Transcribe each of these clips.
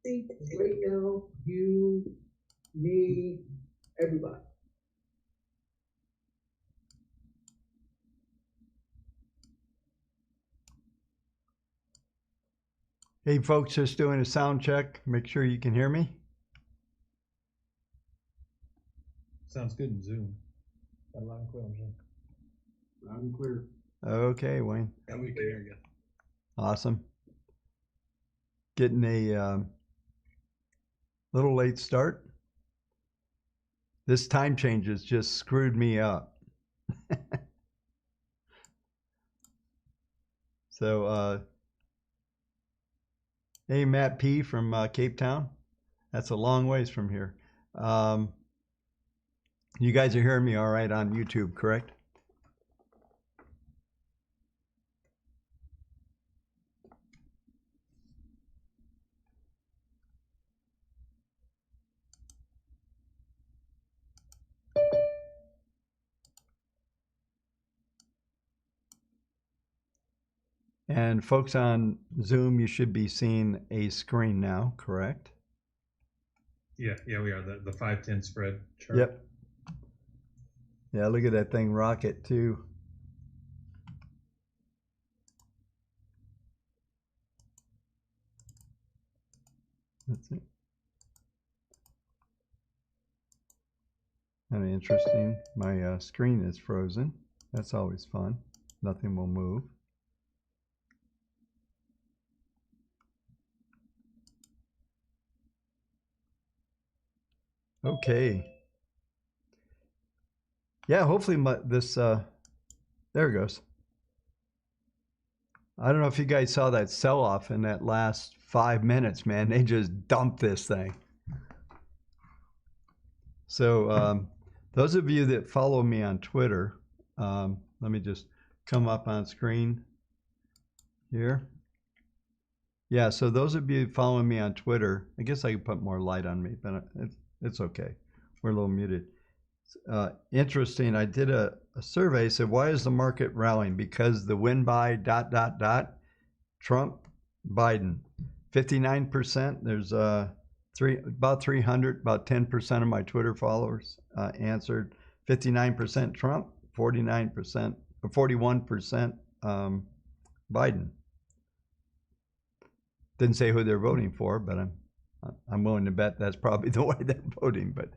seat right now, you, me, everybody. Hey folks, just doing a sound check. Make sure you can hear me. Sounds good in Zoom. Loud and clear on Zoom. Loud and clear. Okay, Wayne. Yeah, we can hear you. Awesome. Getting a little late start. This time change has just screwed me up. So, hey, Matt P. from Cape Town. That's a long ways from here. You guys are hearing me all right on YouTube, correct? And folks on Zoom, you should be seeing a screen now, correct? Yeah, we are. The 5-10 spread chart. Yep. Yeah, look at that thing rocket too. That's it. Kind of interesting. My screen is frozen. That's always fun. Nothing will move. Okay. Yeah, hopefully this, there it goes. I don't know if you guys saw that sell-off in that last 5 minutes, man. They just dumped this thing. So those of you that follow me on Twitter, let me just come up on screen here. Yeah, so those of you following me on Twitter, I guess I could put more light on me, but it's okay. We're a little muted. Interesting, I did a survey, said, why is the market rallying? Because the win by ... Trump, Biden, 59%. There's about 300, about 10% of my Twitter followers answered. 59% Trump, 49%, 41% Biden. Didn't say who they're voting for, but I'm willing to bet that's probably the way they're voting. But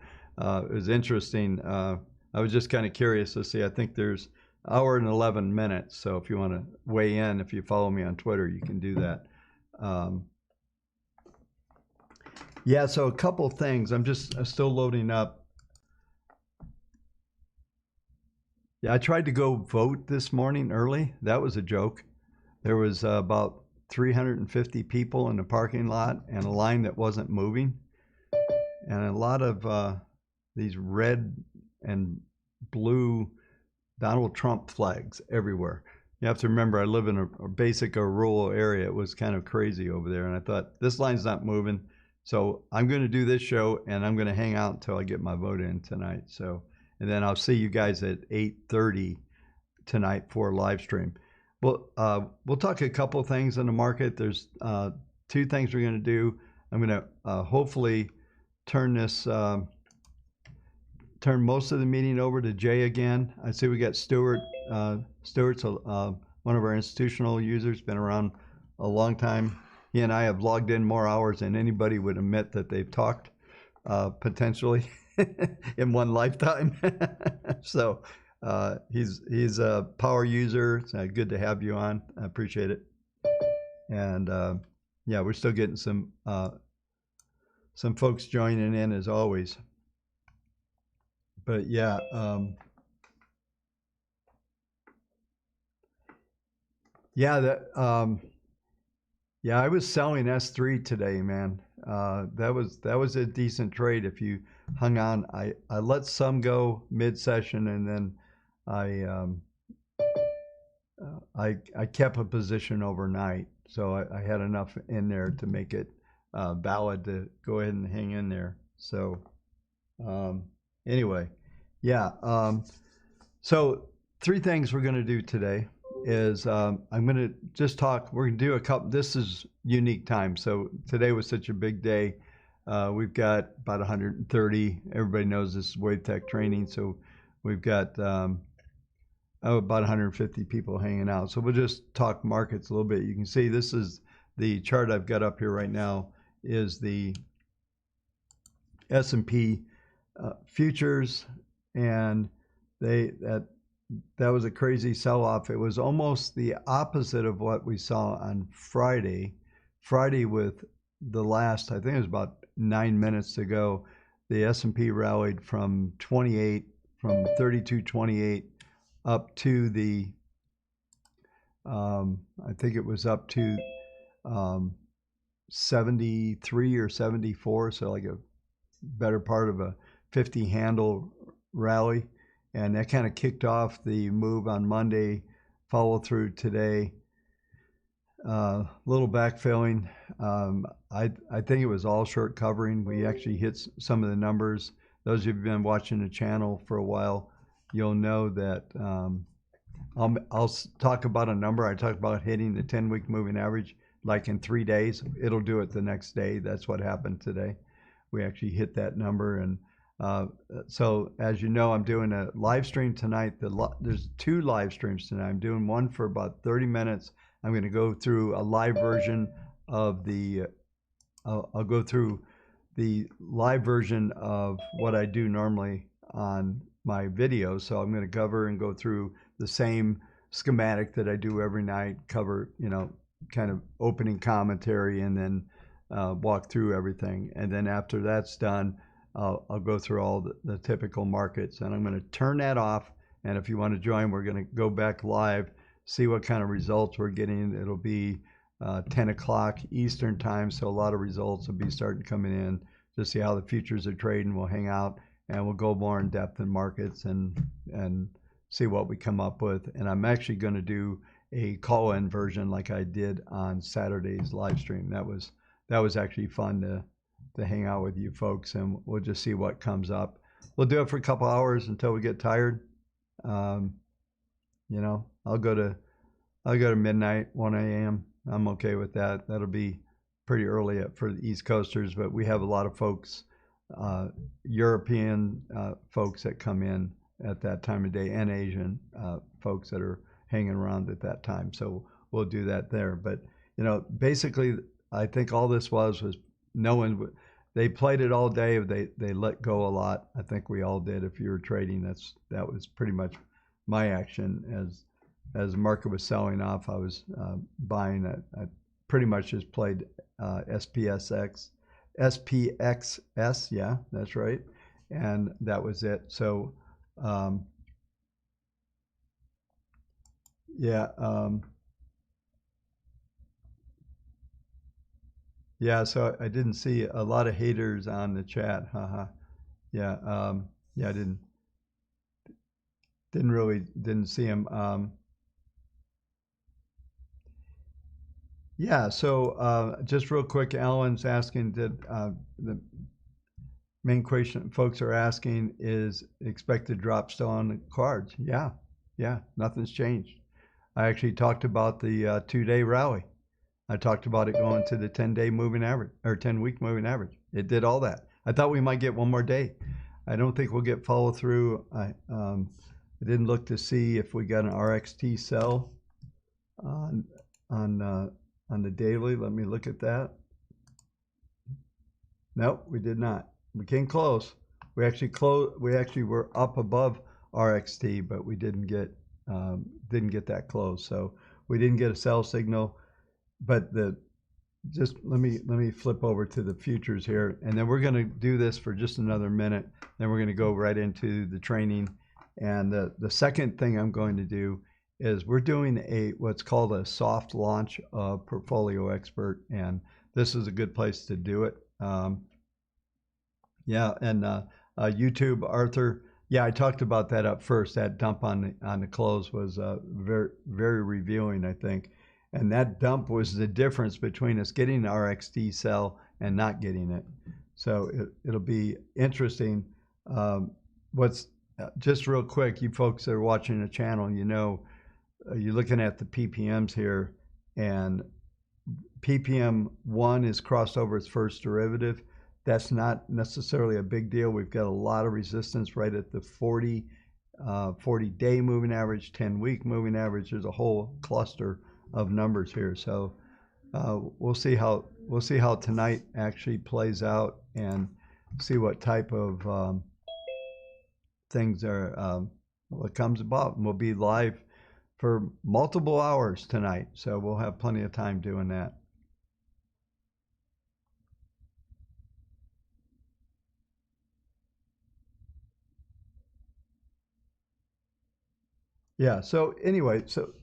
it was interesting. I was just kind of curious to see. I think there's an hour and 11 minutes. So if you want to weigh in, if you follow me on Twitter, you can do that. Yeah, so a couple things. I'm still loading up. Yeah, I tried to go vote this morning early. That was a joke. There was about 350 people in the parking lot and a line that wasn't moving. And a lot of these red and blue Donald Trump flags everywhere. You have to remember, I live in a basic or rural area. It was kind of crazy over there. And I thought, this line's not moving. So I'm going to do this show and I'm going to hang out until I get my vote in tonight. So, and then I'll see you guys at 8:30 tonight for a live stream. Well, we'll talk a couple things in the market. There's 2 things we're going to do. I'm going to hopefully turn this, turn most of the meeting over to Jay again. I see we got Stuart. Stuart's one of our institutional users, been around a long time. He and I have logged in more hours than anybody would admit that they've talked, potentially in one lifetime. So he's a power user. It's good to have you on. I appreciate it. And yeah, we're still getting some folks joining in as always. But yeah, yeah, I was selling S3 today, man. That was a decent trade if you hung on. I let some go mid-session, and then I kept a position overnight, so I had enough in there to make it valid to go ahead and hang in there. So anyway, yeah. So 3 things we're going to do today. is I'm going to just talk. We're going to do a couple. This is unique time. So today was such a big day. We've got about 130. Everybody knows this is Wavetech training. So we've got about 150 people hanging out. So we'll just talk markets a little bit. You can see this is the chart I've got up here right now is the S&P futures, and that was a crazy sell-off. It was almost the opposite of what we saw on Friday. Friday, with the last, I think it was about 9 minutes to go, the S&P rallied from 32.28 up to the I think it was up to 73 or 74, so like a better part of a 50 handle rally, and that kind of kicked off the move on Monday, follow through today, little backfilling. I think it was all short covering. We actually hit some of the numbers. Those of you who've been watching the channel for a while, you'll know that I'll talk about a number. I talked about hitting the 10-week moving average like in 3 days. It'll do it the next day. That's what happened today. We actually hit that number. And so as you know, I'm doing a live stream tonight. There's 2 live streams tonight. I'm doing one for about 30 minutes. I'm going to go through a live version of the I'll go through the live version of what I do normally on my videos. So I'm going to cover and go through the same schematic that I do every night, cover, kind of opening commentary, and then walk through everything. And then after that's done, I'll go through all the typical markets, and I'm going to turn that off. And if you want to join, we're going to go back live, see what kind of results we're getting. It'll be 10 o'clock Eastern time, so a lot of results will be starting coming in to see how the futures are trading. We'll hang out and we'll go more in depth in markets and see what we come up with. And I'm actually going to do a call-in version like I did on Saturday's live stream. That was actually fun to hang out with you folks, and we'll just see what comes up. We'll do it for a couple hours until we get tired. I'll go to midnight, 1 a.m. I'm okay with that. That'll be pretty early for the East Coasters, but we have a lot of folks, European folks that come in at that time of day, and Asian folks that are hanging around at that time. So we'll do that there. But basically, I think all this was no one. They played it all day. They let go a lot. I think we all did. If you were trading, that was pretty much my action. As the market was selling off, I was buying. I pretty much just played SPXS. Yeah, that's right. And that was it. So so I didn't see a lot of haters on the chat. Haha. I didn't see them. So just real quick, Alan's asking that the main question folks are asking is expected drop still on the cards. Yeah, nothing's changed. I actually talked about the 2-day rally. I talked about it going to the 10-day moving average or 10-week moving average. It did all that. I thought we might get one more day. I don't think we'll get follow through. I didn't look to see if we got an RXT sell on the daily. Let me look at that. Nope, we did not. We came close. We actually were up above RXT, but we didn't get that close. So we didn't get a sell signal. But just let me flip over to the futures here, and then we're going to do this for just another minute. Then we're going to go right into the training. And the second thing I'm going to do is we're doing what's called a soft launch of Portfolio Expert, and this is a good place to do it. YouTube, Arthur. Yeah, I talked about that up first. That dump on the close was very, very revealing, I think. And that dump was the difference between us getting the RXT sell and not getting it. So it'll be interesting. Just real quick, you folks that are watching the channel, you're looking at the ppms here, and ppm 1 is crossed over its first derivative. That's not necessarily a big deal. We've got a lot of resistance right at the 40-day moving average, 10-week moving average. There's a whole cluster of numbers here. So we'll see how tonight actually plays out, and see what type of things are what comes about. And we'll be live for multiple hours tonight, so we'll have plenty of time doing that. Yeah, so anyway, so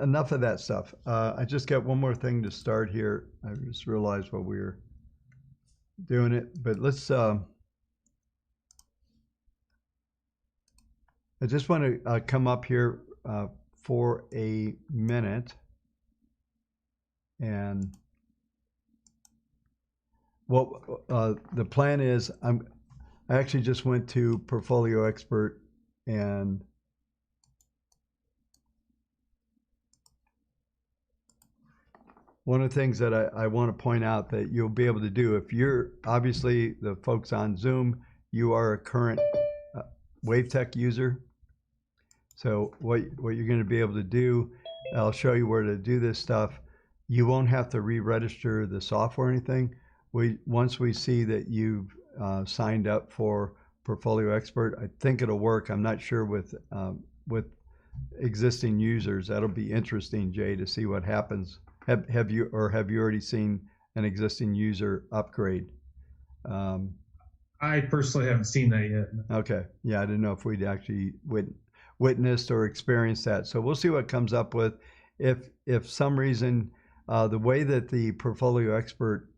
enough of that stuff. I just got one more thing to start here. I just realized while we were doing it, but let's, I just want to come up here for a minute, and what the plan is, I actually just went to Portfolio Expert, and one of the things that I want to point out that you'll be able to do, if you're, obviously the folks on Zoom, you are a current Wavetech user. So what you're going to be able to do, I'll show you where to do this stuff. You won't have to re-register the software or anything. Once we see that you've signed up for Portfolio Expert, I think it'll work. I'm not sure with existing users. That'll be interesting, Jay, to see what happens. Have you already seen an existing user upgrade? I personally haven't seen that yet. Okay, yeah, I didn't know if we'd actually witnessed or experienced that. So we'll see what comes up with. If some reason the way that the Portfolio Expert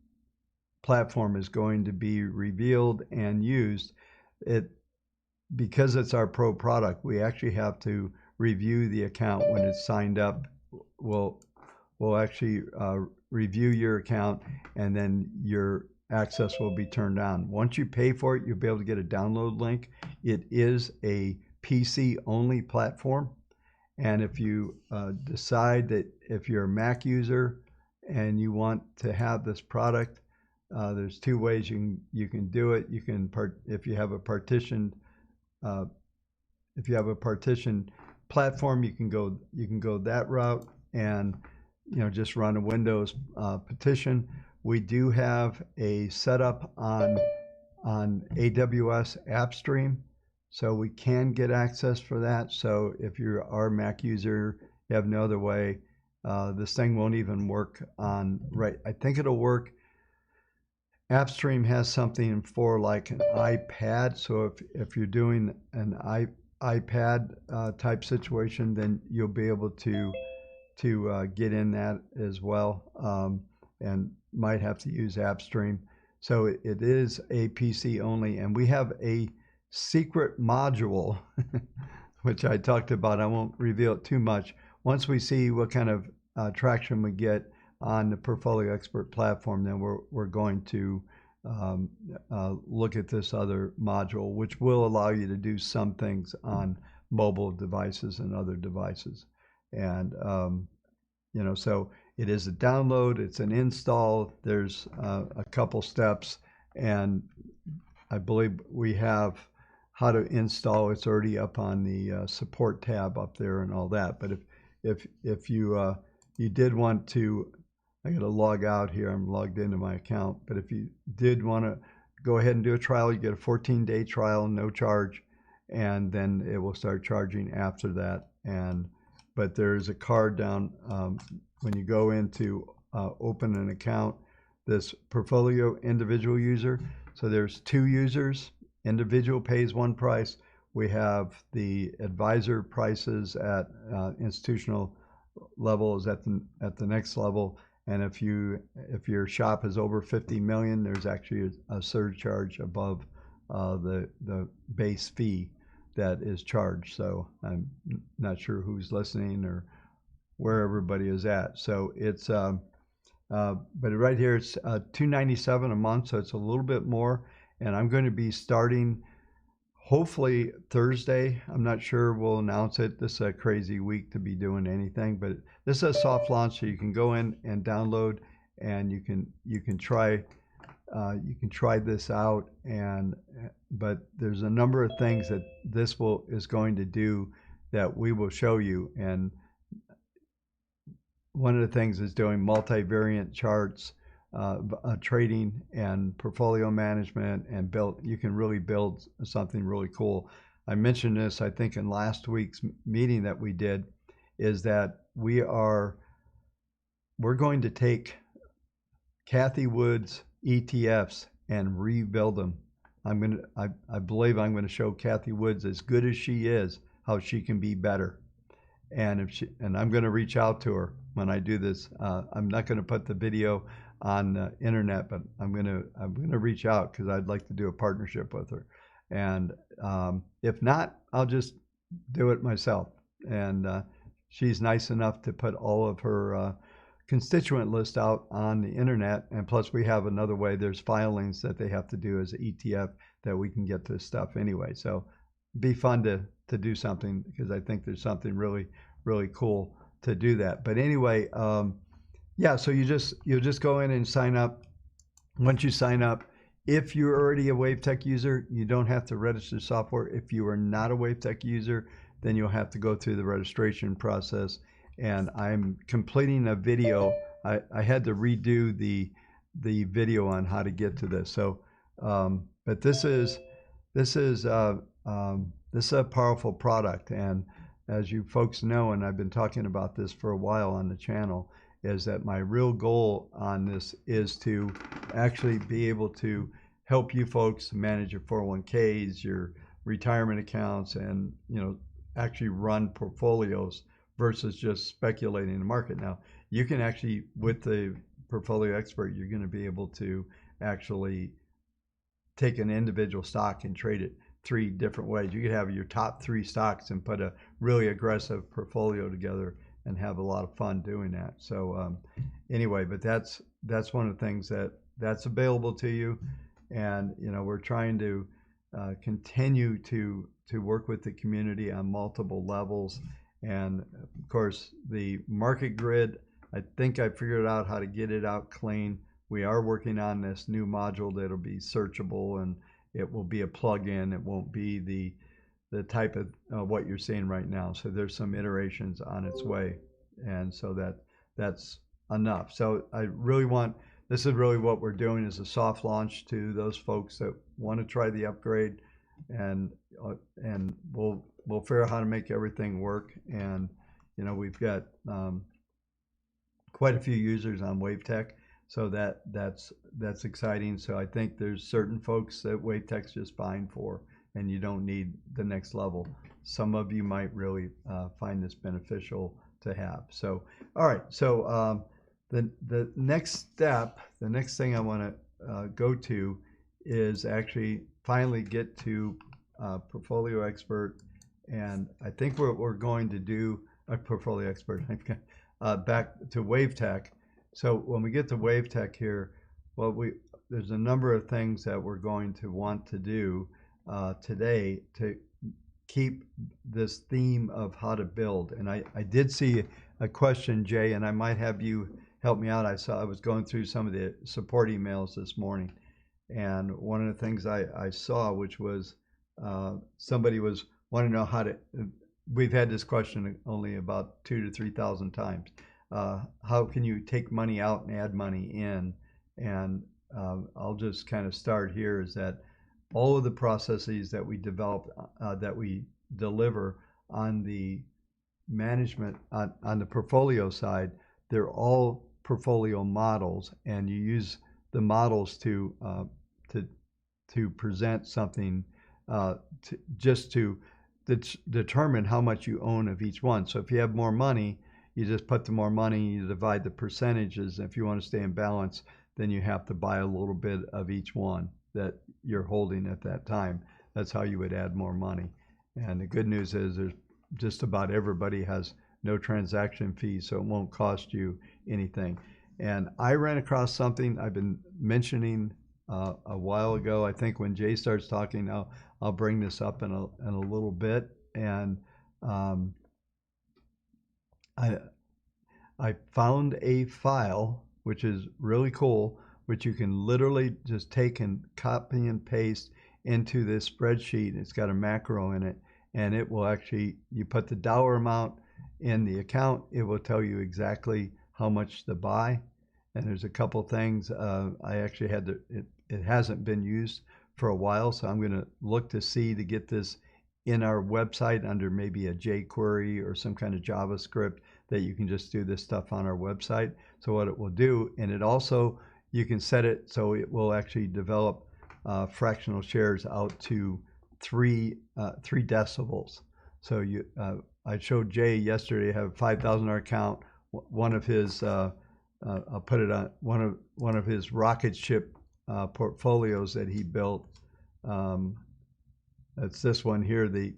platform is going to be revealed and used, because it's our pro product, we actually have to review the account when it's signed up. We'll actually review your account, and then your access will be turned on. Once you pay for it, you'll be able to get a download link. It is a PC only platform, and if you decide that if you're a Mac user and you want to have this product, there's two ways you can do it. You can if you have a partitioned platform, you can go that route, and just run a Windows partition. We do have a setup on AWS AppStream, so we can get access for that. So if you're our Mac user, you have no other way. This thing won't even work on, right? I think it'll work. AppStream has something for like an iPad. So if you're doing an iPad type situation, then you'll be able to get in that as well, and might have to use AppStream. So it is a PC only, and we have a secret module, which I talked about. I won't reveal it too much. Once we see what kind of traction we get on the Portfolio Expert platform, then we're going to look at this other module, which will allow you to do some things on mobile devices and other devices. And so it is a download, it's an install, there's a couple steps, and I believe we have how to install. It's already up on the support tab up there and all that. But if you did want to, I got to log out here, I'm logged into my account, but if you did want to go ahead and do a trial, you get a 14-day trial, no charge, and then it will start charging after that. But there's a card down when you go into open an account, this Portfolio individual user. So there's two users. Individual pays one price. We have the advisor prices at institutional level is at the next level. And if your shop is over 50 million, there's actually a surcharge above the base fee that is charged. So I'm not sure who's listening or where everybody is at. So it's but right here it's $297 a month, so it's a little bit more. And I'm going to be starting hopefully Thursday. I'm not sure we'll announce it. This is a crazy week to be doing anything, but this is a soft launch, so you can go in and download, and you can try this out. And but there's a number of things that this is going to do that we will show you. And one of the things is doing multivariant charts, trading and portfolio management, and you can really build something really cool. I mentioned this, I think, in last week's meeting that we did, is that we're going to take Kathy Wood's ETFs and rebuild them. I believe I'm going to show Kathy Woods, as good as she is, how she can be better. And I'm going to reach out to her when I do this. I'm not going to put the video on the internet, but I'm going to reach out, because I'd like to do a partnership with her. And if not, I'll just do it myself. And she's nice enough to put all of her constituent list out on the internet. And plus, we have another way. There's filings that they have to do as an ETF that we can get this stuff anyway. So be fun to do something, because I think there's something really, really cool to do that. But anyway, yeah, so you'll just go in and sign up. Once you sign up, if you're already a Wavetech user, you don't have to register software. If you are not a Wavetech user, then you'll have to go through the registration process. And I'm completing a video. I had to redo the video on how to get to this. So, but this is a powerful product. And as you folks know, and I've been talking about this for a while on the channel, is that my real goal on this is to actually be able to help you folks manage your 401ks, your retirement accounts, and actually run portfolios versus just speculating in the market. Now, you can actually, with the portfolio expert, you're going to be able to actually take an individual stock and trade it 3 different ways. You could have your top 3 stocks and put a really aggressive portfolio together and have a lot of fun doing that. So anyway, but that's one of the things that's available to you. And we're trying to continue to work with the community on multiple levels. And of course, the market grid, I think I figured out how to get it out clean. We are working on this new module that'll be searchable, and it will be a plug-in. It won't be the type of what you're seeing right now. So there's some iterations on its way. And so that's enough. So this is really what we're doing, is a soft launch to those folks that want to try the upgrade, and we'll figure out how to make everything work. And we've got quite a few users on Wavetech, so that's exciting. So I think there's certain folks that Wavetech's just fine for, and you don't need the next level. Some of you might really find this beneficial to have. So, all right. So the next step, the next thing I want to go to is actually finally get to Portfolio Expert. And I think what we're going to do, a Portfolio Expert, back to Wavetech. So when we get to Wavetech here, there's a number of things that we're going to want to do today to keep this theme of how to build. And I did see a question, Jay, and I might have you help me out. I was going through some of the support emails this morning, and one of the things I saw, which was somebody was wanting to know how to. We've had this question only about 2,000 to 3,000 times. How can you take money out and add money in? And I'll just kind of start here, is that all of the processes that we develop, that we deliver on the management, on the portfolio side, they're all portfolio models, and you use the models to present something, to determine how much you own of each one. So if you have more money, you just put the more money, you divide the percentages. If you want to stay in balance, then you have to buy a little bit of each one that you're holding at that time. That's how you would add more money. And the good news is there's just about everybody has no transaction fees, so it won't cost you anything. And I ran across something I've been mentioning a while ago. I think when Jay starts talking, I'll bring this up in a little bit. And I found a file which is really cool, which you can literally just take and copy and paste into this spreadsheet. It's got a macro in it, and it will actually, you put the dollar amount in the account, it will tell you exactly how much to buy. And there's a couple things. I actually had to, it hasn't been used for a while, so I'm going to look to see to get this in our website under maybe a jQuery or some kind of JavaScript that you can just do this stuff on our website. So what it will do, and it also, you can set it so it will actually develop fractional shares out to three decibels. So you, I showed Jay yesterday, I have a $5,000 account. One of his, I'll put it on one of his rocket ship portfolios that he built. That's this one here, the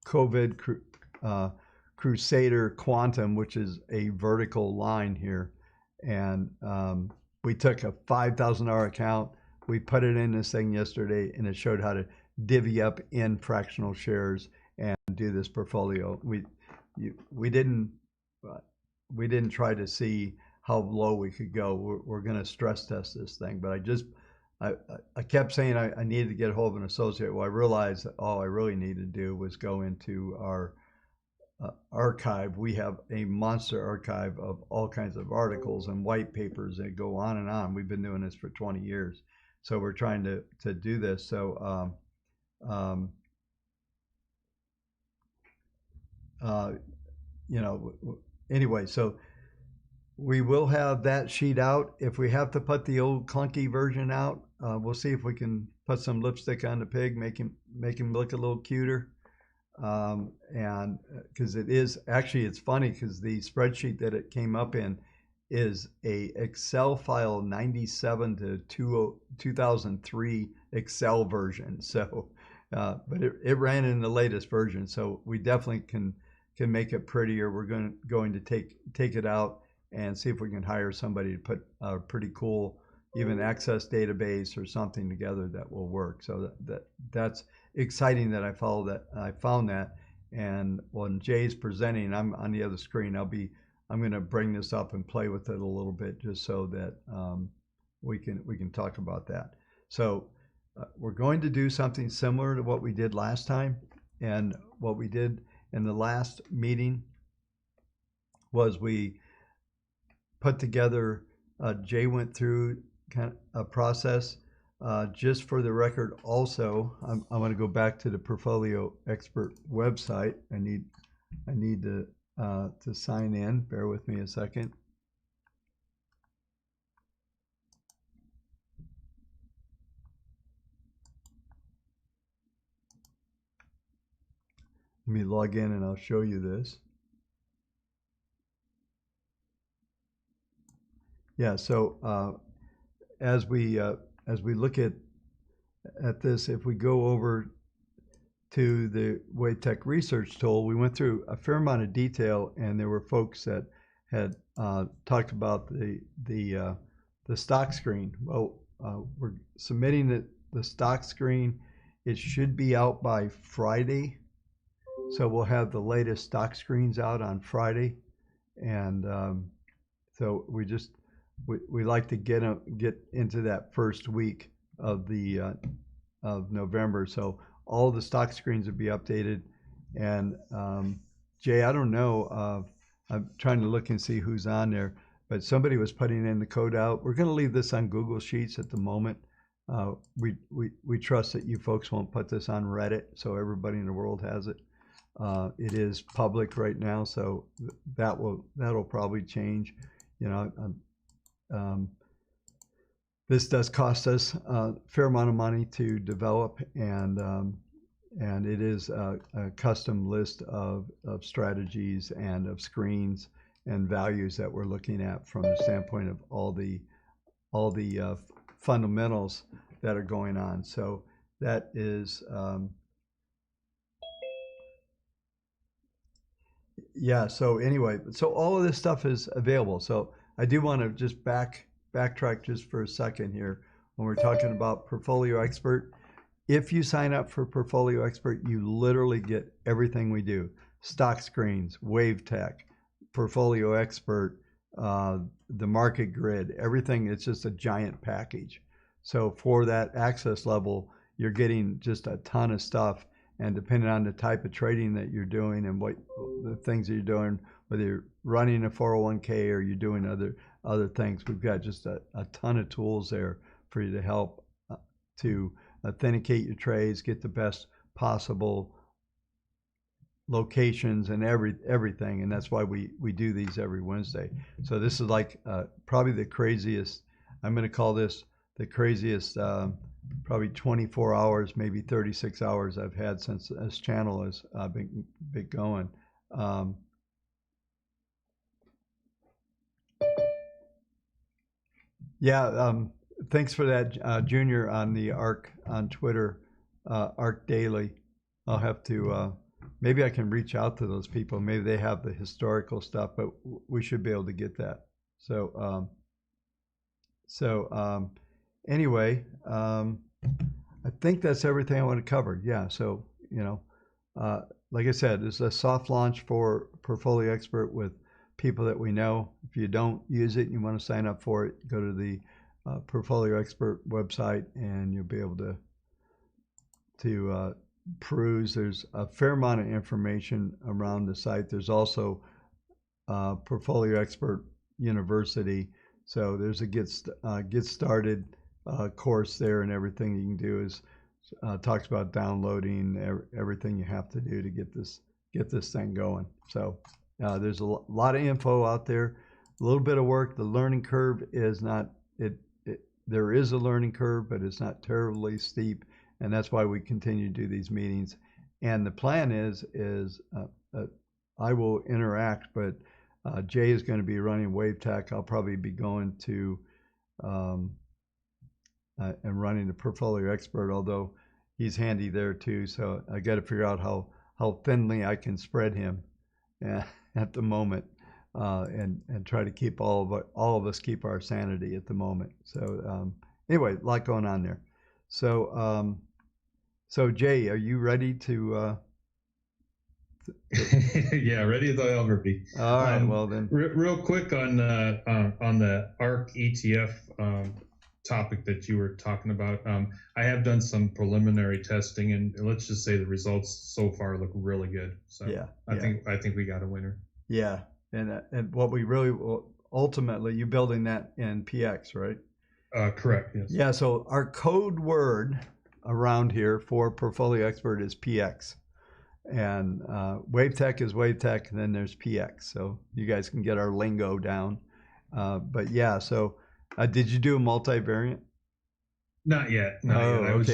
COVID Crusader Quantum, which is a vertical line here. And we took a $5,000 account, we put it in this thing yesterday, and it showed how to divvy up in fractional shares and do this portfolio. We didn't try to see how low we could go. We're going to stress test this thing, but I kept saying I needed to get a hold of an associate. Well, I realized that all I really needed to do was go into our archive. We have a monster archive of all kinds of articles and white papers that go on and on. We've been doing this for 20 years. So we're trying to do this. So, you know, anyway, so we will have that sheet out. If we have to put the old clunky version out, we'll see if we can put some lipstick on the pig, make him look a little cuter. And because it is actually, it's funny because the spreadsheet that it came up in is a Excel file 97 to 2003 Excel version. So, but it ran in the latest version. So we definitely can make it prettier. We're going to take it out and see if we can hire somebody to put a pretty cool, even Access database or something together that will work. So that's exciting that I found that. And when Jay's presenting, I'm on the other screen. I'm going to bring this up and play with it a little bit just so that we can talk about that. So we're going to do something similar to what we did last time. And what we did in the last meeting was we put together, Jay went through kind of a process. Just for the record, also, I'm going to go back to the Portfolio Expert website. I need to sign in. Bear with me a second. Let me log in and I'll show you this. Yeah, so as we look at this, if we go over to the Wavetech research tool, we went through a fair amount of detail, and there were folks that had talked about the stock screen. Well, we're submitting the stock screen. It should be out by Friday, so we'll have the latest stock screens out on Friday, and so we like to get into that first week of November. So all the stock screens will be updated. And Jay, I don't know, I'm trying to look and see who's on there, but somebody was putting in the code out. We're going to leave this on Google Sheets at the moment. We trust that you folks won't put this on Reddit, so everybody in the world has it. It is public right now, so that'll probably change. You know, this does cost us a fair amount of money to develop, and it is a custom list of strategies and of screens and values that we're looking at from the standpoint of all the fundamentals that are going on. So that is, yeah. So anyway, so all of this stuff is available. So I do want to just backtrack just for a second here. When we're talking about Portfolio Expert, if you sign up for Portfolio Expert, you literally get everything we do. Stock screens, Wavetech, Portfolio Expert, the market grid, everything. It's just a giant package. So for that access level, you're getting just a ton of stuff. And depending on the type of trading that you're doing and what the things that you're doing, whether you're running a 401k or you're doing other things, we've got just a ton of tools there for you to help to authenticate your trades, get the best possible locations and everything. And that's why we do these every Wednesday. So this is like probably the craziest, I'm going to call this the craziest probably 24 hours, maybe 36 hours I've had since this channel has been going. Thanks for that, Junior, on the ARC on Twitter, ARC Daily. I'll have to, maybe I can reach out to those people. Maybe they have the historical stuff, but we should be able to get that. Anyway, I think that's everything I want to cover. Yeah, so, like I said, it's a soft launch for Portfolio Expert with people that we know. If you don't use it and you want to sign up for it, go to the Portfolio Expert website and you'll be able to peruse. There's a fair amount of information around the site. There's also Portfolio Expert University. So there's a get started course there, and everything you can do is talks about downloading everything you have to do to get this thing going. So there's a lot of info out there, a little bit of work. The learning curve is not there is a learning curve, but it's not terribly steep, and that's why we continue to do these meetings. And the plan is I will interact, but Jay is going to be running Wavetech. I'll probably be going to and running the Portfolio Expert, although he's handy there too. So I got to figure out how thinly I can spread him at the moment, and try to keep all of us keep our sanity at the moment. So anyway, a lot going on there. So Jay, are you ready to? Yeah, ready as I'll ever be. All right, well then. Real quick on the ARC ETF topic that you were talking about. I have done some preliminary testing, and let's just say the results so far look really good. So yeah, I think we got a winner. Yeah, and what we really ultimately, you building that in PX, right? Correct. Yes. Yeah. So our code word around here for Portfolio Expert is PX. And Wavetech is Wavetech, and then there's PX. So you guys can get our lingo down. But yeah, so did you do a multivariant? Not yet. I was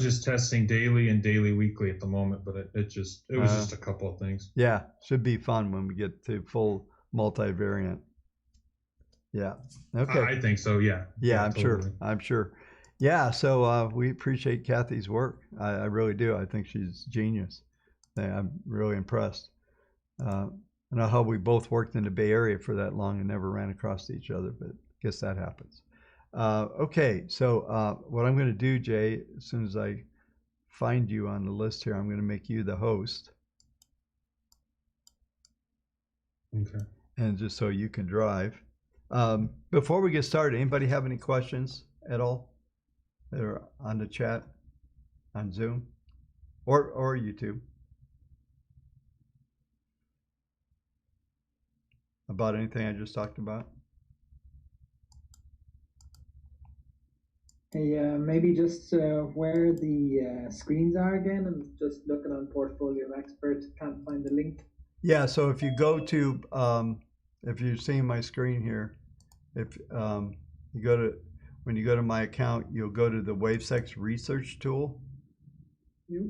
just testing daily and daily weekly at the moment, but it was just a couple of things. Yeah, should be fun when we get to full multivariant. Yeah. Okay. I think so. Yeah. Yeah, I'm totally. sure. I'm sure. Yeah. So we appreciate Kathy's work. I really do. I think she's genius. I'm really impressed. I know how we both worked in the Bay Area for that long and never ran across each other, but I guess that happens. Okay, so what I'm going to do, Jay, as soon as I find you on the list here, I'm going to make you the host. Okay. And just so you can drive. Before we get started, anybody have any questions at all that are on the chat, on Zoom, or YouTube? About anything I just talked about? Hey, maybe just where the screens are again. I'm just looking on Portfolio Expert, can't find the link. Yeah, so if you go to, if you're seeing my screen here, if you go to, when you go to my account, you'll go to the Wavetech research tool. Yep.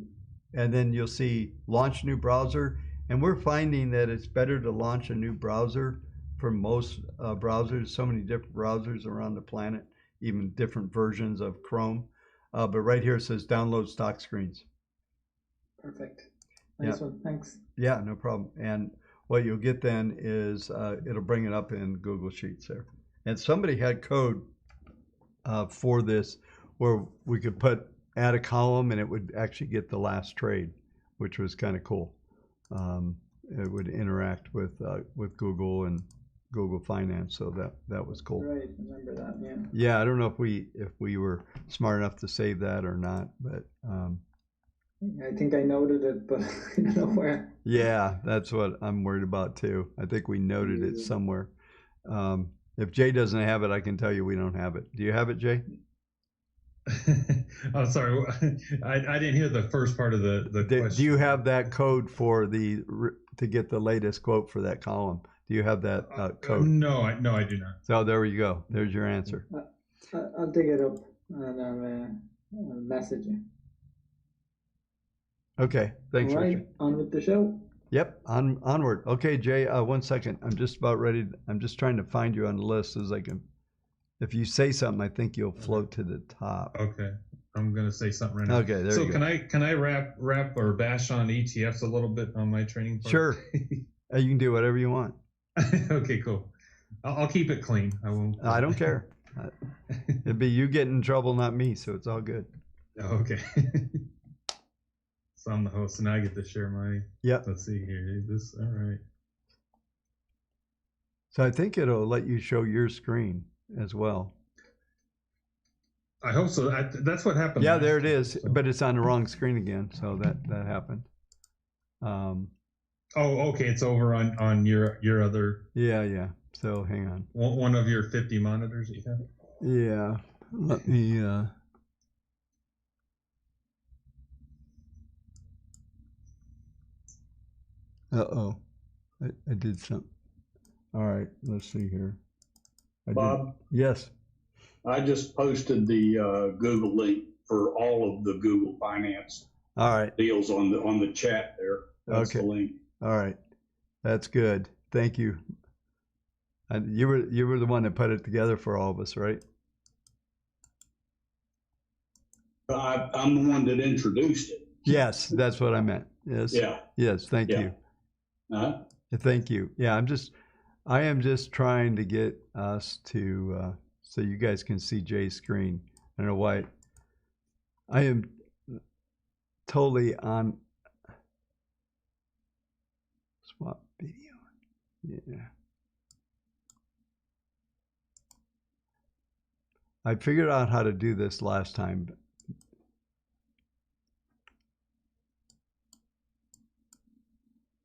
And then you'll see launch new browser. And we're finding that it's better to launch a new browser for most browsers. So many different browsers around the planet, even different versions of Chrome. But right here it says download stock screens. Perfect. Nice one. Thanks. Yeah, no problem. And what you'll get then is it'll bring it up in Google Sheets there. And somebody had code for this where we could put add a column and it would actually get the last trade, which was kind of cool. It would interact with Google and Google Finance, so that was cool. Right, remember that? Yeah. Yeah, I don't know if we were smart enough to save that or not, but I think I noted it, but I don't know where. yeah, that's what I'm worried about too. I think we noted it somewhere. If Jay doesn't have it, I can tell you we don't have it. Do you have it, Jay? Oh, sorry. I didn't hear the first part of the question. Do you have that code for to get the latest quote for that column? Do you have that code? No, I do not. So there you go. There's your answer. I'll dig it up and I'll message you. Okay, thanks, All right, Richard. on with the show. Yep, onward. Okay, Jay, 1 second. I'm just about ready. I'm just trying to find you on the list as I can. If you say something, I think you'll float to the top. Okay, I'm gonna say something right now. Okay, there you go. So can I wrap or bash on ETFs a little bit on my training part? Sure. You can do whatever you want. Okay, cool. I'll keep it clean. I won't. I don't care. It'd be you getting in trouble, not me. So it's all good. Okay. So I'm the host, and I get to share my. Yep. Let's see here. All right. So I think it'll let you show your screen as well. I hope so. That's what happened. Yeah, there it is, so. But it's on the wrong screen again. So that happened. Oh, okay. It's over on your other. Yeah. So hang on. One of your 50 monitors that you have. Yeah. Let me. Uh-oh. I did something. All right, let's see here. Bob? Yes. I just posted the Google link for all of the Google Finance deals on the chat there. That's the link. All right. That's good. Thank you. And you were the one that put it together for all of us, right? I'm the one that introduced it. Yes, that's what I meant. Yes. Yeah. Yes, thank you. Thank you. Yeah, I am just trying to get us to so you guys can see Jay's screen. I don't know why. I am totally on swap video. Yeah. I figured out how to do this last time.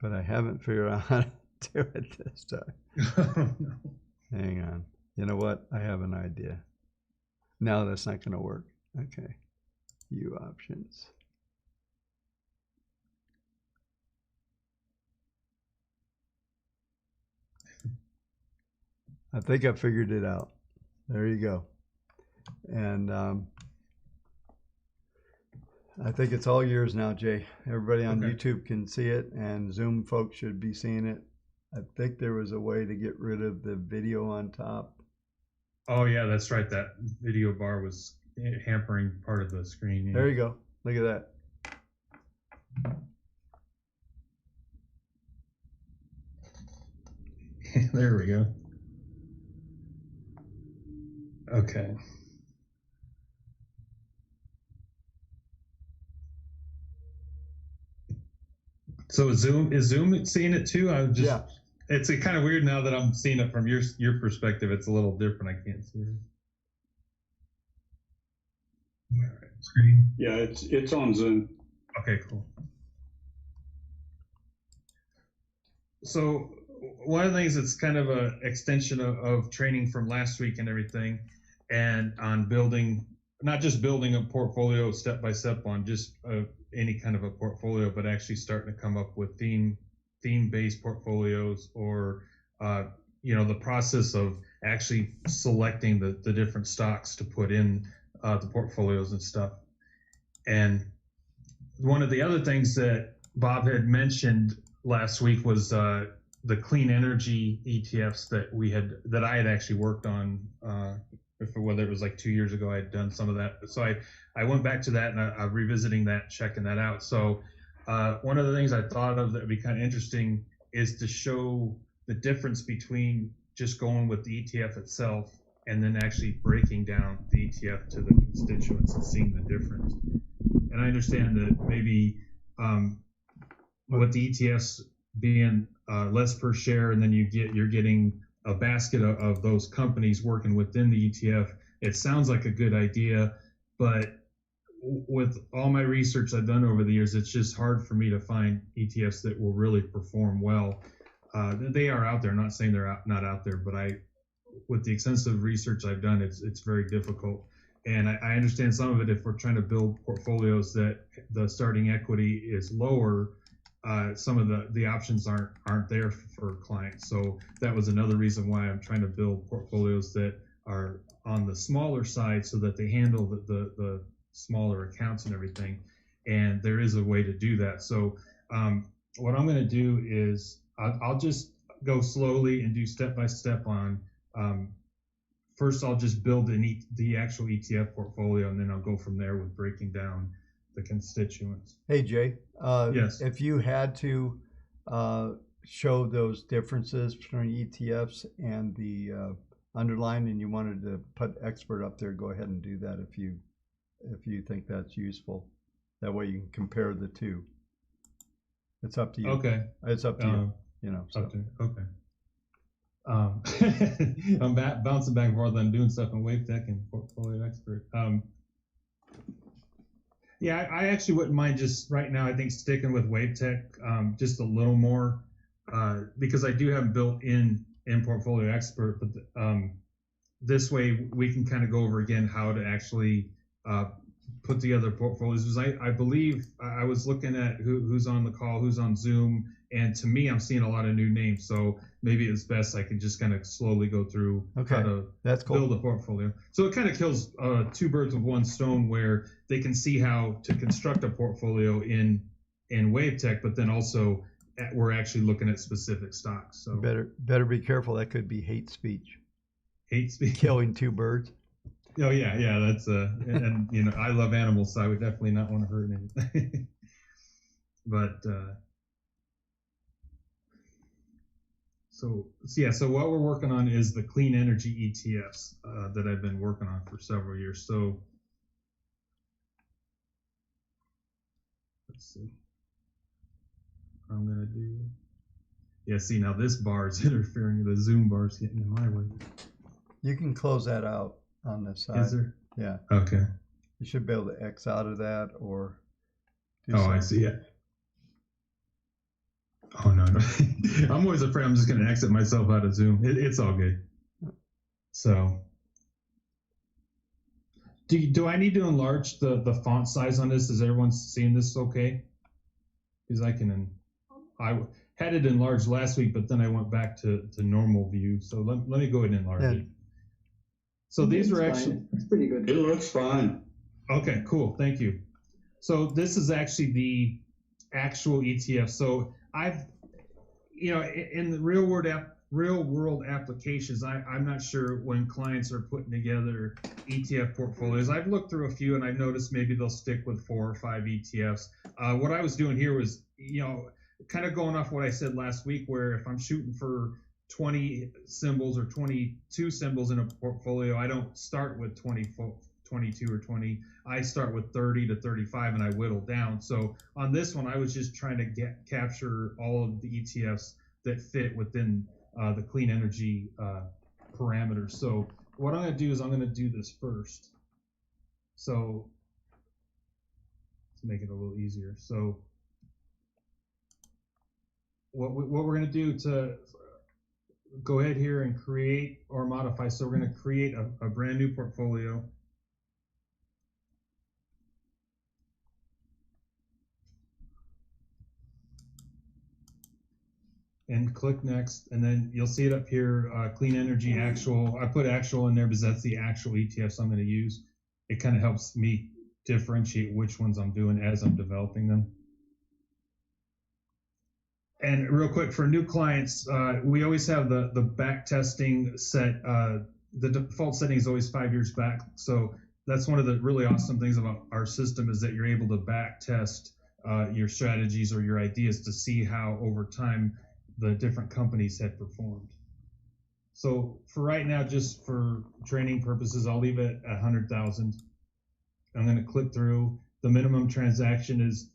But I haven't figured out how to do it this time. Hang on. You know what? I have an idea. No, that's not going to work. Okay. View options. I think I figured it out. There you go. And I think it's all yours now, Jay. Everybody on YouTube can see it, and Zoom folks should be seeing it. I think there was a way to get rid of the video on top. Oh, yeah, that's right. That video bar was hampering part of the screen. Yeah. There you go. Look at that. There we go. Okay. So is Zoom seeing it too? It's kind of weird now that I'm seeing it from your perspective. It's a little different. I can't see it. All right, screen. Yeah, it's on Zoom. Okay, cool. So one of the things that's kind of an extension of training from last week and everything, and on building, not just building a portfolio step by step on just any kind of a portfolio, but actually starting to come up with theme-based portfolios, or the process of actually selecting the different stocks to put in the portfolios and stuff. And one of the other things that Bob had mentioned last week was the clean energy ETFs that I had actually worked on. Whether it was like 2 years ago, I had done some of that. So I went back to that, and I'm revisiting that, checking that out. So one of the things I thought of that would be kind of interesting is to show the difference between just going with the ETF itself and then actually breaking down the ETF to the constituents and seeing the difference. And I understand that maybe with the ETFs being less per share, and then you're getting a basket of those companies working within the ETF. It sounds like a good idea, but with all my research I've done over the years, it's just hard for me to find ETFs that will really perform well. They are out there. I'm not saying they're not out there, but with the extensive research I've done, it's very difficult. And I understand some of it if we're trying to build portfolios that the starting equity is lower. Some of the options aren't there for clients. So that was another reason why I'm trying to build portfolios that are on the smaller side so that they handle the smaller accounts and everything. And there is a way to do that. So what I'm going to do is I'll just go slowly and do step by step on. First, I'll just build the actual ETF portfolio, and then I'll go from there with breaking down the constituents. Hey, Jay. Yes. If you had to show those differences between ETFs and the underlying, and you wanted to put expert up there, go ahead and do that if you think that's useful. That way you can compare the two. It's up to you. Okay. It's up to you. You know. So. Okay. I'm bouncing back and forth. I'm doing stuff in Wavetech and Portfolio Expert. Yeah, I actually wouldn't mind just right now, I think, sticking with Wavetech just a little more because I do have built in Portfolio Expert, but this way we can kind of go over again how to actually put together portfolios. Because I believe I was looking at who's on the call, who's on Zoom, and to me, I'm seeing a lot of new names. So maybe it's best I can just kind of slowly go through how to build a portfolio. So it kind of kills two birds with one stone, where they can see how to construct a portfolio in Wavetech, but then also we're actually looking at specific stocks. So better be careful. That could be hate speech. Hate speech. Killing two birds. Oh yeah, that's and you know, I love animals, so I would definitely not want to hurt anything. But so what we're working on is the clean energy ETFs that I've been working on for several years. So let's see. I'm gonna do. Yeah, see, now this bar is interfering. The Zoom bar is getting in my way. You can close that out on this side. Is there? Yeah. Okay. You should be able to X out of that or. I see it. Oh no. I'm always afraid I'm just going to exit myself out of Zoom. It's all good. So, do I need to enlarge the font size on this? Is everyone seeing this okay? Because I had it enlarged last week, but then I went back to normal view. So let me go ahead and enlarge it. So these are actually it's pretty good. It looks fine. Okay, cool. Thank you. So this is actually the actual ETF. So I've, in the real world applications, I'm not sure when clients are putting together ETF portfolios. I've looked through a few and I've noticed maybe they'll stick with 4 or 5 ETFs. What I was doing here was, kind of going off what I said last week, where if I'm shooting for 20 symbols or 22 symbols in a portfolio, I don't start with 22 or 20. I start with 30 to 35 and I whittle down. So on this one, I was just trying to capture all of the ETFs that fit within the clean energy parameters. So what I'm going to do is I'm going to do this first. So to make it a little easier. So what we're going to do to go ahead here and create or modify. So we're going to create a brand new portfolio. And click next, and then you'll see it up here, clean energy actual. I put actual in there because that's the actual ETFs I'm going to use. It kind of helps me differentiate which ones I'm doing as I'm developing them. And real quick, for new clients, we always have the back testing set. The default setting is always 5 years back. So that's one of the really awesome things about our system, is that you're able to back test your strategies or your ideas to see how over time the different companies had performed. So for right now, just for training purposes, I'll leave it at 100,000. I'm going to click through. The minimum transaction is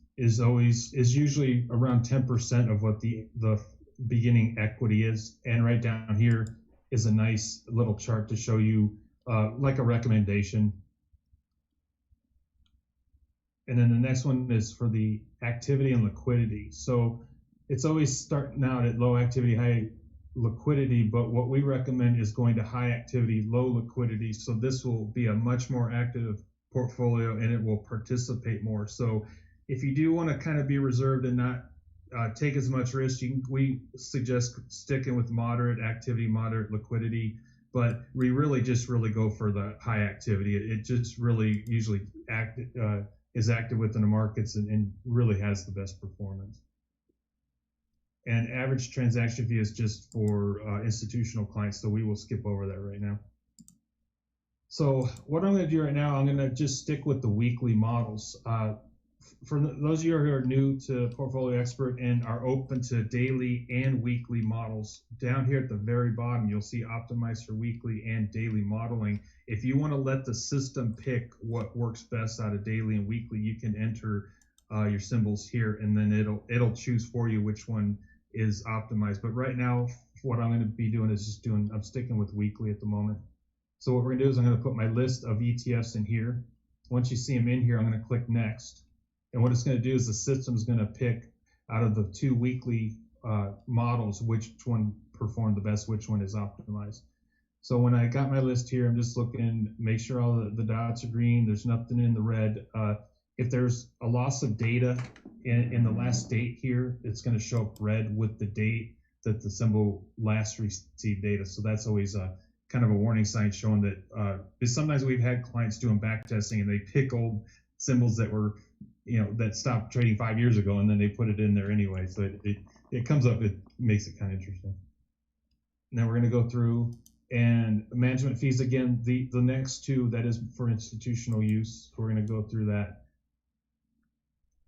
usually around 10% of what the beginning equity is. And right down here is a nice little chart to show you like a recommendation. And then the next one is for the activity and liquidity. So it's always starting out at low activity, high liquidity, but what we recommend is going to high activity, low liquidity. So this will be a much more active portfolio and it will participate more. So if you do want to kind of be reserved and not take as much risk, we suggest sticking with moderate activity, moderate liquidity, but we really go for the high activity. It just really usually is active within the markets and really has the best performance. And average transaction fee is just for institutional clients, so we will skip over that right now. So what I'm going to do right now, I'm going to just stick with the weekly models. For those of you who are new to Portfolio Expert and are open to daily and weekly models, down here at the very bottom, you'll see optimized for weekly and daily modeling. If you want to let the system pick what works best out of daily and weekly, you can enter your symbols here, and then it'll choose for you which one is optimized. But right now, what I'm going to be doing is I'm sticking with weekly at the moment. So what we're going to do is I'm going to put my list of ETFs in here. Once you see them in here, I'm going to click next. And what it's going to do is the system is going to pick out of the two weekly models which one performed the best, which one is optimized. So when I got my list here, I'm just looking, make sure all the dots are green. There's nothing in the red. If there's a loss of data in the last date here, it's going to show up red with the date that the symbol last received data. So that's always kind of a warning sign showing that because sometimes we've had clients doing back testing and they pick old symbols that were, that stopped trading 5 years ago, and then they put it in there anyway. So it comes up, it makes it kind of interesting. Now we're going to go through and management fees again. The next two, that is for institutional use. We're going to go through that.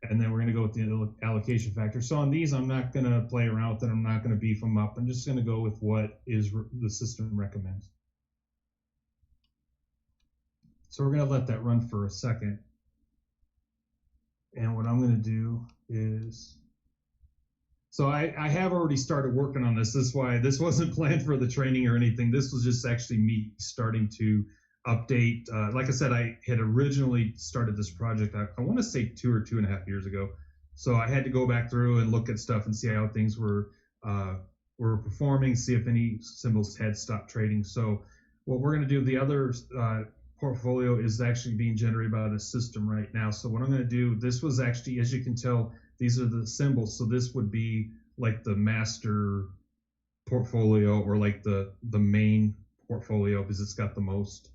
And then we're going to go with the allocation factor. So on these, I'm not going to play around with it. I'm not going to beef them up. I'm just going to go with what the system recommends. So we're going to let that run for a second. And what I'm going to do is, so I have already started working on this. This is why this wasn't planned for the training or anything. This was just actually me starting to update. Like I said, I had originally started this project, I want to say 2 or 2.5 years ago. So I had to go back through and look at stuff and see how things were performing, see if any symbols had stopped trading. So what we're going to do, the other portfolio is actually being generated by the system right now. So what I'm going to do, this was actually, as you can tell, these are the symbols. So this would be like the master portfolio or like the main portfolio because it's got the most.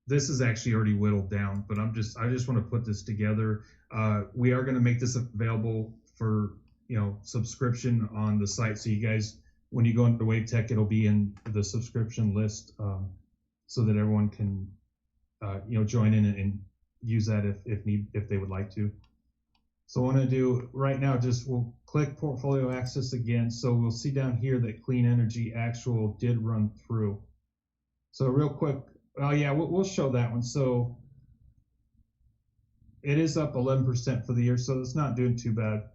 This is actually already whittled down, but I just want to put this together. We are going to make this available for subscription on the site. So you guys, when you go into Wavetech, it'll be in the subscription list so that everyone can join in and use that if they would like to. So what I'm going to do right now, we'll click Portfolio Access again. So we'll see down here that Clean Energy Actual did run through. So real quick. Oh yeah, we'll show that one. So it is up 11% for the year, so it's not doing too bad.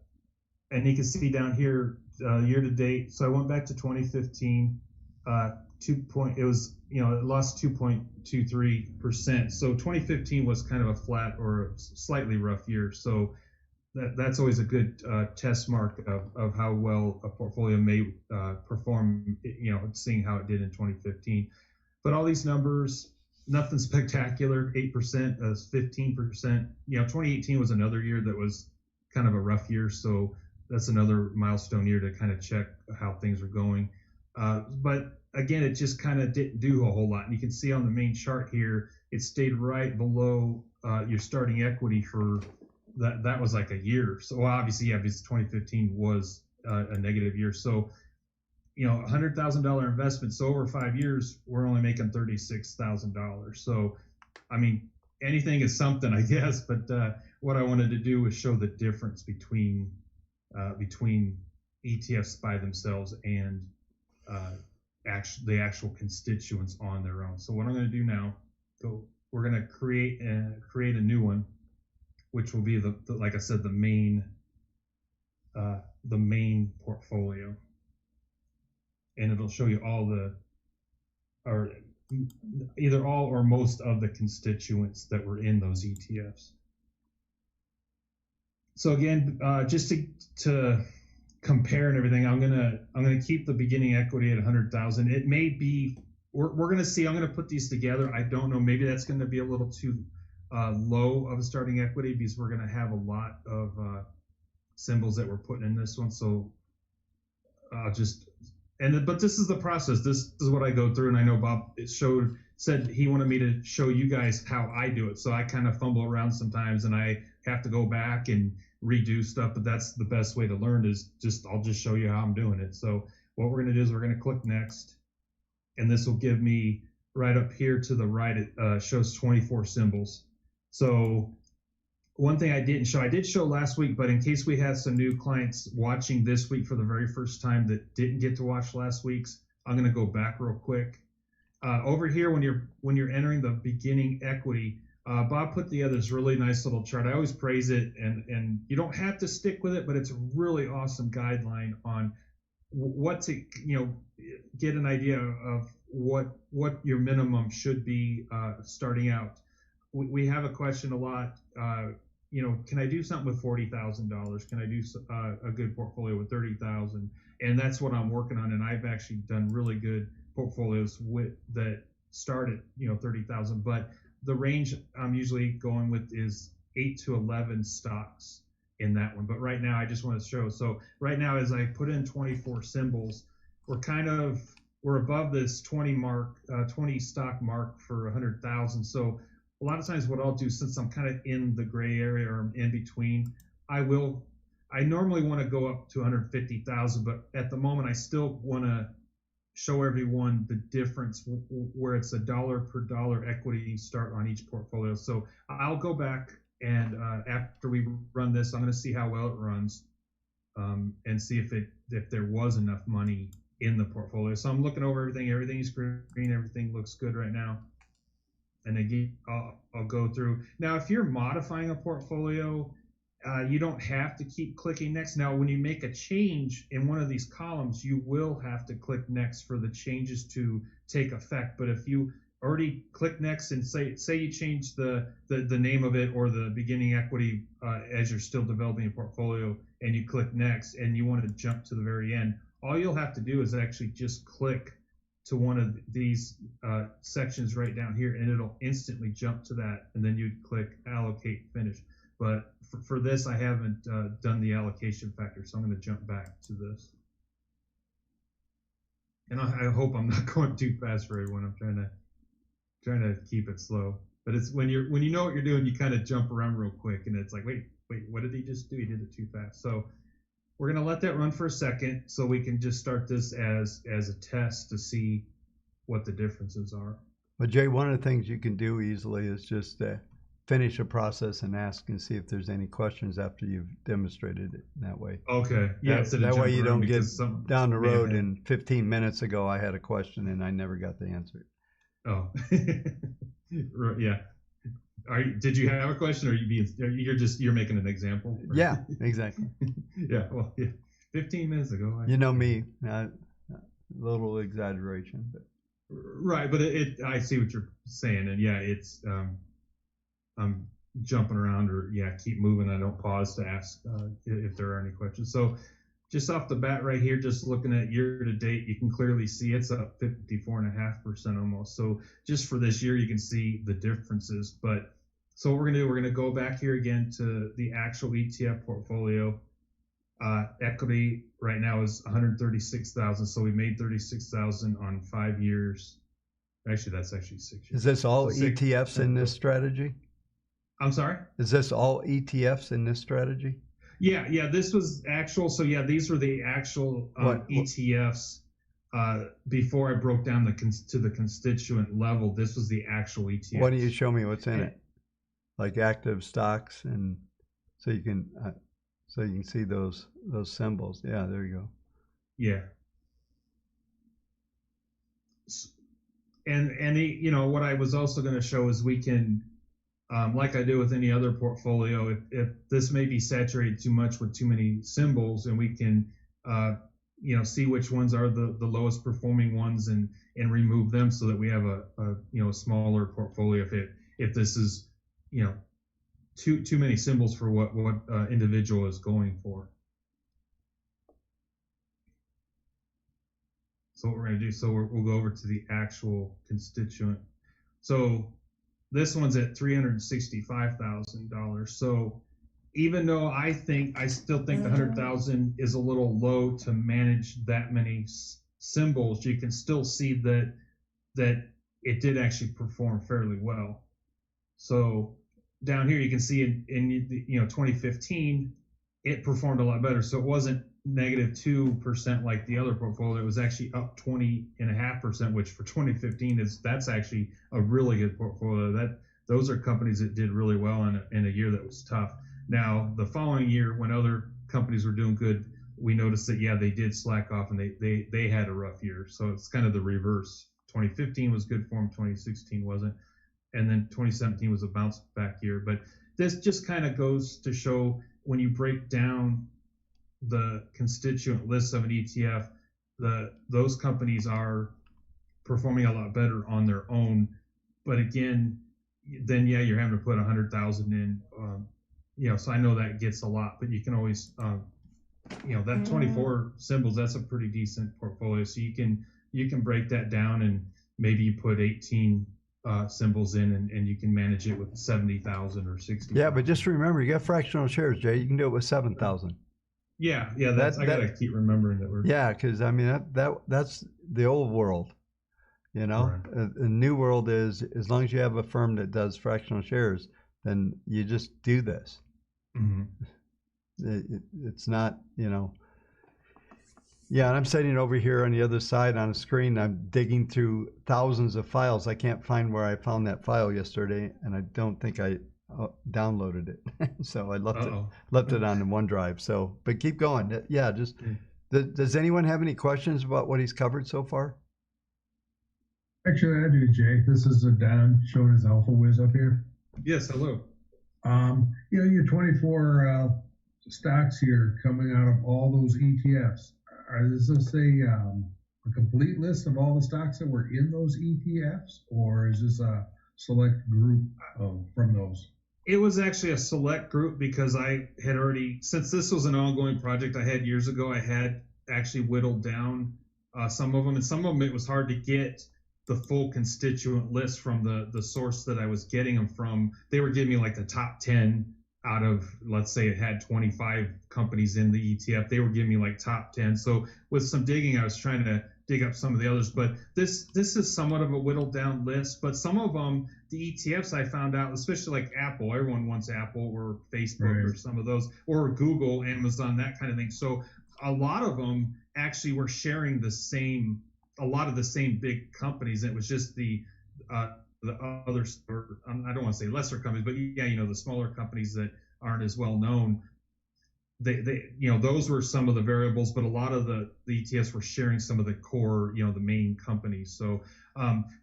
And you can see down here year to date. So I went back to 2015. It lost 2.23%. So 2015 was kind of a flat or a slightly rough year. So that's always a good test mark of how well a portfolio may perform. Seeing how it did in 2015. But all these numbers, nothing spectacular. 8%, 15%. 2018 was another year that was kind of a rough year, so that's another milestone year to kind of check how things are going. But again, it just kind of didn't do a whole lot. And you can see on the main chart here, it stayed right below your starting equity for that was like a year. So obviously, yeah, because 2015 was a negative year. So $100,000 investment. So over 5 years, we're only making $36,000. So, I mean, anything is something, I guess. But what I wanted to do was show the difference between ETFs by themselves and the actual constituents on their own. So what I'm going to do now, we're going to create a new one, which will be the like I said, the main portfolio, and it'll show you or either all or most of the constituents that were in those ETFs. So again, just to compare and everything, I'm gonna keep the beginning equity at 100,000. It may be we're gonna see. I'm gonna put these together. I don't know. Maybe that's gonna be a little too low of a starting equity because we're gonna have a lot of symbols that we're putting in this one. So but this is the process. This is what I go through, and I know Bob said he wanted me to show you guys how I do it. So I kind of fumble around sometimes, and I have to go back and redo stuff. But that's the best way to learn is I'll just show you how I'm doing it. So what we're going to do is we're going to click next, and this will give me right up here to the right. It shows 24 symbols. So one thing I did show last week, but in case we had some new clients watching this week for the very first time that didn't get to watch last week's, I'm going to go back real quick. Over here, when you're entering the beginning equity, Bob put together this really nice little chart. I always praise it, and you don't have to stick with it, but it's a really awesome guideline on what to get an idea of what your minimum should be starting out. We have a question a lot. Can I do something with $40,000? Can I do a good portfolio with $30,000? And that's what I'm working on. And I've actually done really good portfolios that start at $30,000. But the range I'm usually going with is 8 to 11 stocks in that one. But right now, I just want to show. So right now, as I put in 24 symbols, we're above this 20 stock mark for 100,000. So a lot of times what I'll do, since I'm kind of in the gray area or in between, I normally want to go up to 150,000, but at the moment I still want to show everyone the difference where it's $1 per dollar equity start on each portfolio. So I'll go back and after we run this, I'm going to see how well it runs and see if there was enough money in the portfolio. So I'm looking over everything. Everything's green. Everything looks good right now. And again, I'll go through. Now, if you're modifying a portfolio, you don't have to keep clicking next. Now, when you make a change in one of these columns, you will have to click next for the changes to take effect. But if you already click next and say you change the name of it or the beginning equity as you're still developing a portfolio, and you click next and you want to jump to the very end, all you'll have to do is actually just click to one of these sections right down here, and it'll instantly jump to that, and then you'd click allocate finish. But for this, I haven't done the allocation factor, so I'm going to jump back to this. And I hope I'm not going too fast for everyone. I'm trying to keep it slow. But it's when you know what you're doing, you kind of jump around real quick, and it's like, wait, what did he just do? He did it too fast. So we're going to let that run for a second so we can just start this as a test to see what the differences are. But Jay, one of the things you can do easily is just finish a process and ask and see if there's any questions after you've demonstrated it that way. Okay. Yeah. That way you don't get down the road and 15 minutes ago I had a question and I never got the answer. Oh, yeah. Did you have a question, or you're making an example? Or? Yeah, exactly. Yeah, well, yeah. 15 minutes ago. You know me, a little exaggeration, but right. But I see what you're saying, and yeah, it's I'm jumping around, or keep moving. I don't pause to ask if there are any questions. So just off the bat, right here, just looking at year to date, you can clearly see it's up 54.5% almost. So just for this year, you can see the differences. But so what we're gonna do, we're gonna go back here again to the actual ETF portfolio. Equity right now is 136,000. So we made 36,000 on 5 years. Actually, that's actually 6 years. Is this all ETFs in this strategy? I'm sorry? Is this all ETFs in this strategy? Yeah, this was actual. So yeah, these were the actual ETFs. Before I broke down to the constituent level, this was the actual ETFs. Why don't you show me what's in it? Like active stocks, and so you can see those symbols. Yeah, there you go. Yeah. you know, what I was also going to show is we can, like I do with any other portfolio, if this may be saturated too much with too many symbols, and we can, you know, see which ones are the lowest performing ones and remove them so that we have a you know, a smaller portfolio if this is, you know, too many symbols for what individual is going for. So what we're going to do, so we'll go over to the actual constituent. So this one's at $365,000. So even though I still think the 100,000 is a little low to manage that many symbols, you can still see that it did actually perform fairly well. So down here you can see in you know, 2015 it performed a lot better. So it wasn't -2% like the other portfolio. It was actually up 20.5%, which for 2015 that's actually a really good portfolio. Those are companies that did really well in a year that was tough. Now the following year, when other companies were doing good, we noticed that they did slack off and they had a rough year. So it's kind of the reverse. 2015 was good for them, 2016 wasn't, and then 2017 was a bounce back year. But this just kind of goes to show, when you break down the constituent lists of an ETF, those companies are performing a lot better on their own. But again, then you're having to put 100,000 in. You know, so I know that gets a lot, but you can always, you know, that 24 symbols, that's a pretty decent portfolio. So you can break that down, and maybe you put 18 symbols in, and you can manage it with 70,000 or 60. Yeah, but just remember, you got fractional shares, Jay. You can do it with 7,000. Yeah, I gotta keep remembering that we're. Yeah, because I mean that's the old world, you know. Right. The new world is, as long as you have a firm that does fractional shares, then you just do this. Mm-hmm. It's not, you know. Yeah, and I'm sitting over here on the other side on a screen. I'm digging through thousands of files. I can't find where I found that file yesterday, and I don't think I downloaded it. So I left it on the OneDrive. So, but keep going. Yeah, just does anyone have any questions about what he's covered so far? Actually, I do, Jay. This is Don showing his Alpha Whiz up here. Yes, hello. You know, your 24 stocks here coming out of all those ETFs. Is this a complete list of all the stocks that were in those ETFs, or is this a select group from those? It was actually a select group, because I had already, since this was an ongoing project I had years ago, I had actually whittled down some of them, and some of them it was hard to get the full constituent list from the source that I was getting them from. They were giving me like the top 10 out of, let's say it had 25 companies in the ETF. They were giving me like top 10. So with some digging, I was trying to dig up some of the others, but this is somewhat of a whittled down list. But some of them, the ETFs, I found out, especially like Apple, everyone wants Apple, or Facebook, right, or some of those, or Google, Amazon, that kind of thing. So a lot of them actually were sharing a lot of the same big companies. It was just the other, or I don't want to say lesser companies, but you know, the smaller companies that aren't as well known. They you know, those were some of the variables, but a lot of the ETFs were sharing some of the core, you know, the main companies. So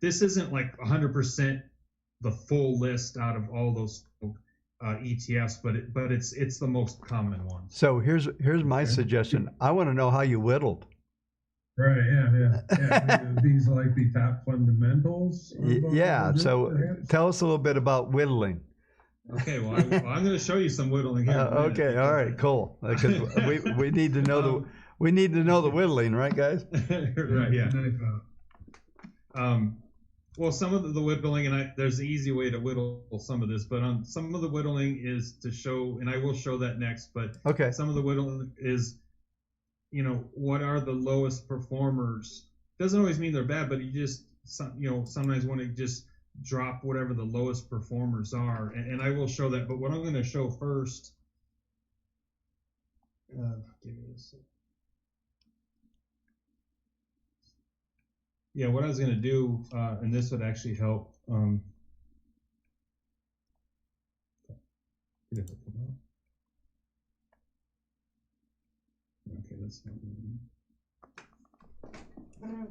this isn't like 100% the full list out of all those ETFs, but it's the most common one. So here's my suggestion. I want to know how you whittled. Right. Yeah. These are like the top fundamentals. Yeah. So tell us a little bit about whittling. Okay, well, I'm going to show you some whittling here. Okay, all right, cool. Because we need to know the whittling, right, guys? Right, yeah. Well, some of the whittling, and there's an easy way to whittle some of this, but some of the whittling is to show, and I will show that next. But okay, some of the whittling is, you know, what are the lowest performers? Doesn't always mean they're bad, but you just, you know, sometimes want to just drop whatever the lowest performers are, and I will show that. But what I'm going to show first, give me a second. Yeah, what I was going to do, and this would actually help. Okay, that's not. 。 . 。 . 。 . 。 . 。 . 。 . 。 . 。 . 。 . 。 . 。 . 。 。 . 。 。 。 。 。 。 。 。 。 。 。 。 。 。 。 。 。 。 。 。 。 。 。 。 。 。 。 . 。 。 . Right.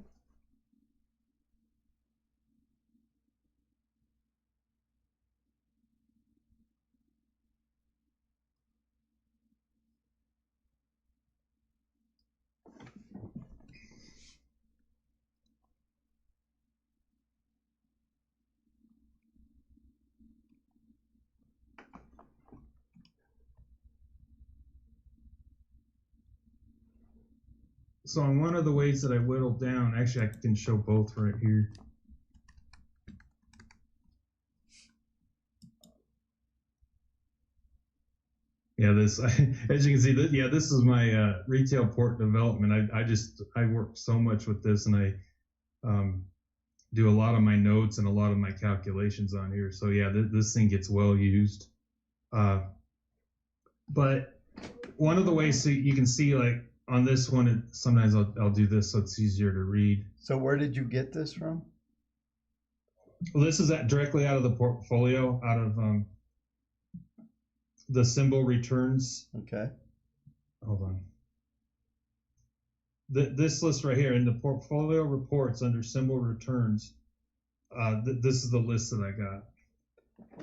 So on one of the ways that I whittled down, actually I can show both right here. Yeah, this, as you can see, this is my retail port development. I work so much with this, and I do a lot of my notes and a lot of my calculations on here. So yeah, this thing gets well used. But one of the ways, so you can see, like on this one, sometimes I'll do this so it's easier to read. So where did you get this from? Well, this is directly out of the portfolio, out of the symbol returns. Okay. Hold on. This list right here in the portfolio reports under symbol returns. This is the list that I got.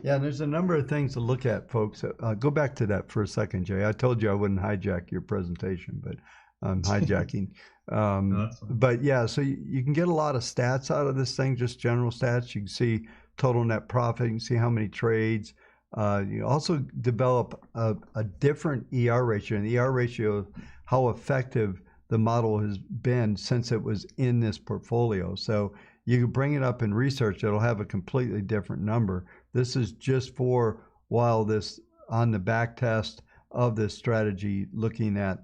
Yeah, and there's a number of things to look at, folks. Go back to that for a second, Jay. I told you I wouldn't hijack your presentation, but I'm hijacking. No, that's fine. But yeah, so you can get a lot of stats out of this thing, just general stats. You can see total net profit. You can see how many trades. You also develop a different ER ratio, and the ER ratio, how effective the model has been since it was in this portfolio. So you can bring it up in research, it'll have a completely different number. This is just for while this on the back test of this strategy, looking at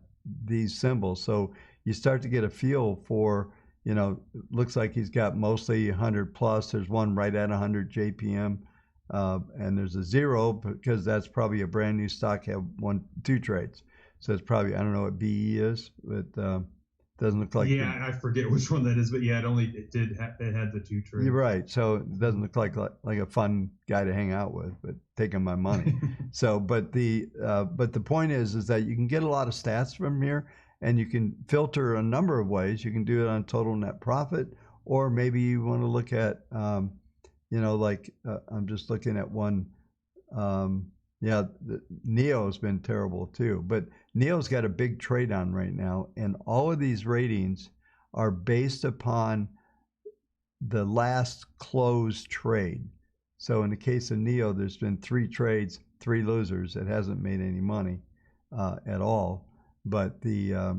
these symbols. So you start to get a feel for, you know, looks like he's got mostly 100 plus. There's one right at 100 JPM. And there's a 0 because that's probably a brand new stock, have 2 trades. So it's probably, I don't know what BE is, but doesn't look like. Yeah, I forget which one that is, but yeah, it had the 2 trades. You're right. So it doesn't look like a fun guy to hang out with, but taking my money. So, but the point is that you can get a lot of stats from here, and you can filter a number of ways. You can do it on total net profit, or maybe you want to look at, you know, like I'm just looking at one. Yeah, NEO's been terrible too, but NEO's got a big trade on right now, and all of these ratings are based upon the last closed trade. So in the case of NEO, there's been 3 trades, 3 losers. It hasn't made any money at all. But yeah,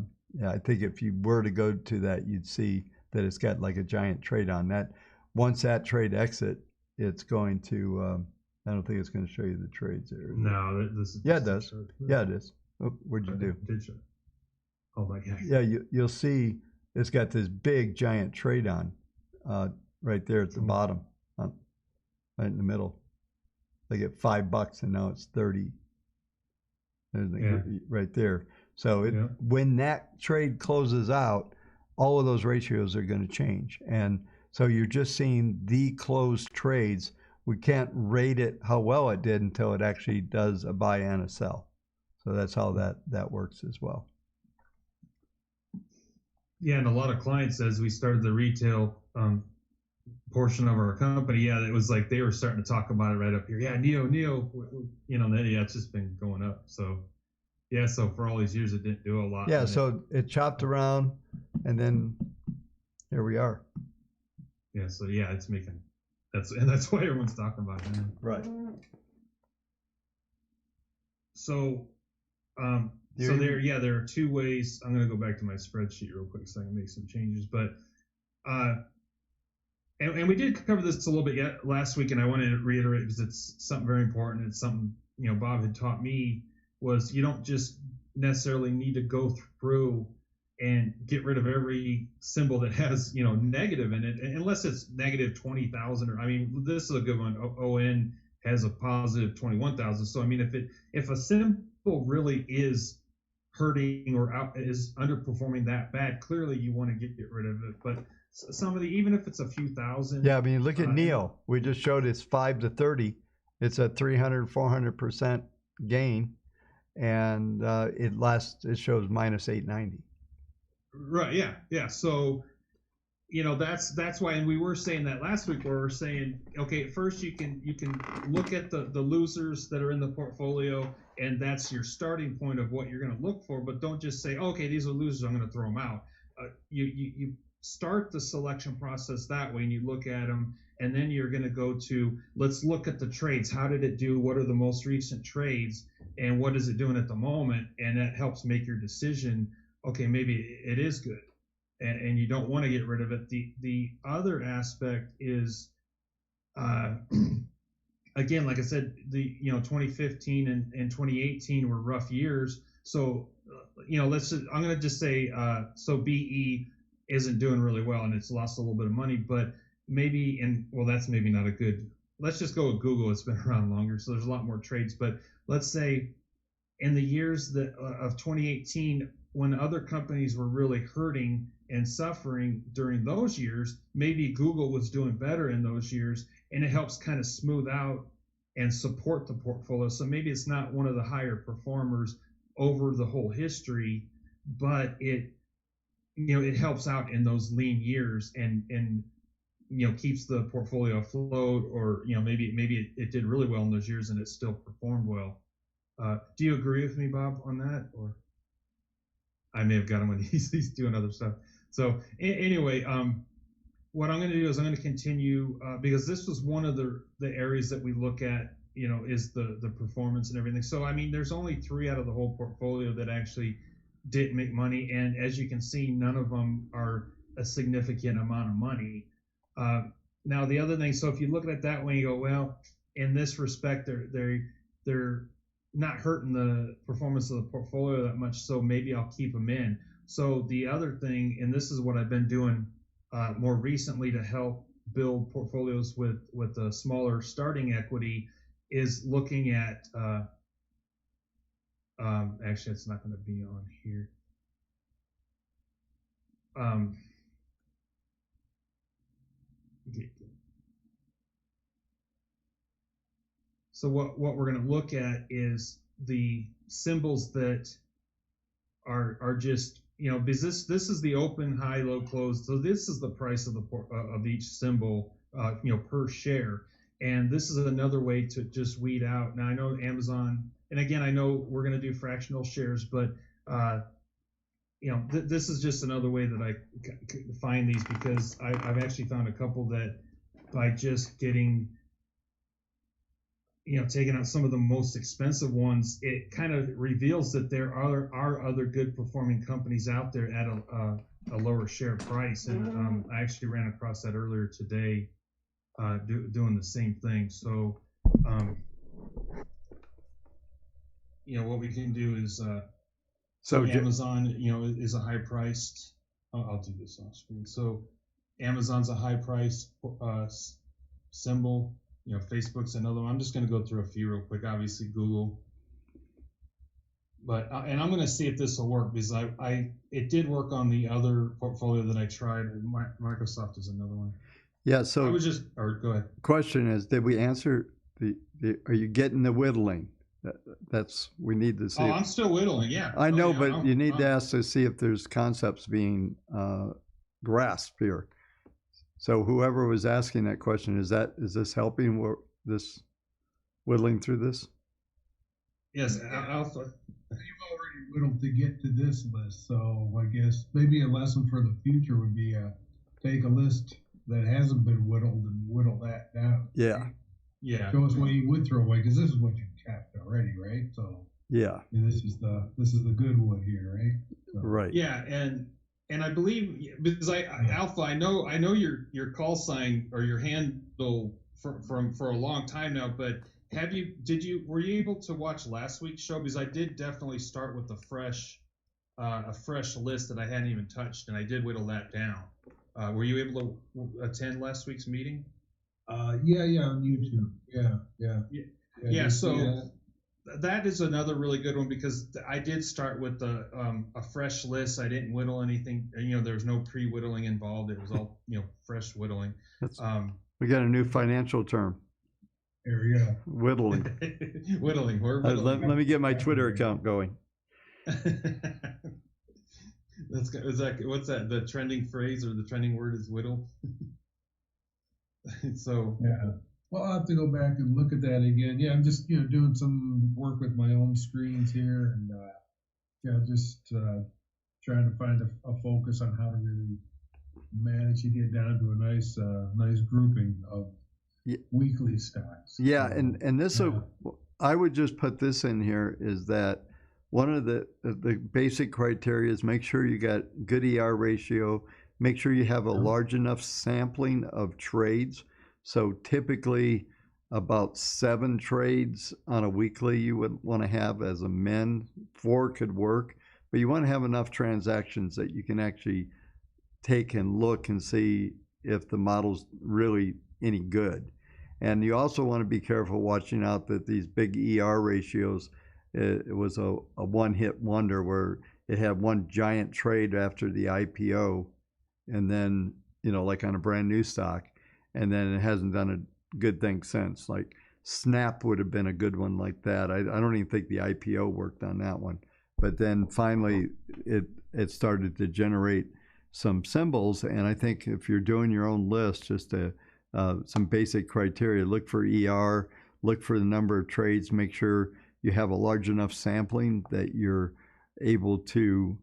I think if you were to go to that, you'd see that it's got like a giant trade on that. Once that trade exit, it's going to. I don't think it's going to show you the trades there. No, this is. Yeah, it does. Yeah, it is. Oh, what'd you do? Did you? Oh my gosh. Yeah, you'll see it's got this big giant trade on right there at the bottom, right in the middle. Like at $5, and now it's 30. There's right there. So when that trade closes out, all of those ratios are going to change, and so you're just seeing the closed trades. We can't rate it how well it did until it actually does a buy and a sell. So that's how that works as well. Yeah, and a lot of clients, as we started the retail portion of our company, yeah, it was like they were starting to talk about it right up here. Yeah, NEO, you know, yeah, it's just been going up. So yeah, so for all these years, it didn't do a lot. Yeah, so it chopped around, and then here we are. Yeah, so yeah, it's making. That's why everyone's talking about it, man. Right. So, there are 2 ways. I'm going to go back to my spreadsheet real quick so I can make some changes. But, and we did cover this a little bit last week, and I want to reiterate because it's something very important. It's something, you know, Bob had taught me, was you don't just necessarily need to go through and get rid of every symbol that has, you know, negative in it, unless it's negative 20,000, or, I mean, this is a good one. ON has a positive 21,000. So, I mean, if a symbol really is hurting or is underperforming that bad, clearly you want to get rid of it. But some of even if it's a few thousand. Yeah, I mean, look at NEO. We just showed it's 5 to 30. It's a 300, 400% gain, and it shows minus 890. Right. Yeah. So, you know, that's why, and we were saying that last week, where we're saying, okay, first you can look at the losers that are in the portfolio, and that's your starting point of what you're going to look for. But don't just say, okay, these are losers, I'm going to throw them out. You start the selection process that way, and you look at them, and then you're going to go to, let's look at the trades. How did it do? What are the most recent trades, and what is it doing at the moment? And that helps make your decision. Okay, maybe it is good. and you don't want to get rid of it. The other aspect is, again, like I said, 2015 and 2018 were rough years. So, I'm going to just say, so BE isn't doing really well and it's lost a little bit of money, but maybe, that's maybe not a good, let's just go with Google. It's been around longer, so there's a lot more trades, but let's say in the years of 2018, when other companies were really hurting and suffering during those years, maybe Google was doing better in those years, and it helps kind of smooth out and support the portfolio. So maybe it's not one of the higher performers over the whole history, but it helps out in those lean years and keeps the portfolio afloat, or maybe it did really well in those years and it still performed well. Do you agree with me, Bob, on that? Or I may have got him when he's doing other stuff. So anyway, what I'm going to do is I'm going to continue, because this was one of the areas that we look at, is the performance and everything. So, I mean, there's only 3 out of the whole portfolio that actually didn't make money. And as you can see, none of them are a significant amount of money. Now, the other thing, so if you look at it that way, you go, well, in this respect, they're not hurting the performance of the portfolio that much, so maybe I'll keep them in. So the other thing, and this is what I've been doing more recently to help build portfolios with a smaller starting equity, is looking at, actually it's not going to be on here. So what we're going to look at is the symbols that are just, because this is the open, high, low, close. So this is the price of each symbol, per share. And this is another way to just weed out. Now I know Amazon, and again, I know we're going to do fractional shares, but this is just another way that I find these, because I've actually found a couple that by just getting, taking out some of the most expensive ones, it kind of reveals that there are other good performing companies out there at a lower share price. And I actually ran across that earlier today, doing the same thing. So, what we can do is, so Amazon, is a high priced, I'll do this off screen. So Amazon's a high priced symbol. Facebook's another one. I'm just going to go through a few real quick. Obviously, Google. But and I'm going to see if this will work, because it did work on the other portfolio that I tried. Microsoft is another one. Yeah. So go ahead. Question is, did we answer are you getting the whittling? We need to see. Oh, I'm still whittling. Yeah. I know, but you need to ask to see if there's concepts being grasped here. So whoever was asking that question, is this helping this whittling through this? Yes, Alpha. You've already whittled to get to this list, so I guess maybe a lesson for the future would be take a list that hasn't been whittled and whittle that down. Yeah. Yeah. Show us what you would throw away, because this is what you tapped already, right? So yeah. And this is the good wood here, right? So. Right. Yeah, and I believe, because Alpha, I know your call sign or your handle for a long time now, but were you able to watch last week's show? Because I did definitely start with a fresh list that I hadn't even touched, and I did whittle that down. Were you able to attend last week's meeting? Yeah, on YouTube. Yeah. So that is another really good one, because I did start with a fresh list. I didn't whittle anything. There was no pre-whittling involved. It was all fresh whittling. We got a new financial term. There we go. Whittling. Whittling. We're whittling. Let me get my Twitter account going. What's that? The trending phrase or the trending word is whittle. So yeah. Well, I'll have to go back and look at that again. Yeah, I'm just doing some work with my own screens here, and just trying to find a focus on how to really manage to get down to a nice grouping of weekly stocks. Yeah, and this I would just put this in here, is that one of the basic criteria is make sure you got good ER ratio, make sure you have a large enough sampling of trades. So typically about 7 trades on a weekly you would want to have as a min. 4 could work, but you want to have enough transactions that you can actually take and look and see if the model's really any good. And you also want to be careful watching out that these big ER ratios, it was a one-hit wonder where it had one giant trade after the IPO, and then, you know, like on a brand new stock, and then it hasn't done a good thing since. Like Snap would have been a good one like that. I don't even think the IPO worked on that one. But then finally it started to generate some symbols, and I think if you're doing your own list, just some basic criteria, look for ER, look for the number of trades, make sure you have a large enough sampling that you're able to,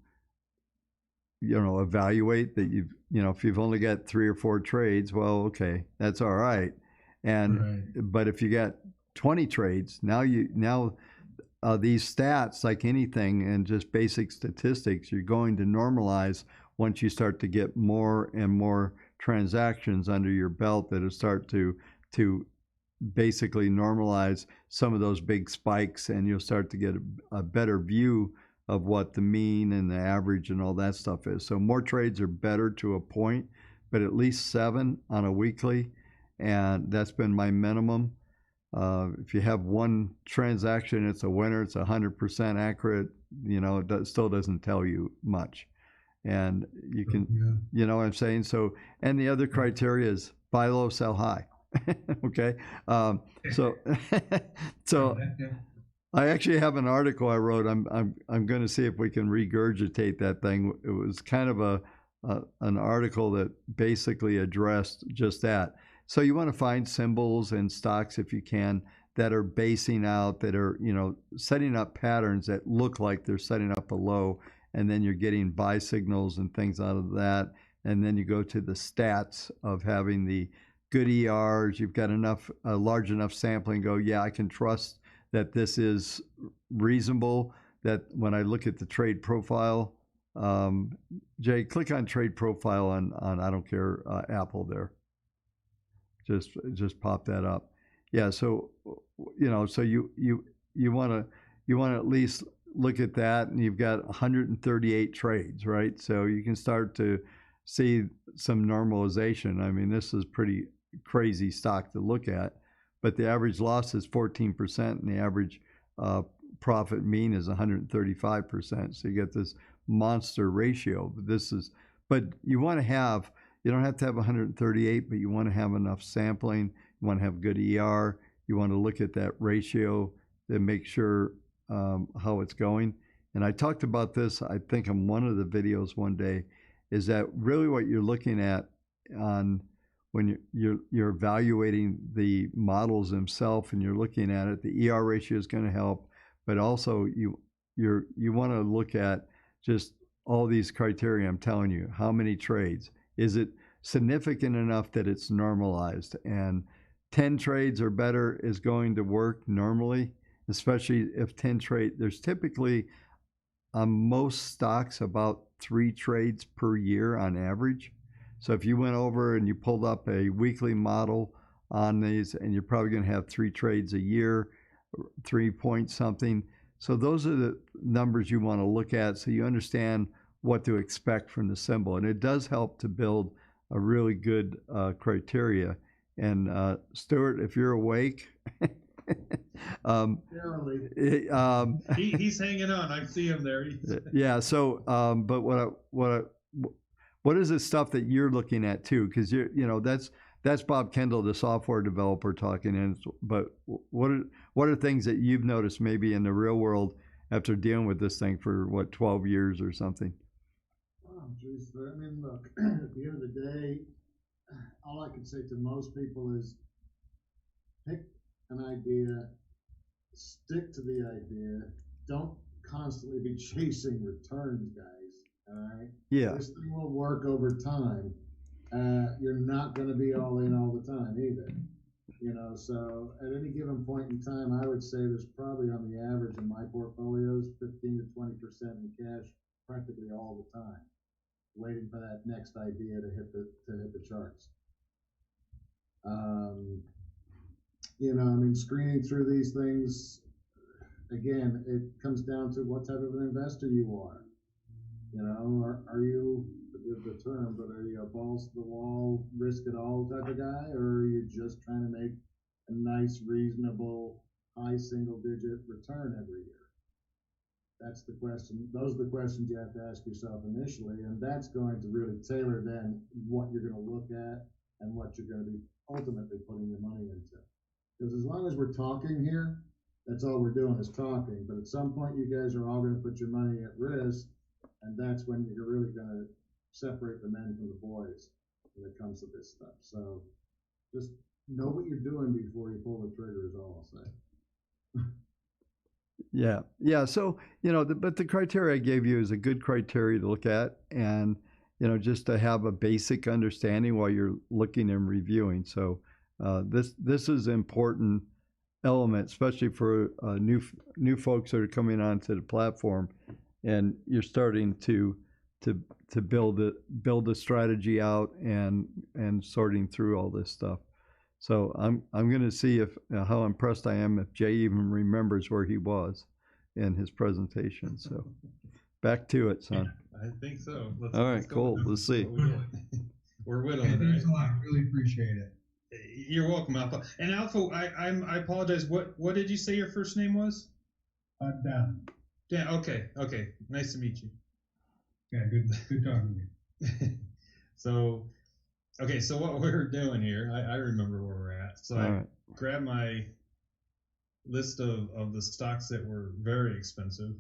you know, evaluate that you've, you know, if you've only got 3 or 4 trades, well, okay, that's all right. And but if you got 20 trades, now these stats, like anything and just basic statistics, you're going to normalize once you start to get more and more transactions under your belt that'll start to basically normalize some of those big spikes, and you'll start to get a better view of what the mean and the average and all that stuff is. So more trades are better to a point, but at least 7 on a weekly, and that's been my minimum. If you have one transaction, it's a winner, it's 100% accurate, you know, it still doesn't tell you much. And you can, you know what I'm saying? So, and the other criteria is buy low, sell high. Okay. So I actually have an article I wrote. I'm going to see if we can regurgitate that thing. It was kind of an article that basically addressed just that. So you want to find symbols and stocks, if you can, that are basing out, that are, you know, setting up patterns that look like they're setting up a low, and then you're getting buy signals and things out of that. And then you go to the stats of having the good ERs. You've got a large enough sampling. Go, yeah, I can trust that this is reasonable. That when I look at the trade profile, Jay, click on trade profile on I don't care, Apple there. Just pop that up. Yeah. So, you know, so you want to at least look at that, and you've got 138 trades, right? So you can start to see some normalization. I mean, this is pretty crazy stock to look at, but the average loss is 14%, and the average profit mean is 135%. So you get this monster ratio. But you want to have, you don't have to have 138, but you want to have enough sampling. You want to have good ER. You want to look at that ratio to make sure how it's going. And I talked about this, I think, in one of the videos one day, is that really what you're looking at on when you're evaluating the models themselves, and you're looking at it, the ER ratio is going to help, but also you want to look at just all these criteria I'm telling you. How many trades? Is it significant enough that it's normalized? And 10 trades or better is going to work normally, especially if 10 trade. There's typically on most stocks about 3 trades per year on average. So if you went over and you pulled up a weekly model on these, and you're probably going to have 3 trades a year, 3 point something. So those are the numbers you want to look at, so you understand what to expect from the symbol. And it does help to build a really good criteria. And Stuart, if you're awake, he's hanging on. I see him there. Yeah. So, but what is the stuff that you're looking at too? Because you know that's Bob Kendall, the software developer, talking. And but what are things that you've noticed maybe in the real world after dealing with this thing for 12 years or something? Oh, geez. I mean, look, at the end of the day, all I can say to most people is pick an idea, stick to the idea. Don't constantly be chasing returns, guys. All right? Yeah. This thing will work over time. You're not going to be all in all the time either. So at any given point in time, I would say there's probably on the average in my portfolios 15 to 20% in cash practically all the time, waiting for that next idea to hit the charts. Screening through these things, again, it comes down to what type of an investor you are. Are you, forgive the term, but are you a balls to the wall, risk it all type of guy, or are you just trying to make a nice, reasonable, high single-digit return every year? That's the question. Those are the questions you have to ask yourself initially, and that's going to really tailor then what you're going to look at and what you're going to be ultimately putting your money into. Because as long as we're talking here, that's all we're doing is talking. But at some point, you guys are all going to put your money at risk, and that's when you're really going to separate the men from the boys when it comes to this stuff. So just know what you're doing before you pull the trigger is all I'll say. Yeah. So, but the criteria I gave you is a good criteria to look at, and, just to have a basic understanding while you're looking and reviewing. So this is an important element, especially for new folks that are coming onto the platform, and you're starting to build a strategy out and sorting through all this stuff. So I'm going to see if how impressed I am if Jay even remembers where he was in his presentation. So back to it, son. I think so. All right, cool. Let's see. We're whittling. Thanks a lot. Really appreciate it. You're welcome, Alpha. And Alpha, I apologize. What did you say your first name was? Dan. Dan. Okay. Nice to meet you. Yeah, good talking to you. So what we're doing here, I remember where we're at. So I grabbed my list of the stocks that were very expensive.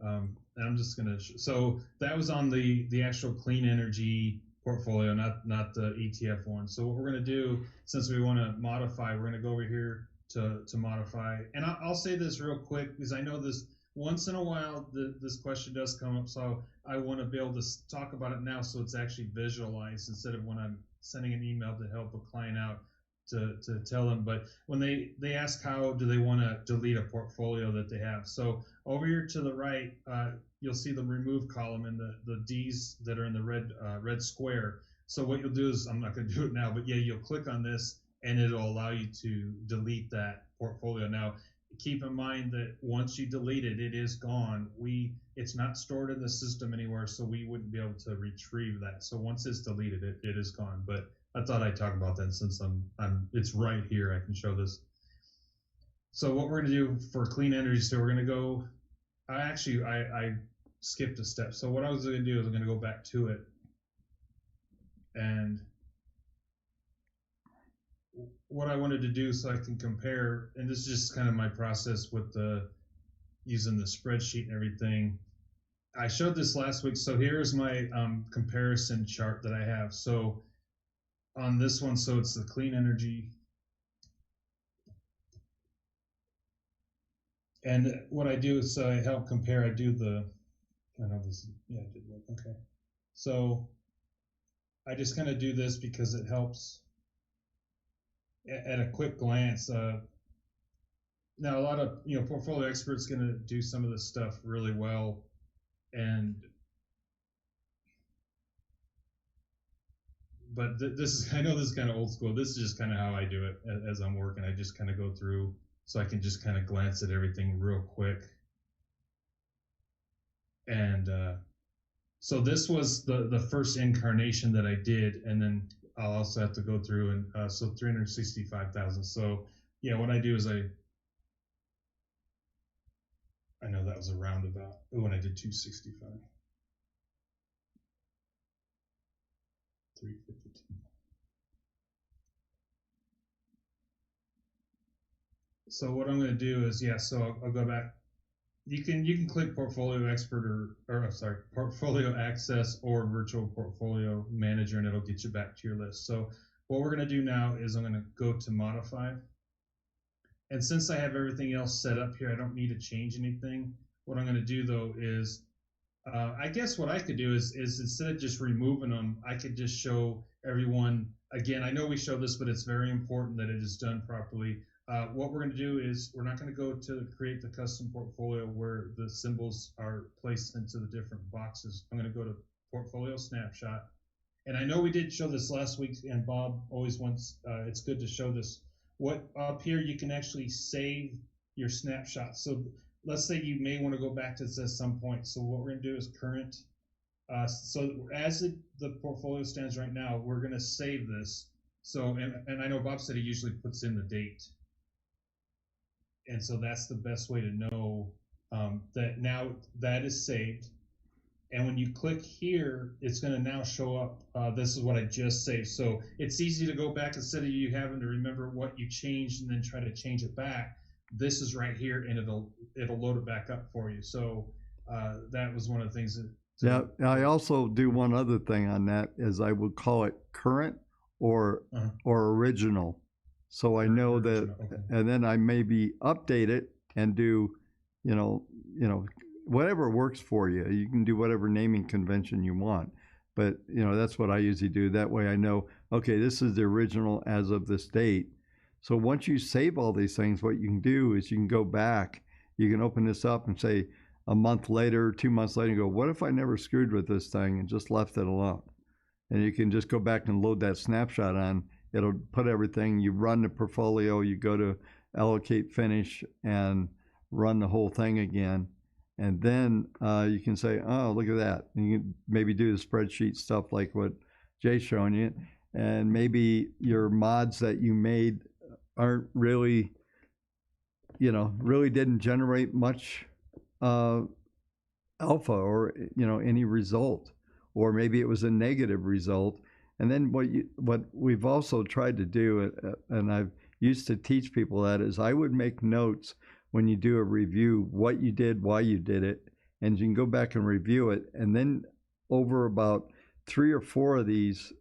And I'm just gonna. So that was on the actual clean energy portfolio, not the ETF one. So what we're gonna do, since we want to modify, we're gonna go over here to modify. And I'll say this real quick because I know this once in a while this question does come up. So I want to be able to talk about it now, so it's actually visualized instead of when I'm sending an email to help a client out to tell them. But when they ask how do they want to delete a portfolio that they have. So over here to the right, you'll see the remove column and the D's that are in the red square. So what you'll do is, I'm not going to do it now, but yeah, you'll click on this and it'll allow you to delete that portfolio. Now, keep in mind that once you delete it, it is gone. It's not stored in the system anywhere, so we wouldn't be able to retrieve that. So once it's deleted, it is gone. But I thought I'd talk about that since it's right here. I can show this. So what we're going to do for clean energy, so we're going to go. I skipped a step. So what I was going to do is I'm going to go back to it, and what I wanted to do so I can compare, and this is just kind of my process with using the spreadsheet and everything. I showed this last week. So here's my comparison chart that I have. So on this one, so it's the clean energy. And what I do is I help compare. I know this, yeah, it did work. Okay. So I just kind of do this because it helps at a quick glance. Now, a lot of portfolio experts going to do some of this stuff really well, but I know this is kind of old school. This is just kind of how I do it as I'm working. I just kind of go through so I can just kind of glance at everything real quick. And so this was the first incarnation that I did, and then I'll also have to go through and so 365,000. So yeah, what I do is I know that was a roundabout. Oh, and I did 265. 352. So what I'm going to do is, so I'll go back. You can click Portfolio Expert or Portfolio Access or Virtual Portfolio Manager, and it'll get you back to your list. So what we're going to do now is I'm going to go to Modify. And since I have everything else set up here, I don't need to change anything. What I'm going to do, though, is I guess what I could do is instead of just removing them, I could just show everyone again, I know we show this, but it's very important that it is done properly. What we're going to do is we're not going to go to create the custom portfolio where the symbols are placed into the different boxes. I'm going to go to Portfolio Snapshot. And I know we did show this last week, and Bob always wants, it's good to show this. What up here, you can actually save your snapshot. So let's say you may want to go back to this at some point. So what we're going to do is current. So as the portfolio stands right now, we're going to save this. So, and I know Bob said he usually puts in the date. And so that's the best way to know that now that is saved. And when you click here, it's going to now show up. This is what I just saved. So it's easy to go back instead of you having to remember what you changed and then try to change it back. This is right here, and it'll load it back up for you. So that was one of the things that. Yeah, I also do one other thing on that is I would call it current or original. So I know that, okay. And then I maybe update it and do, whatever works for you. You can do whatever naming convention you want, but that's what I usually do. That way I know, okay, this is the original as of this date. So once you save all these things, what you can do is you can go back, you can open this up and say a month later, 2 months later, and go, what if I never screwed with this thing and just left it alone? And you can just go back and load that snapshot on. It'll put everything, you run the portfolio, you go to allocate finish and run the whole thing again. And then you can say, oh, look at that. And you can maybe do the spreadsheet stuff like what Jay's showing you. And maybe your mods that you made aren't really, really didn't generate much alpha or, any result. Or maybe it was a negative result. And then what we've also tried to do, and I've used to teach people that, is I would make notes when you do a review, what you did, why you did it, and you can go back and review it. And then over about 3 or 4 of these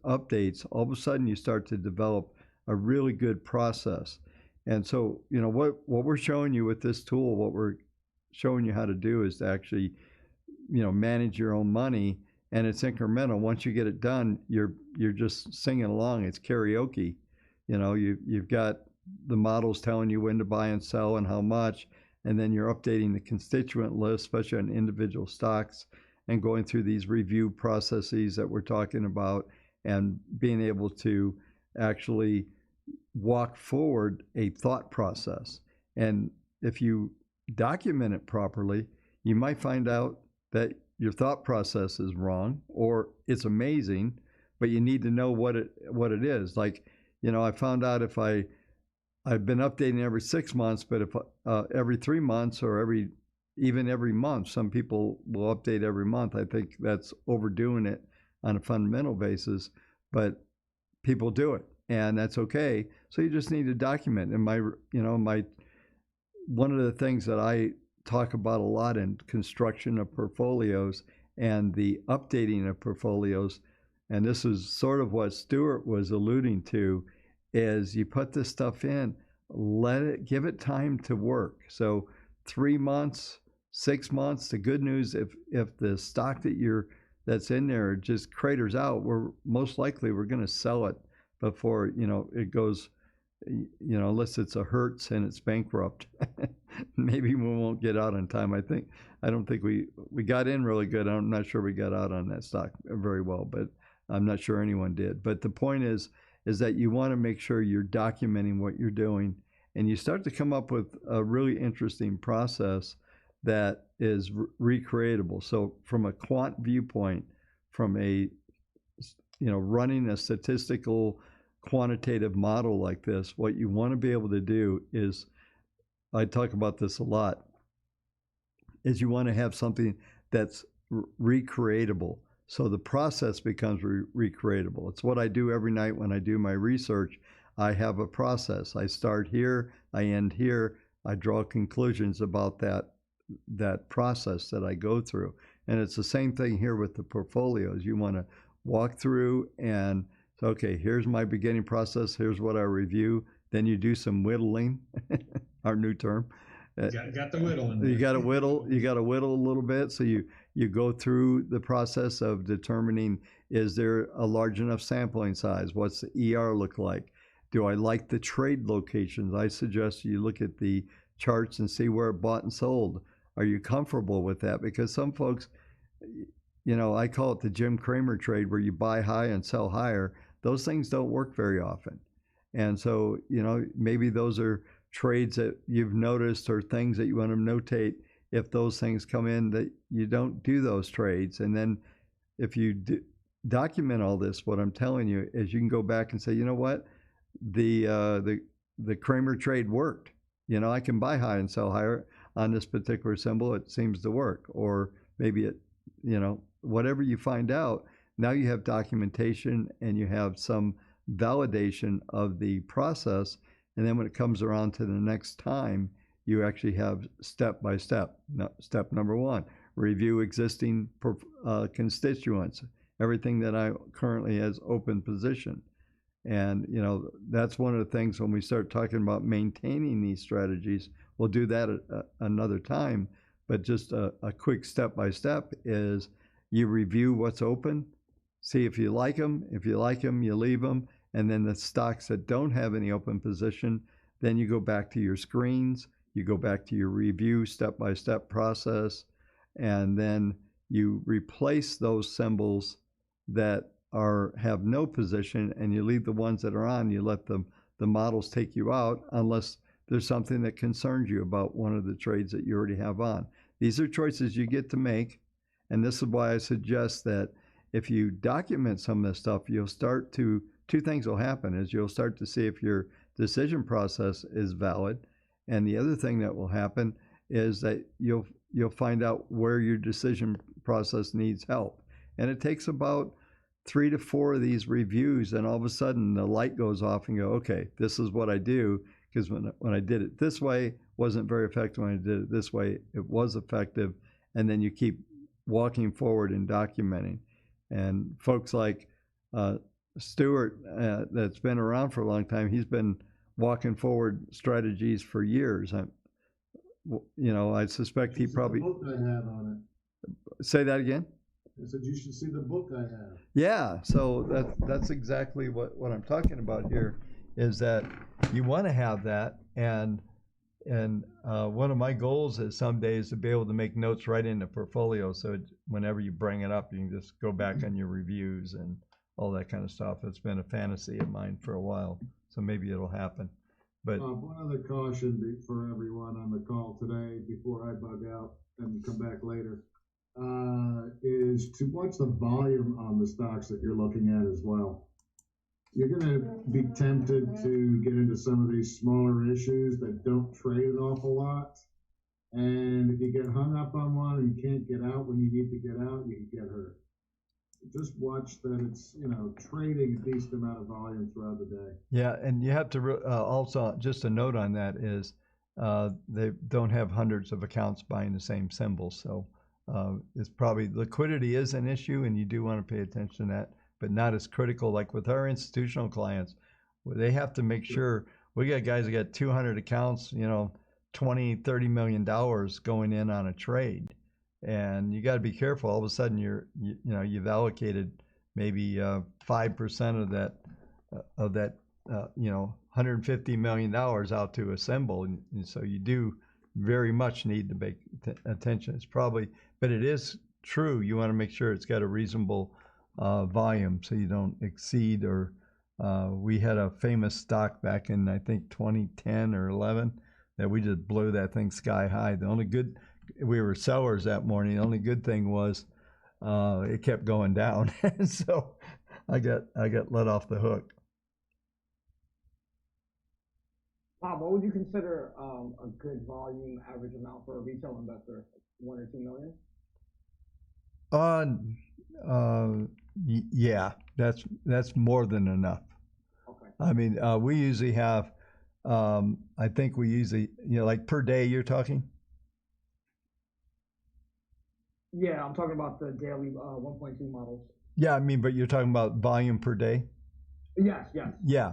updates, all of a sudden you start to develop a really good process. And so, what we're showing you with this tool, what we're showing you how to do is to actually, manage your own money. And it's incremental. Once you get it done, you're just singing along. It's karaoke. You've got the models telling you when to buy and sell and how much, and then you're updating the constituent list, especially on individual stocks, and going through these review processes that we're talking about, and being able to actually walk forward a thought process. And if you document it properly, you might find out that your thought process is wrong, or it's amazing, but you need to know what it is. Like, I found out if I've been updating every 6 months, but if every 3 months or every month, some people will update every month. I think that's overdoing it on a fundamental basis, but people do it, and that's okay. So you just need to document. And one of the things that I talk about a lot in construction of portfolios and the updating of portfolios, and this is sort of what Stuart was alluding to, is you put this stuff in, give it time to work. So 3 months, 6 months. The good news, if the stock that's in there just craters out, we're going to sell it before it goes. Unless it's a Hertz and it's bankrupt, maybe we won't get out on time. I don't think we got in really good. I'm not sure we got out on that stock very well, but I'm not sure anyone did. But the point is that you want to make sure you're documenting what you're doing, and you start to come up with a really interesting process that is recreatable. So from a quant viewpoint, from a running a statistical quantitative model like this, what you want to be able to do is, I talk about this a lot, is you want to have something that's recreatable. So the process becomes recreatable. It's what I do every night when I do my research. I have a process. I start here, I end here, I draw conclusions about that process that I go through. And it's the same thing here with the portfolios. You want to walk through and so, okay, here's my beginning process. Here's what I review. Then you do some whittling, our new term. Got the whittling. You got to whittle. You got to whittle a little bit. So you go through the process of determining Is there a large enough sampling size? What's the ER look like? Do I like the trade locations? I suggest you look at the charts and see where it bought and sold. Are you comfortable with that? Because some folks, you know, I call it the Jim Cramer trade where you buy high and sell higher. Those things don't work very often. And so, you know, maybe those are trades that you've noticed or things that you want to notate. If those things come in, that you don't do those trades. And then if you document all this, what I'm telling you is you can go back and say, you know what, the Kramer trade worked. You know, I can buy high and sell higher on this particular symbol. It seems to work. Or maybe it, you know, whatever you find out, now you have documentation and you have some validation of the process. And then when it comes around to the next time, you actually have step by step. Step number one, review existing constituents, everything that I currently has open position. And, you know, that's one of the things when we start talking about maintaining these strategies, we'll do that another time. But just a quick step by step is you review what's open, see if you like them. If you like them, you leave them. And then the stocks that don't have any open position, then you go back to your screens, you go back to your review step-by-step process, and then you replace those symbols that have no position, and you leave the ones that are on. You let the models take you out unless there's something that concerns you about one of the trades that you already have on. These are choices you get to make, and this is why I suggest that if you document some of this stuff, you'll start to, two things will happen, is you'll start to see if your decision process is valid. And the other thing that will happen is that you'll find out where your decision process needs help. And it takes about 3 to 4 of these reviews, and all of a sudden the light goes off and you go, okay, this is what I do, because when I did it this way, wasn't very effective. When I did it this way, it was effective. And then you keep walking forward and documenting. And folks like Stuart, that's been around for a long time, he's been walking forward strategies for years. You know, I suspect he probably. The book I have on it. Say that again. I said you should see the book I have. Yeah, so that's exactly what I'm talking about here, is that you want to have that, and one of my goals is someday is to be able to make notes right in the portfolio, so whenever you bring it up, you can just go back on your reviews and all that kind of stuff. It's been a fantasy of mine for a while, so maybe it'll happen. But one other caution for everyone on the call today, before I bug out and come back later, is to watch the volume on the stocks that you're looking at as well. You're going to be tempted to get into some of these smaller issues that don't trade an awful lot. And if you get hung up on one and you can't get out when you need to get out, you can get hurt. Just watch that it's, you know, trading a decent amount of volume throughout the day. Yeah, and you have to also, just a note on that is they don't have hundreds of accounts buying the same symbol. So it's probably, liquidity is an issue, and you do want to pay attention to that, but not as critical. Like with our institutional clients, they have to make sure, we got guys that got 200 accounts, you know, $20-30 million going in on a trade. And you got to be careful. All of a sudden, you've allocated maybe 5% of that $150 million out to a symbol, and so you do very much need to pay attention. It's probably, but it is true. You want to make sure it's got a reasonable volume, so you don't exceed. Or we had a famous stock back in, I think, 2010 or 11 that we just blew that thing sky high. We were sellers that morning. The only good thing was it kept going down, and so I got let off the hook. Bob, what would you consider a good volume average amount for a retail investor? 1 or 2 million? Yeah, that's more than enough. Okay. I mean, we usually have. I think we usually, like per day. You're talking. Yeah, I'm talking about the daily 1.2 models. Yeah, I mean, but you're talking about volume per day? Yes. Yeah,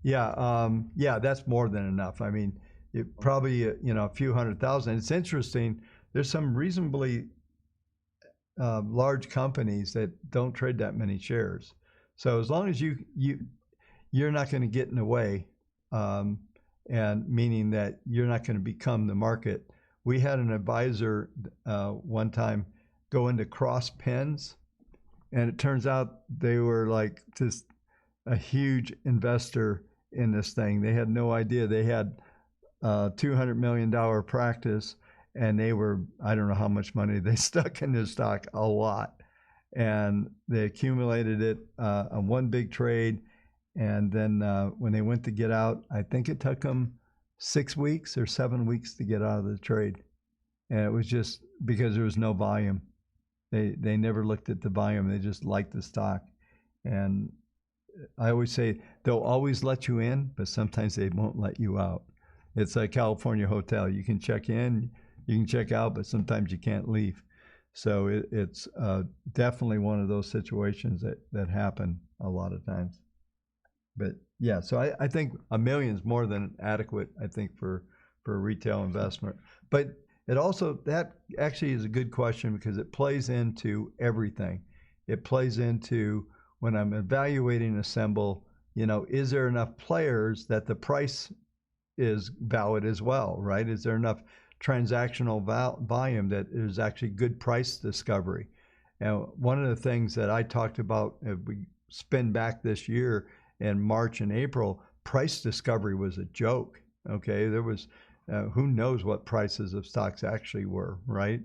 that's more than enough. I mean, it probably, a few 100,000. It's interesting. There's some reasonably large companies that don't trade that many shares. So as long as you're not going to get in the way, and meaning that you're not going to become the market. We had an advisor one time go into cross pens, and it turns out they were like just a huge investor in this thing. They had no idea. They had a $200 million practice, and they were, I don't know how much money they stuck in this stock, a lot. And they accumulated it on one big trade. And then when they went to get out, I think it took them 6 weeks or 7 weeks to get out of the trade. And it was just because there was no volume. They never looked at the volume. They just liked the stock. And I always say they'll always let you in, but sometimes they won't let you out. It's like California hotel. You can check in, you can check out, but sometimes you can't leave. So it's definitely one of those situations that happen a lot of times. But yeah, so I think $1 million is more than adequate, I think, for a retail investment. But it also, that actually is a good question because it plays into everything. It plays into when I'm evaluating a symbol, is there enough players that the price is valid as well, right? Is there enough transactional volume that is actually good price discovery? And one of the things that I talked about, if we spin back this year in March and April, price discovery was a joke, okay? There was, who knows what prices of stocks actually were, right?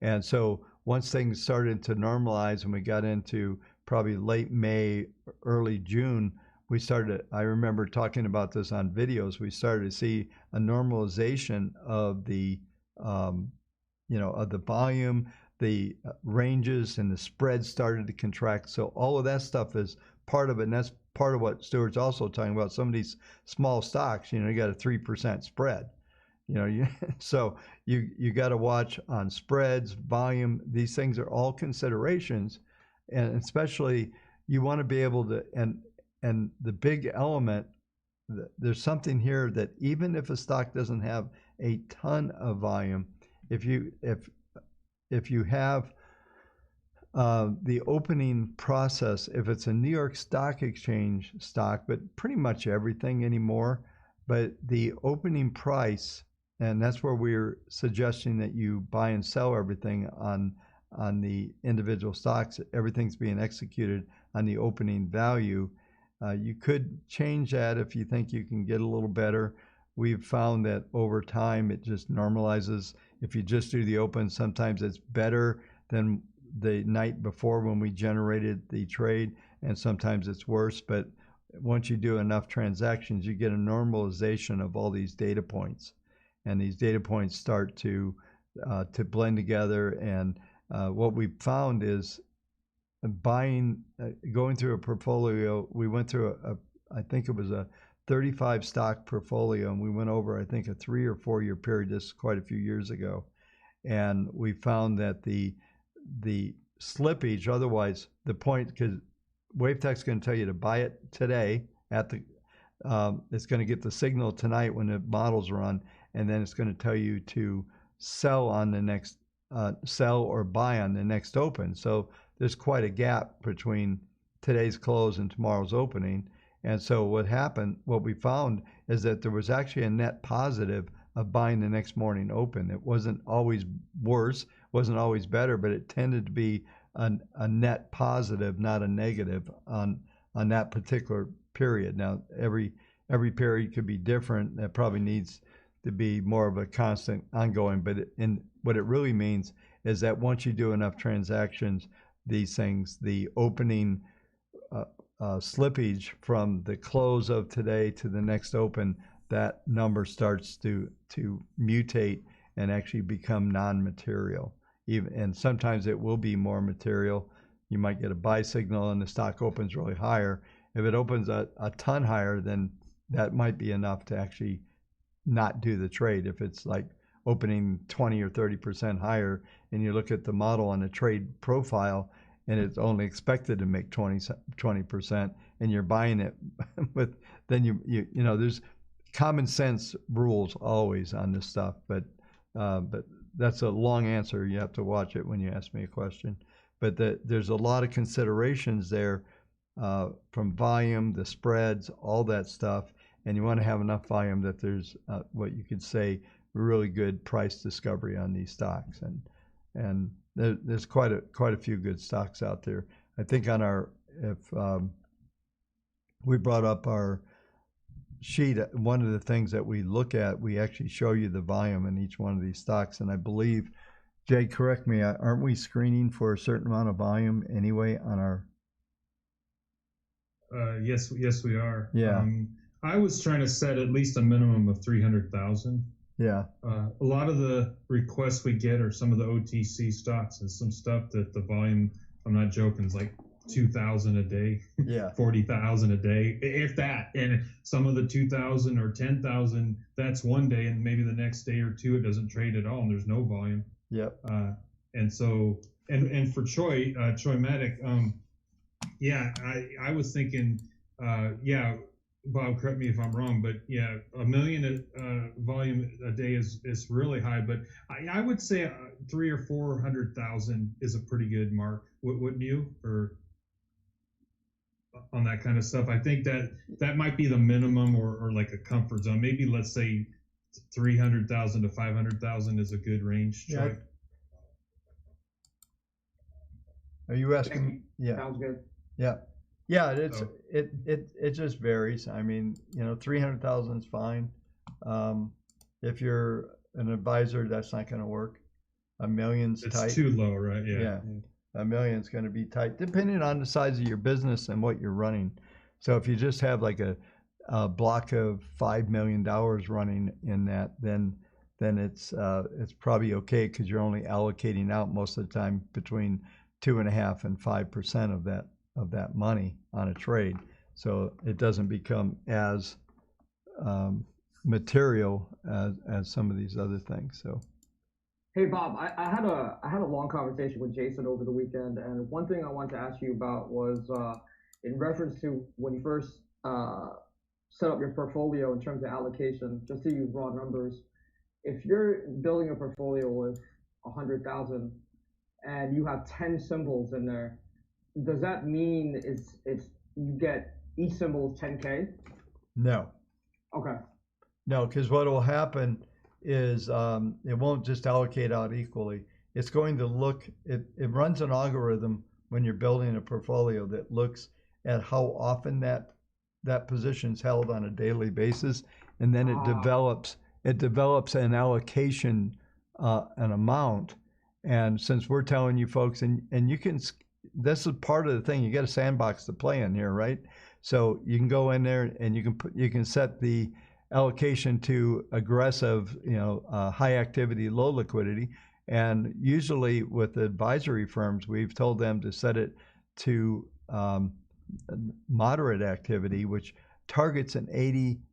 And so once things started to normalize and we got into probably late May, early June, we started, I remember talking about this on videos, we started to see a normalization of the, of the volume, the ranges and the spreads started to contract. So all of that stuff is part of it. And that's part of what Stuart's also talking about. Some of these small stocks, you got a 3% spread. So you got to watch on spreads, volume. These things are all considerations, and especially you want to be able to. And the big element, there's something here that even if a stock doesn't have a ton of volume, if you have the opening process, if it's a New York Stock Exchange stock, but pretty much everything anymore, but the opening price. And that's where we're suggesting that you buy and sell everything on the individual stocks. Everything's being executed on the opening value. You could change that if you think you can get a little better. We've found that over time it just normalizes. If you just do the open, sometimes it's better than the night before when we generated the trade, and sometimes it's worse. But once you do enough transactions, you get a normalization of all these data points. And these data points start to blend together. And what we found is going through a portfolio. We went through I think it was a 35 stock portfolio, and we went over, I think, a 3 or 4 year period. This is quite a few years ago, and we found that the slippage, otherwise the point, because Wavetech's going to tell you to buy it today at the, it's going to get the signal tonight when the models are on. And then it's going to tell you to sell on the next, sell or buy on the next open. So there's quite a gap between today's close and tomorrow's opening. And so what we found is that there was actually a net positive of buying the next morning open. It wasn't always worse, wasn't always better, but it tended to be a net positive, not a negative on that particular period. Now, every period could be different. That probably needs to be more of a constant ongoing, but what it really means is that once you do enough transactions, these things, the opening slippage from the close of today to the next open, that number starts to mutate and actually become non-material. And sometimes it will be more material. You might get a buy signal and the stock opens really higher. If it opens a ton higher, then that might be enough to actually not do the trade. If it's like opening 20 or 30% higher, and you look at the model on the trade profile, and it's only expected to make 20%, and you're buying it with, then you there's common sense rules always on this stuff. But that's a long answer. You have to watch it when you ask me a question. but there's a lot of considerations there from volume, the spreads, all that stuff, and you want to have enough volume that there's what you could say really good price discovery on these stocks, and there's quite a few good stocks out there. I think on our we brought up our sheet, one of the things that we look at, we actually show you the volume in each one of these stocks, and I believe, Jay, correct me, aren't we screening for a certain amount of volume anyway on our? Yes, we are. Yeah. I was trying to set at least a minimum of 300,000. Yeah. A lot of the requests we get are some of the OTC stocks and some stuff that the volume, I'm not joking, is like 2,000 a day. Yeah. 40,000 a day, if that. And some of the 2,000 or 10,000, that's one day, and maybe the next day or two it doesn't trade at all, and there's no volume. Yep. And so, and for Troy Matic, yeah, I was thinking, yeah, Bob, correct me if I'm wrong, but yeah, 1 million volume a day is really high. But I would say 300,000 or 400,000 is a pretty good mark. Wouldn't you? Or on that kind of stuff, I think that might be the minimum or like a comfort zone. Maybe let's say 300,000 to 500,000 is a good range. Troy. Yeah. Are you asking? Yeah. Sounds good. Yeah. Yeah, it just varies. I mean, 300,000 is fine. If you're an advisor, that's not going to work. $1 million's tight. It's too low, right? Yeah. $1 million's going to be tight, depending on the size of your business and what you're running. So if you just have like a block of $5 million running in that, then it's probably okay because you're only allocating out most of the time between 2.5% and 5% of that money on a trade, so it doesn't become as material as some of these other things. So, hey Bob, I had a long conversation with Jason over the weekend, and one thing I wanted to ask you about was in reference to when you first set up your portfolio in terms of allocation. Just to use raw numbers, if you're building a portfolio with 100,000 and you have 10 symbols in there, does that mean it's you get each symbol is 10K? No. Okay. No, because what will happen is it won't just allocate out equally. It's going to look, it runs an algorithm when you're building a portfolio that looks at how often that position's held on a daily basis, and then it develops an allocation, an amount. And since we're telling you folks, and you can, this is part of the thing, you got a sandbox to play in here, right? So you can go in there and you can set the allocation to aggressive, high activity, low liquidity. And usually with advisory firms, we've told them to set it to moderate activity, which targets an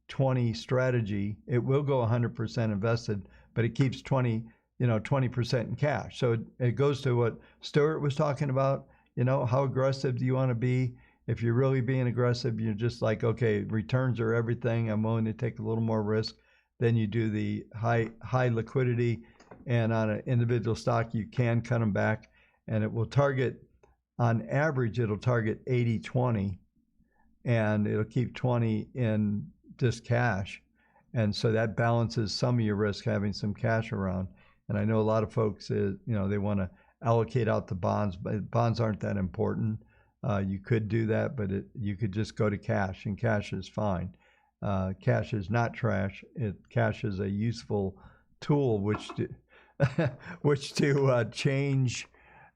80-20 strategy. It will go 100% invested, but it keeps 20% in cash. So it goes to what Stuart was talking about. How aggressive do you want to be? If you're really being aggressive, you're just like, okay, returns are everything. I'm willing to take a little more risk. Then you do the high liquidity, and on an individual stock, you can cut them back, and it will target, on average, it'll target 80-20, and it'll keep 20 in just cash. And so that balances some of your risk having some cash around. And I know a lot of folks, they want to allocate out the bonds, but bonds aren't that important. You could do that, but you could just go to cash, and cash is fine. Cash is not trash. Cash is a useful tool which to change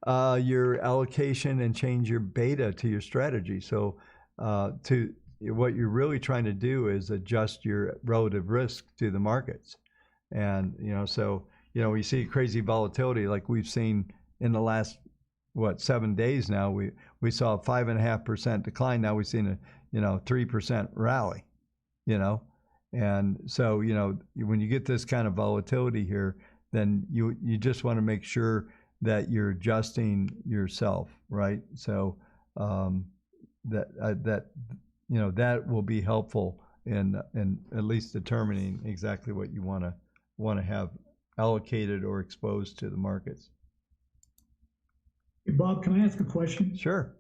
your allocation and change your beta to your strategy. So what you're really trying to do is adjust your relative risk to the markets. And we see crazy volatility like we've seen in the last 7 days now. We saw a 5.5% decline. Now we've seen a 3% rally. And so when you get this kind of volatility here, then you just want to make sure that you're adjusting yourself, right? So that will be helpful in at least determining exactly what you want to have allocated or exposed to the markets. Hey, Bob, can I ask a question? Sure.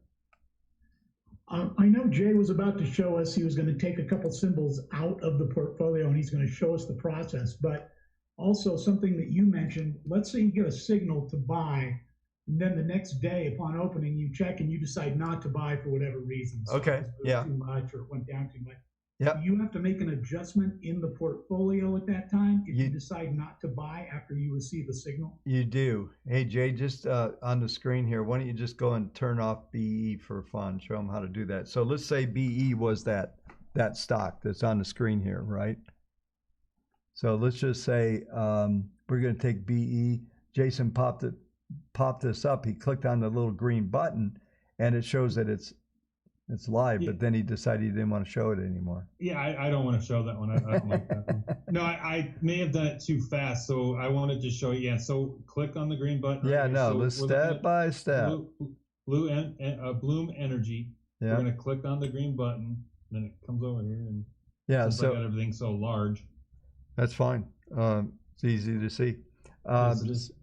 I know Jay was about to show us he was going to take a couple symbols out of the portfolio and he's going to show us the process, but also something that you mentioned, let's say you get a signal to buy, and then the next day upon opening you check and you decide not to buy for whatever reason. So Okay, yeah. Too much or it went down too much. Yep. You have to make an adjustment in the portfolio at that time if you decide not to buy after you receive a signal? You do. Hey, Jay, just on the screen here, why don't you just go and turn off BE for fun? Show them how to do that. So let's say BE was that stock that's on the screen here, right? So let's just say we're going to take BE. Jason popped this up. He clicked on the little green button, and it shows that it's live, but then he decided he didn't want to show it anymore. Yeah, I don't want to show that one. I don't like that one. No, I may have done it too fast, so I wanted to show you. Yeah, so click on the green button. Yeah, right no, so let's step by step. Bloom Energy. Yeah. We're going to click on the green button, and then it comes over here. And yeah, since I got everything so large. That's fine. It's easy to see.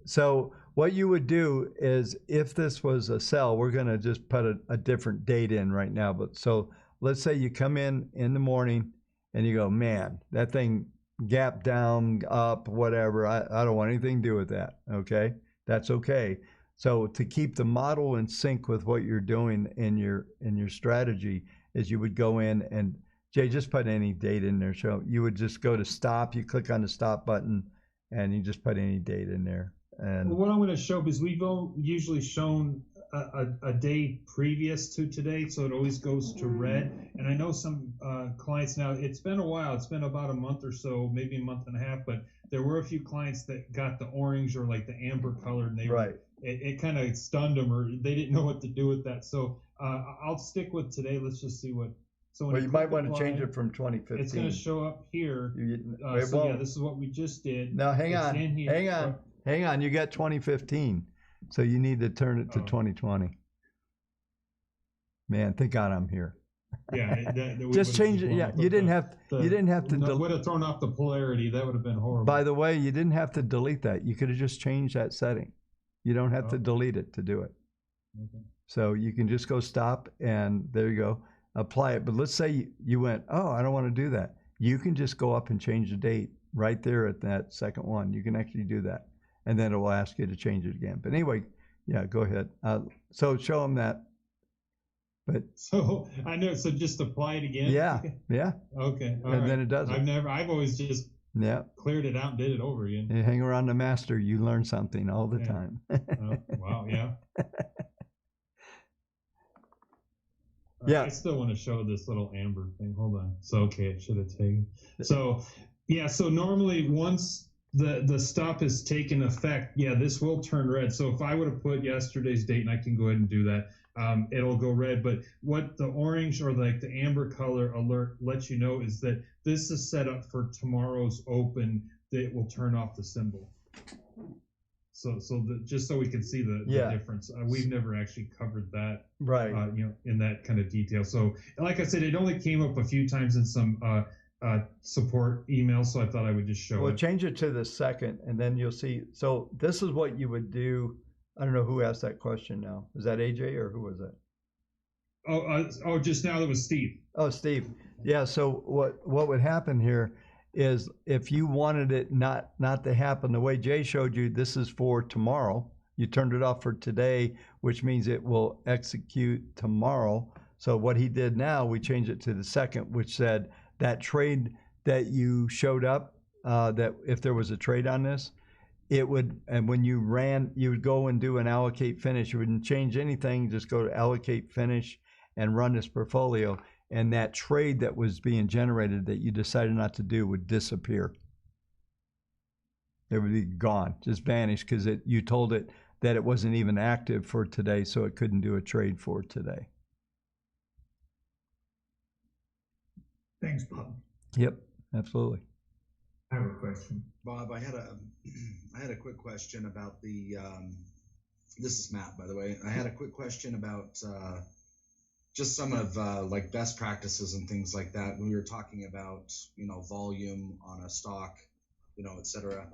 So what you would do is, if this was a sell, we're going to just put a different date in right now. But so let's say you come in the morning and you go, man, that thing gap down, up, whatever. I don't want anything to do with that. Okay, that's okay. So to keep the model in sync with what you're doing in your strategy, is you would go in and, Jay, just put any date in there. So you would just go to stop. You click on the stop button, and you just put any date in there. And what I'm going to show, because we've usually shown a day previous to today, so it always goes to red. And I know some clients now, it's been a while, it's been about a month or so, maybe a month and a half, but there were a few clients that got the orange or like the amber color, and they right. It kind of stunned them, or they didn't know what to do with that. So I'll stick with today. Let's just see what. So well, you might want to change it from 2015. It's going to show up here. So yeah, this is what we just did. Now hang on. You got 2015, so you need to turn it to 2020. Man, thank God I'm here. Yeah, just change it. Yeah, you didn't have to. Would have thrown off the polarity. That would have been horrible. By the way, you didn't have to delete that. You could have just changed that setting. You don't have to delete it to do it. Okay. So you can just go stop, and there you go. Apply it. But let's say you went, oh, I don't want to do that. You can just go up and change the date right there at that second one. You can actually do that, and then it will ask you to change it again. But anyway, yeah, go ahead. So show them that. But so I know. So just apply it again. Yeah. Yeah. Okay. All and right. Then it does. I've always just cleared it out and did it over again. You hang around the master, you learn something all the time. Wow. Yeah. Yeah. I still want to show this little amber thing. Hold on. So, okay, it should have taken. So, yeah, so normally once the stop has taken effect, yeah, this will turn red. So if I would have put yesterday's date, and I can go ahead and do that, it'll go red. But what the orange or like the amber color alert lets you know is that this is set up for tomorrow's open, that will turn off the symbol. So just so we can see the difference. We've never actually covered that, right? In that kind of detail. So, like I said, it only came up a few times in some support emails, so I thought I would just show it. Well, change it to the second, and then you'll see. So this is what you would do. I don't know who asked that question now. Was that AJ or who was that? Just now it was Steve. Oh, Steve. Yeah. So what would happen here is, if you wanted it not to happen the way Jay showed you, this is for tomorrow. You turned it off for today, which means it will execute tomorrow. So what he did now, we changed it to the second, which said that trade that you showed up, that if there was a trade on this, it would, and when you ran, you would go and do an allocate finish. You wouldn't change anything, just go to allocate finish and run this portfolio. And that trade that was being generated that you decided not to do would disappear. It would be gone, just vanish, because you told it that it wasn't even active for today, so it couldn't do a trade for today. Thanks, Bob. Yep, absolutely. I have a question. Bob, I had a quick question about the, this is Matt, by the way. I had a quick question about just some of like best practices and things like that. When we were talking about, volume on a stock, et cetera.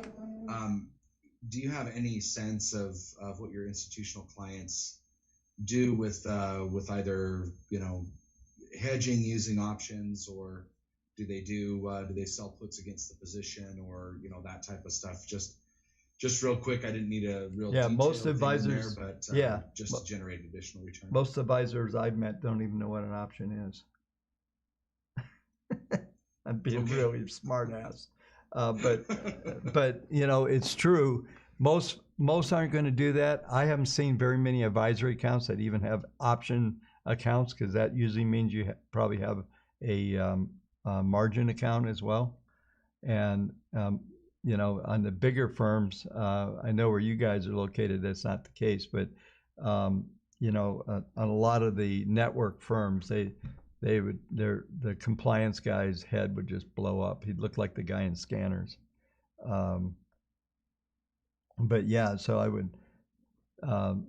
do you have any sense of what your institutional clients do with either, you know, hedging using options, or do they sell puts against the position, or, you know, that type of stuff? Just real quick, I didn't need a real most detailed thing in advisors, there, but just to generate additional return. Most advisors I've met don't even know what an option is. I'm being really smart ass. But you know, it's true. Most aren't going to do that. I haven't seen very many advisory accounts that even have option accounts, because that usually means you probably have a margin account as well. And you know, on the bigger firms, I know where you guys are located, that's not the case, but you know, on a lot of the network firms, the compliance guy's head would just blow up. He'd look like the guy in Scanners. But yeah, so I would,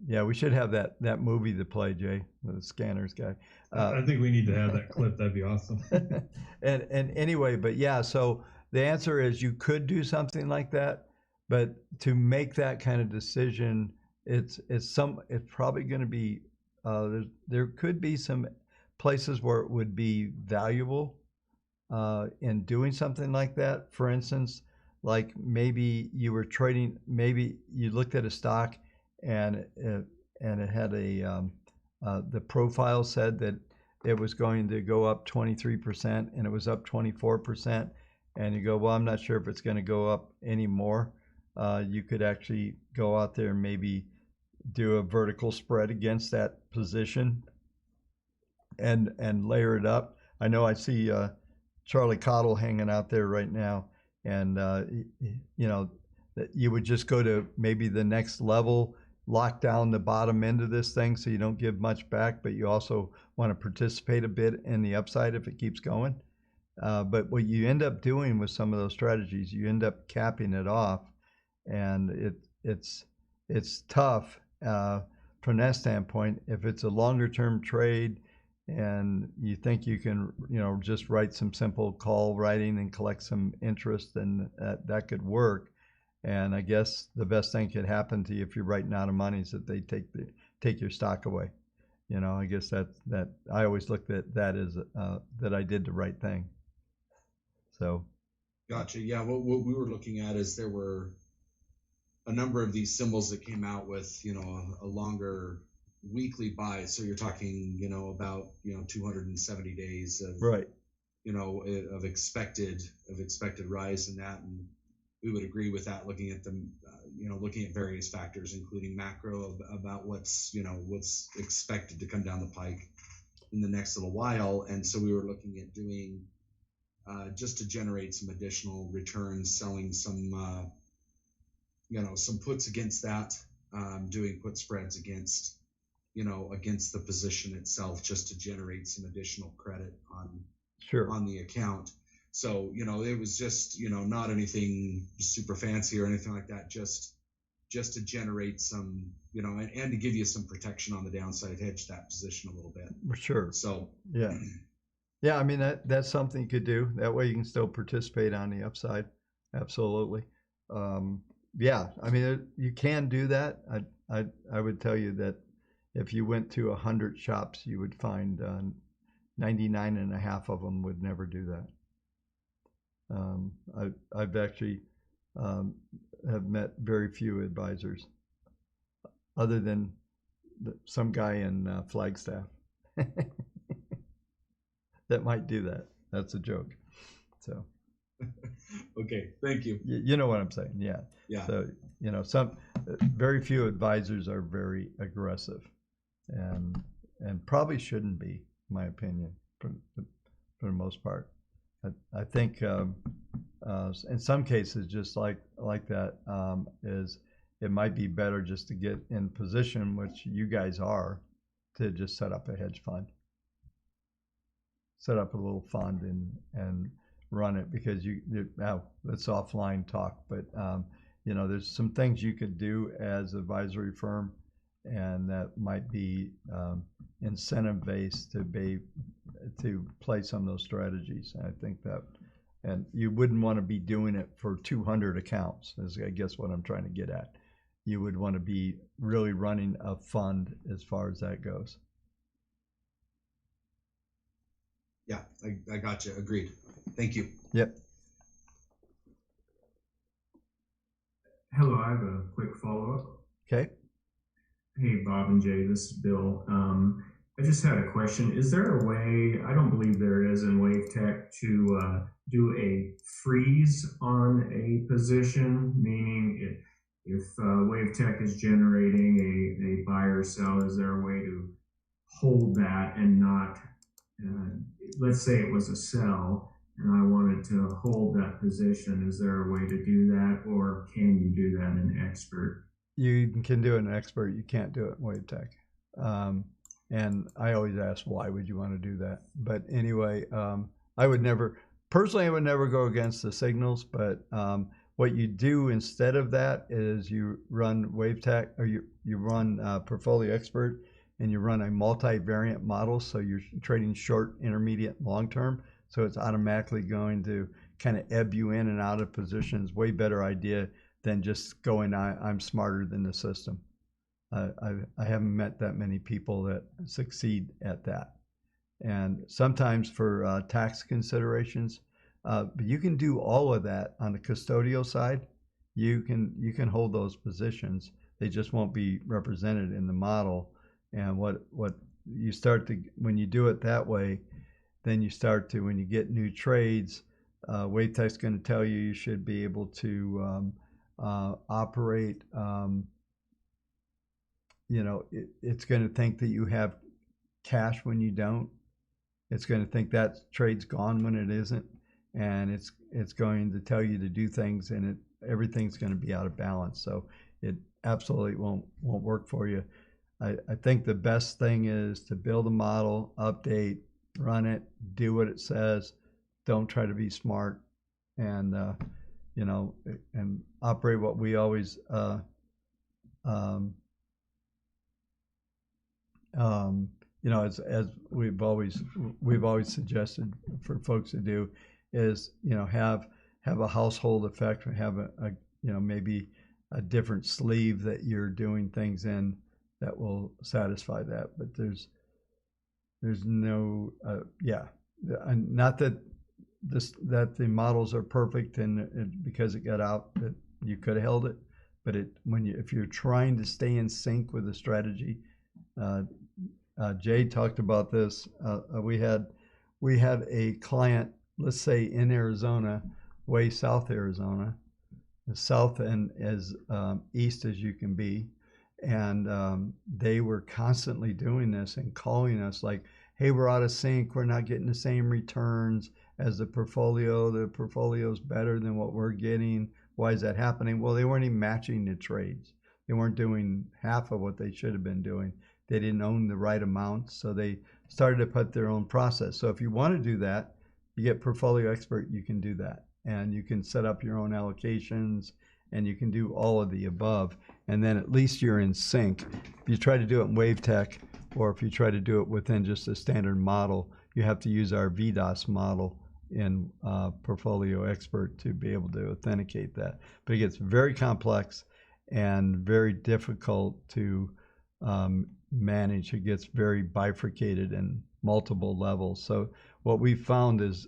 yeah, we should have that movie to play, Jay, the Scanners guy. I think we need to have that clip. That'd be awesome. and anyway, but yeah, so the answer is you could do something like that, but to make that kind of decision, it's probably going to be, there could be some places where it would be valuable in doing something like that. For instance, like maybe you were trading, maybe you looked at a stock and it had the profile said that it was going to go up 23% and it was up 24%. And you go, well, I'm not sure if it's going to go up anymore. You could actually go out there and maybe do a vertical spread against that position and layer it up. I know I see Charlie Cottle hanging out there right now, and you know, that you would just go to maybe the next level, lock down the bottom end of this thing so you don't give much back, but you also want to participate a bit in the upside if it keeps going. But what you end up doing with some of those strategies, you end up capping it off, and it's tough from that standpoint. If it's a longer term trade and you think you can, you know, just write some simple call writing and collect some interest, then that could work. And I guess the best thing could happen to you if you're writing out of money is that they take your stock away. You know, I guess that I always looked at that as that I did the right thing. So, gotcha. Yeah, what we were looking at is there were a number of these symbols that came out with, you know, a longer weekly buy. So you're talking, you know, about, you know, 270 days of, right, you know, of expected rise in that, and we would agree with that. Looking at them, you know, looking at various factors, including macro, about what's expected to come down the pike in the next little while. And so we were looking at doing. Just to generate some additional returns, selling some, you know, some puts against that, doing put spreads against, you know, against the position itself, just to generate some additional credit on the account. So, you know, it was just, you know, not anything super fancy or anything like that, just to generate some, you know, and to give you some protection on the downside, hedge that position a little bit. Sure. So yeah. Yeah, I mean, that's something you could do. That way you can still participate on the upside. Absolutely. Yeah, I mean, you can do that. I would tell you that if you went to 100 shops, you would find 99.5 of them would never do that. I've actually have met very few advisors other than some guy in Flagstaff. That might do that. That's a joke. So. Okay, thank you. You know what I'm saying? Yeah. Yeah. So, you know, very few advisors are very aggressive, and probably shouldn't be, in my opinion, for the most part. I think in some cases, just like that, is it might be better just to get in position, which you guys are, to just set up a hedge fund. Set up a little fund and run it, because now that's offline talk, but you know, there's some things you could do as an advisory firm, and that might be incentive based to play some of those strategies. And I think And you wouldn't want to be doing it for 200 accounts, is I guess what I'm trying to get at. You would want to be really running a fund as far as that goes. Yeah, I got you. Agreed. Thank you. Yep. Hello, I have a quick follow-up. Okay. Hey, Bob and Jay, this is Bill. I just had a question. Is there a way, I don't believe there is in Wavetech, to do a freeze on a position, meaning if Wavetech is generating a buy or sell, is there a way to hold that and not, let's say it was a sell and I wanted to hold that position, is there a way to do that, or can you do that in Expert? You can do it in Expert. You can't do it in Wavetech. And I always ask, why would you want to do that? But anyway, I would never go against the signals, but what you do instead of that is you run Wavetech, or you run Portfolio Expert, and you run a multivariant model. So you're trading short, intermediate, long term. So it's automatically going to kind of ebb you in and out of positions. Way better idea than just going, I'm smarter than the system. I haven't met that many people that succeed at that. And sometimes for tax considerations, but you can do all of that on the custodial side. You can hold those positions. They just won't be represented in the model. And what you start to, when you do it that way, then you start to, when you get new trades, Wavetech's going to tell you you should be able to operate. It's going to think that you have cash when you don't. It's going to think that trade's gone when it isn't, and it's going to tell you to do things, and everything's going to be out of balance. So it absolutely won't work for you. I think the best thing is to build a model, update, run it, do what it says. Don't try to be smart, and and operate what we always as we've always suggested for folks to do is have a household effect, have a maybe a different sleeve that you're doing things in that will satisfy that. But there's no not that that the models are perfect and because it got out that you could have held it, but if you're trying to stay in sync with the strategy. Jay talked about this. We had a client, let's say in Arizona, way south Arizona, as south and as east as you can be, and they were constantly doing this and calling us like, "Hey, we're out of sync. We're not getting the same returns as the portfolio. The portfolio's better than what we're getting. Why is that happening?" Well, they weren't even matching the trades. They weren't doing half of what they should have been doing. They didn't own the right amount, so they started to put their own process. So if you want to do that, you get Portfolio Expert, you can do that. And you can set up your own allocations, and you can do all of the above. And then at least you're in sync. If you try to do it in Wavetech, or if you try to do it within just a standard model, you have to use our VDOS model in Portfolio Expert to be able to authenticate that. But it gets very complex and very difficult to manage. It gets very bifurcated in multiple levels. So what we found is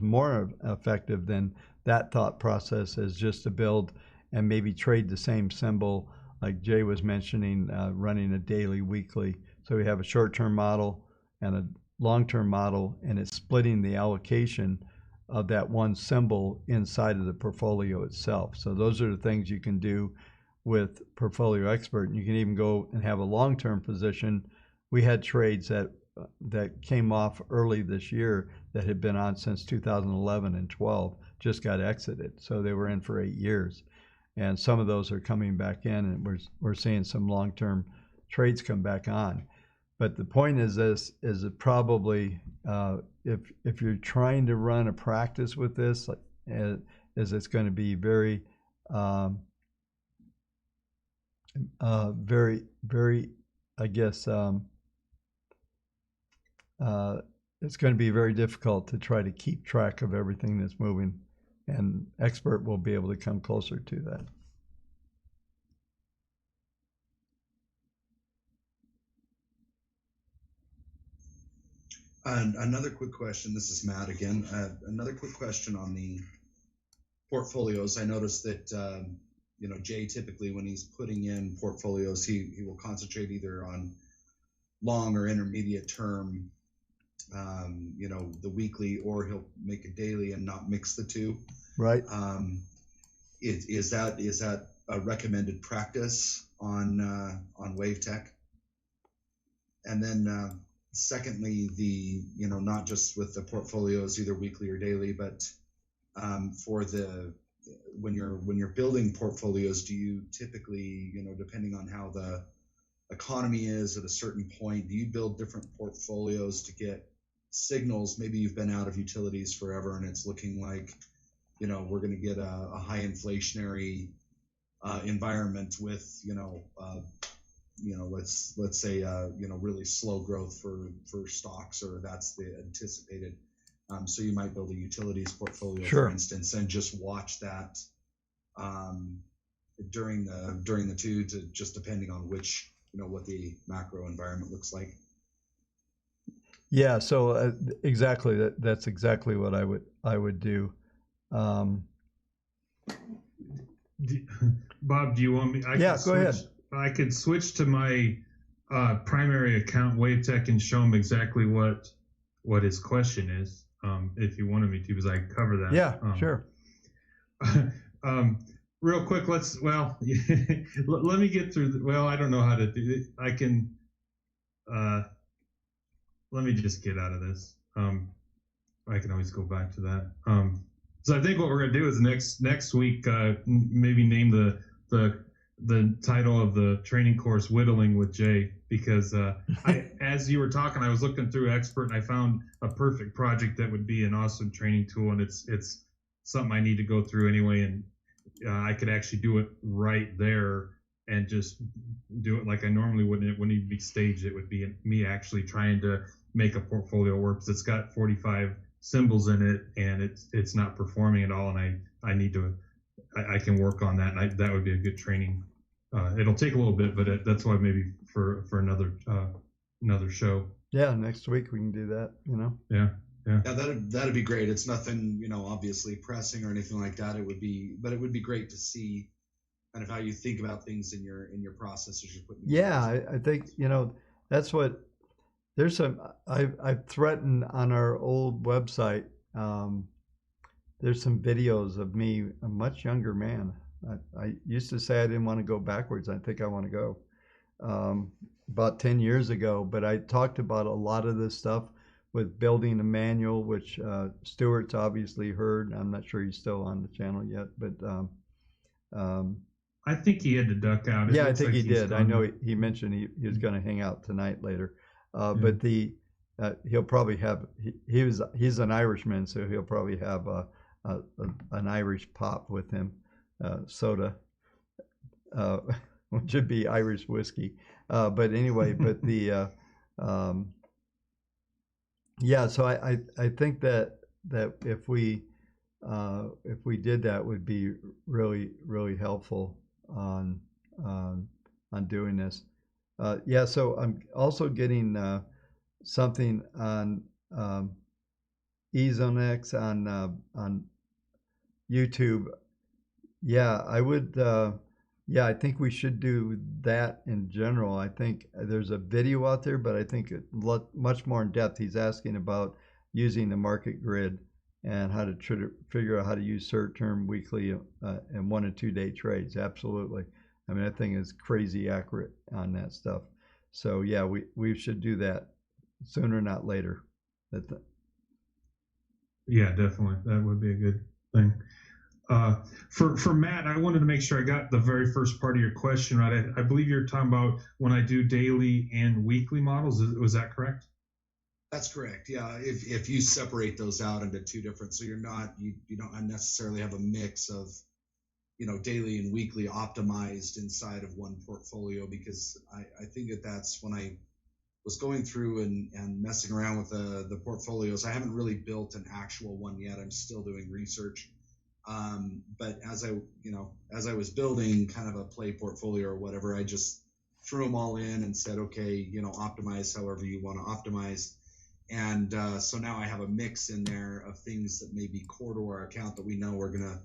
more effective than that thought process is just to build and maybe trade the same symbol, like Jay was mentioning, running a daily, weekly. So we have a short-term model and a long-term model, and it's splitting the allocation of that one symbol inside of the portfolio itself. So those are the things you can do with Portfolio Expert. And you can even go and have a long-term position. We had trades that came off early this year that had been on since 2011 and 12, just got exited. So they were in for 8 years. And some of those are coming back in, and we're seeing some long-term trades come back on. But the point is this, is it probably, if you're trying to run a practice with this, is it's going to be very, very, I guess, it's going to be very difficult to try to keep track of everything that's moving, and Expert will be able to come closer to that. Another quick question. This is Matt again. Another quick question on the portfolios. I noticed that Jay typically when he's putting in portfolios, he will concentrate either on long or intermediate term, the weekly, or he'll make a daily and not mix the two. Right. Is that a recommended practice on Wavetech? And then secondly, not just with the portfolios either weekly or daily, but for when you're building portfolios, do you typically, depending on how the economy is at a certain point, do you build different portfolios to get signals? Maybe you've been out of utilities forever and it's looking like, we're going to get a high inflationary environment with, let's say, really slow growth for stocks, or that's the anticipated. So you might build a utilities portfolio, sure, for instance, and just watch that during the two, to just depending on which, what the macro environment looks like. Yeah. So exactly, that's exactly what I would do. Bob, do you want me? Go ahead. I could switch to my primary account, Wavetech, and show him exactly what his question is, if you wanted me to, because I cover that. Yeah, sure. Real quick, let me get through. I don't know how to do it. I can. Let me just get out of this. I can always go back to that. So I think what we're going to do is next week, maybe name the title of the training course "Whittling with Jay," because as you were talking, I was looking through Expert and I found a perfect project that would be an awesome training tool, and it's something I need to go through anyway, and I could actually do it right there and just do it like I normally would. It wouldn't even be staged. It would be me actually trying to make a portfolio work, because it's got 45 symbols in it and it's not performing at all, and I need to. I can work on that, and that would be a good training. It'll take a little bit, but that's why maybe for another show. Yeah, next week we can do that. Yeah. Yeah, that'd be great. It's nothing, obviously pressing or anything like that. It would be great to see kind of how you think about things in your process as you're putting. Yeah, I think that's what. There's some. I've threatened on our old website. There's some videos of me, a much younger man. I used to say I didn't want to go backwards. I think I want to go. About 10 years ago, but I talked about a lot of this stuff with building a manual, which Stuart's obviously heard. I'm not sure he's still on the channel yet, but I think he had to duck out. Yeah, I think he did. I know he mentioned he was going to hang out tonight later. But he'll probably have. He's an Irishman, so he'll probably have an Irish pop with him, soda, which would be Irish whiskey. But anyway, yeah. So I think that if we did that, would be really, really helpful on doing this. Yeah, so I'm also getting something on EZoneX on YouTube. Yeah, I would. Yeah, I think we should do that in general. I think there's a video out there, but I think much more in depth. He's asking about using the market grid and how to figure out how to use short-term, weekly, and 1 and 2 day trades. Absolutely. I mean, that thing is crazy accurate on that stuff. So yeah, we should do that sooner, not later. Yeah, definitely. That would be a good thing. For Matt, I wanted to make sure I got the very first part of your question right. I believe you're talking about when I do daily and weekly models. Was that correct? That's correct. Yeah. If you separate those out into two different, so you don't necessarily have a mix of, daily and weekly optimized inside of one portfolio, because I think that's when I was going through and messing around with the portfolios. I haven't really built an actual one yet. I'm still doing research. But as I was building kind of a play portfolio or whatever, I just threw them all in and said, okay, optimize however you want to optimize. And so now I have a mix in there of things that may be core to our account that we know we're going to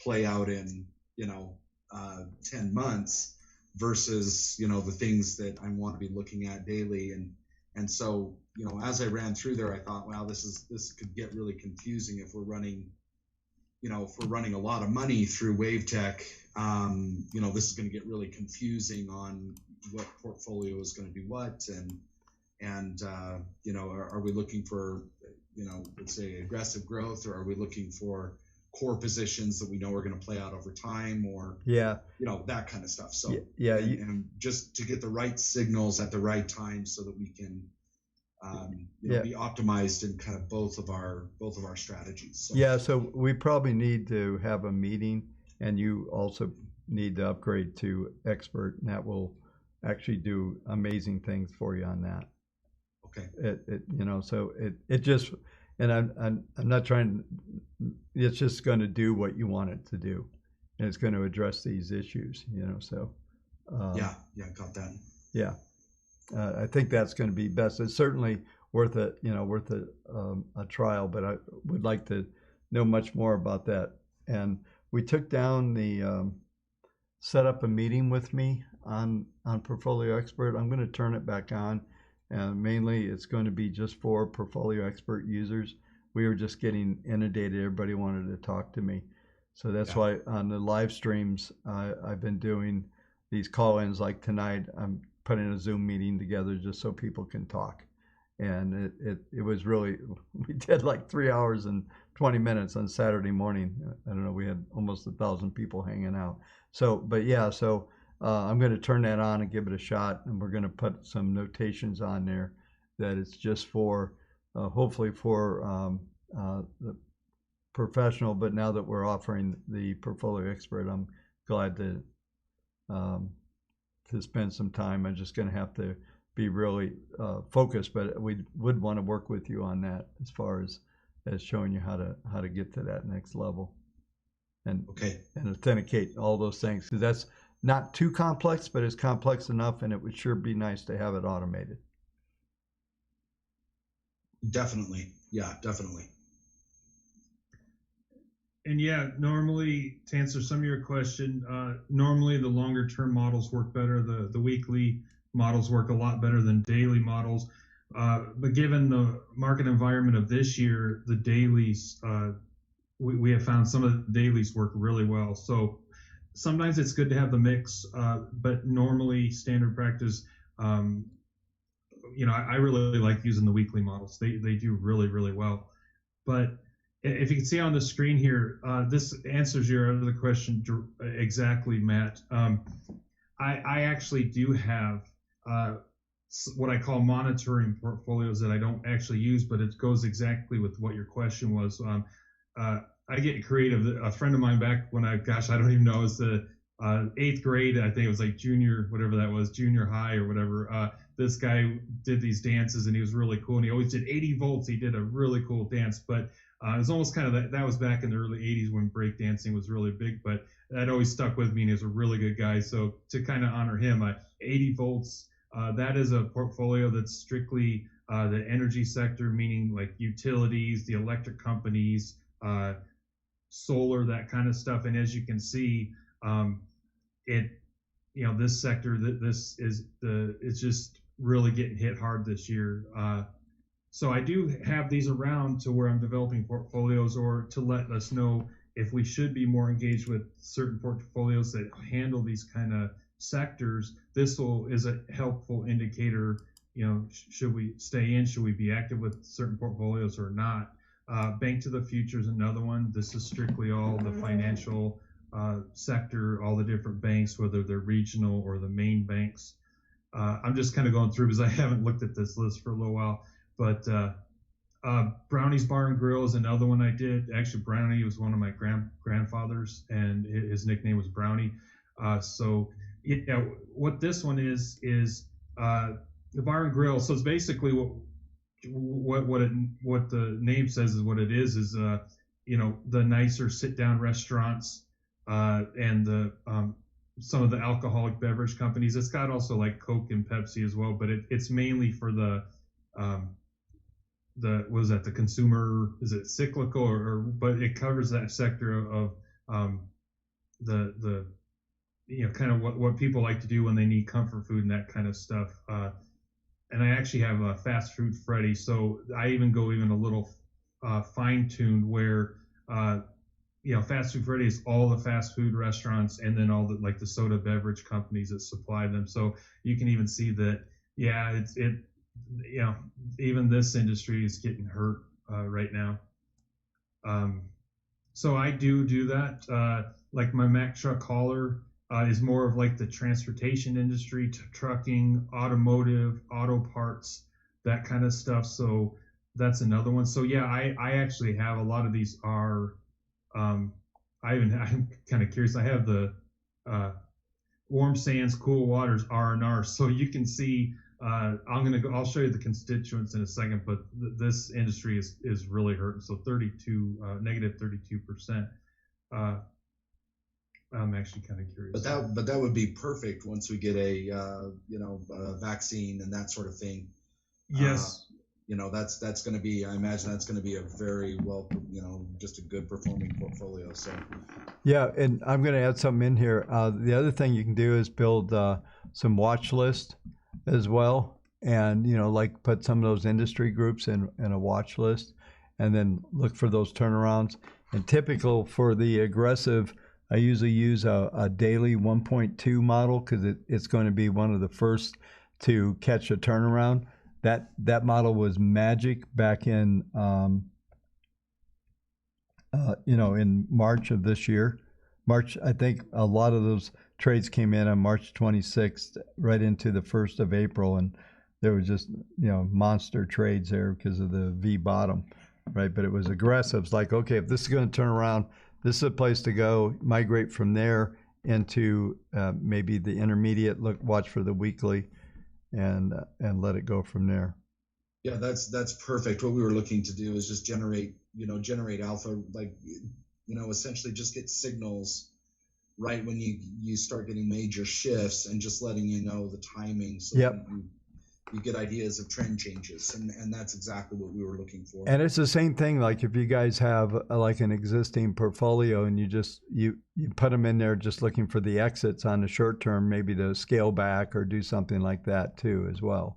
play out in, 10 months versus, the things that I want to be looking at daily. And so, as I ran through there, I thought, wow, this could get really confusing if we're running a lot of money through Wavetech. This is going to get really confusing on what portfolio is going to do what, and are we looking for, let's say aggressive growth, or are we looking for core positions that we know are going to play out over time, or that kind of stuff. So and just to get the right signals at the right time so that we can be optimized in kind of both of our strategies. So we probably need to have a meeting, and you also need to upgrade to expert, and that will actually do amazing things for you on that. Okay. It just, and I'm not trying. It's just going to do what you want it to do, and it's going to address these issues. So. Got that. Yeah. I think that's going to be best. It's certainly worth a trial, but I would like to know much more about that. And we took down the set up a meeting with me on Portfolio Expert. I'm going to turn it back on, and mainly it's going to be just for Portfolio Expert users. We were just getting inundated. Everybody wanted to talk to me, so that's why on the live streams I've been doing these call-ins. Like tonight, I'm putting a Zoom meeting together just so people can talk. And it was really, we did like 3 hours and 20 minutes on Saturday morning. I don't know, we had almost 1,000 people hanging out. So, but yeah, so I'm going to turn that on and give it a shot. And we're going to put some notations on there that it's just for, hopefully for the professional. But now that we're offering the Portfolio Expert, I'm glad to spend some time. I'm just going to have to be really focused, but we would want to work with you on that as far as showing you how to get to that next level and authenticate all those things, because that's not too complex, but it's complex enough, and it would sure be nice to have it automated. Definitely. And normally, to answer some of your question, normally the longer term models work better. The weekly models work a lot better than daily models. But given the market environment of this year, the dailies, we have found some of the dailies work really well. So sometimes it's good to have the mix, but normally standard practice, I really like using the weekly models. They do really, really well. But if you can see on the screen here, this answers your other question exactly, Matt. I actually do have what I call monitoring portfolios that I don't actually use, but it goes exactly with what your question was. I get creative. A friend of mine back when I don't even know, it was the 8th grade, I think it was like junior high or whatever. This guy did these dances and he was really cool, and he always did 80 volts. He did a really cool dance, but it was almost kind of that was back in the early 80s when break dancing was really big, but that always stuck with me, and he was a really good guy. So to kind of honor him, 80 volts, that is a portfolio that's strictly the energy sector, meaning like utilities, the electric companies, solar, that kind of stuff. And as you can see, this sector, it's just really getting hit hard this year. So I do have these around to where I'm developing portfolios, or to let us know if we should be more engaged with certain portfolios that handle these kind of sectors. This is a helpful indicator. Should we stay in? Should we be active with certain portfolios or not? Bank to the Future is another one. This is strictly all the financial sector, all the different banks, whether they're regional or the main banks. I'm just kind of going through because I haven't looked at this list for a little while. But Brownie's Bar and Grill is another one I did. Actually, Brownie was one of my grandfathers, and his nickname was Brownie. So what this one is the bar and grill. So it's basically what the name says is what it is the nicer sit down restaurants and the some of the alcoholic beverage companies. It's got also like Coke and Pepsi as well, but it's mainly for the consumer, is it cyclical or but it covers that sector of the kind of what people like to do when they need comfort food and that kind of stuff. And I actually have a Fast Food Freddy, so I even go a little fine-tuned where Fast Food Freddy is all the fast food restaurants and then all the soda beverage companies that supply them. So you can even see that, even this industry is getting hurt right now. So I do that. Like my Mack truck hauler is more of like the transportation industry, trucking, automotive, auto parts, that kind of stuff. So that's another one. So yeah, I actually have a lot of these are. I'm kind of curious. I have the warm sands, cool waters R&R, so you can see. I'll show you the constituents in a second, but this industry is really hurting. So negative 32%. I'm actually kind of curious. But that would be perfect once we get a vaccine and that sort of thing. Yes. That's going to be, I imagine that's going to be a very well, just a good performing portfolio. So. Yeah, and I'm going to add something in here. The other thing you can do is build some watch list as well, and put some of those industry groups in a watch list, and then look for those turnarounds. And typical for the aggressive, I usually use a daily 1.2 model because it's going to be one of the first to catch a turnaround. That model was magic back in in March of this year. March, I think a lot of those trades came in on March 26th, right into the 1st of April, and there was just monster trades there because of the V bottom, right? But it was aggressive. It's like, okay, if this is going to turn around, this is a place to go. Migrate from there into maybe the intermediate. Watch for the weekly. And let it go from there. Yeah, that's perfect. What we were looking to do is just generate alpha, essentially just get signals right when you start getting major shifts, and just letting the timing, so that you get ideas of trend changes, and that's exactly what we were looking for. And it's the same thing, like if you guys have an existing portfolio and you put them in there just looking for the exits on the short term, maybe to scale back or do something like that too as well.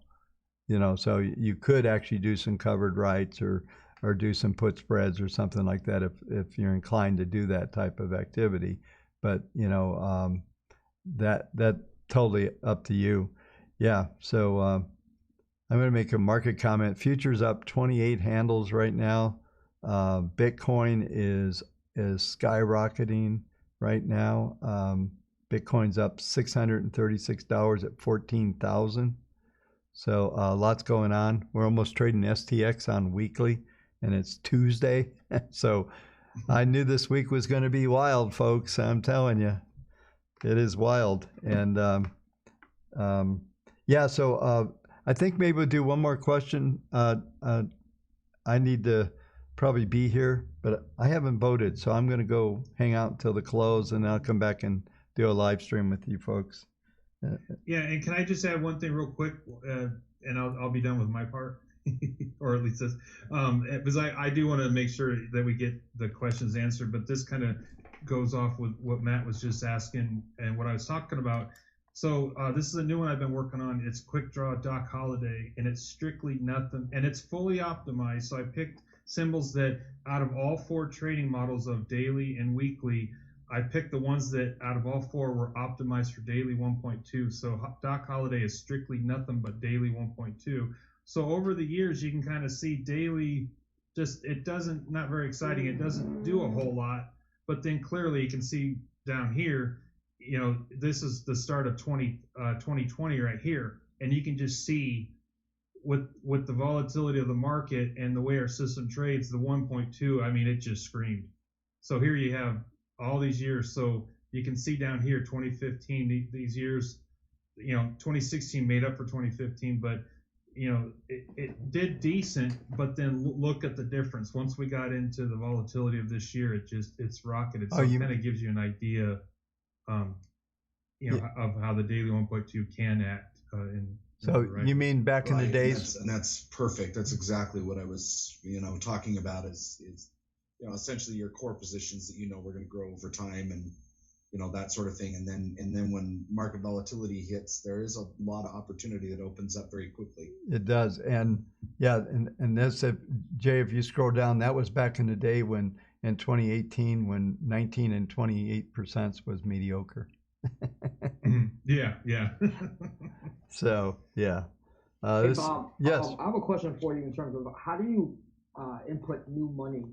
So you could actually do some covered rights or do some put spreads or something like that if you're inclined to do that type of activity. But that totally up to you. Yeah. So I'm going to make a market comment. Futures up 28 handles right now. Bitcoin is skyrocketing right now. Bitcoin's up $636 at 14,000. So lots going on. We're almost trading STX on weekly, and it's Tuesday. So I knew this week was going to be wild, folks. I'm telling you, it is wild. And so I think maybe we'll do one more question. I need to probably be here, but I haven't voted, so I'm going to go hang out until the close, and I'll come back and do a live stream with you folks. Yeah, and can I just add one thing real quick, and I'll be done with my part, or at least this, because I do want to make sure that we get the questions answered, but this kind of goes off with what Matt was just asking and what I was talking about. So this is a new one I've been working on. It's Quick Draw Doc Holiday, and it's strictly nothing, and it's fully optimized. So I picked symbols that out of all 4 trading models of daily and weekly, I picked the ones that out of all 4 were optimized for daily 1.2. So Doc Holiday is strictly nothing but daily 1.2. So over the years, you can kind of see daily, not very exciting. It doesn't do a whole lot, but then clearly you can see down here, this is the start of 2020 right here. And you can just see with the volatility of the market and the way our system trades, the 1.2, I mean, it just screamed. So here you have all these years. So you can see down here, 2015, these years, 2016 made up for 2015, but it did decent. But then look at the difference. Once we got into the volatility of this year, it's rocketed. So it kind of gives you an idea, of how the daily 1.2 can act. You mean back in the days? And that's perfect. That's exactly what I was, talking about is essentially your core positions that we're going to grow over time and that sort of thing. And then when market volatility hits, there is a lot of opportunity that opens up very quickly. It does. And and that's Jay, if you scroll down, that was back in the day when in 2018 when 19 and 28% was mediocre. Yeah. So yeah. Hey, Bob, yes. I have a question for you in terms of how do you input new money?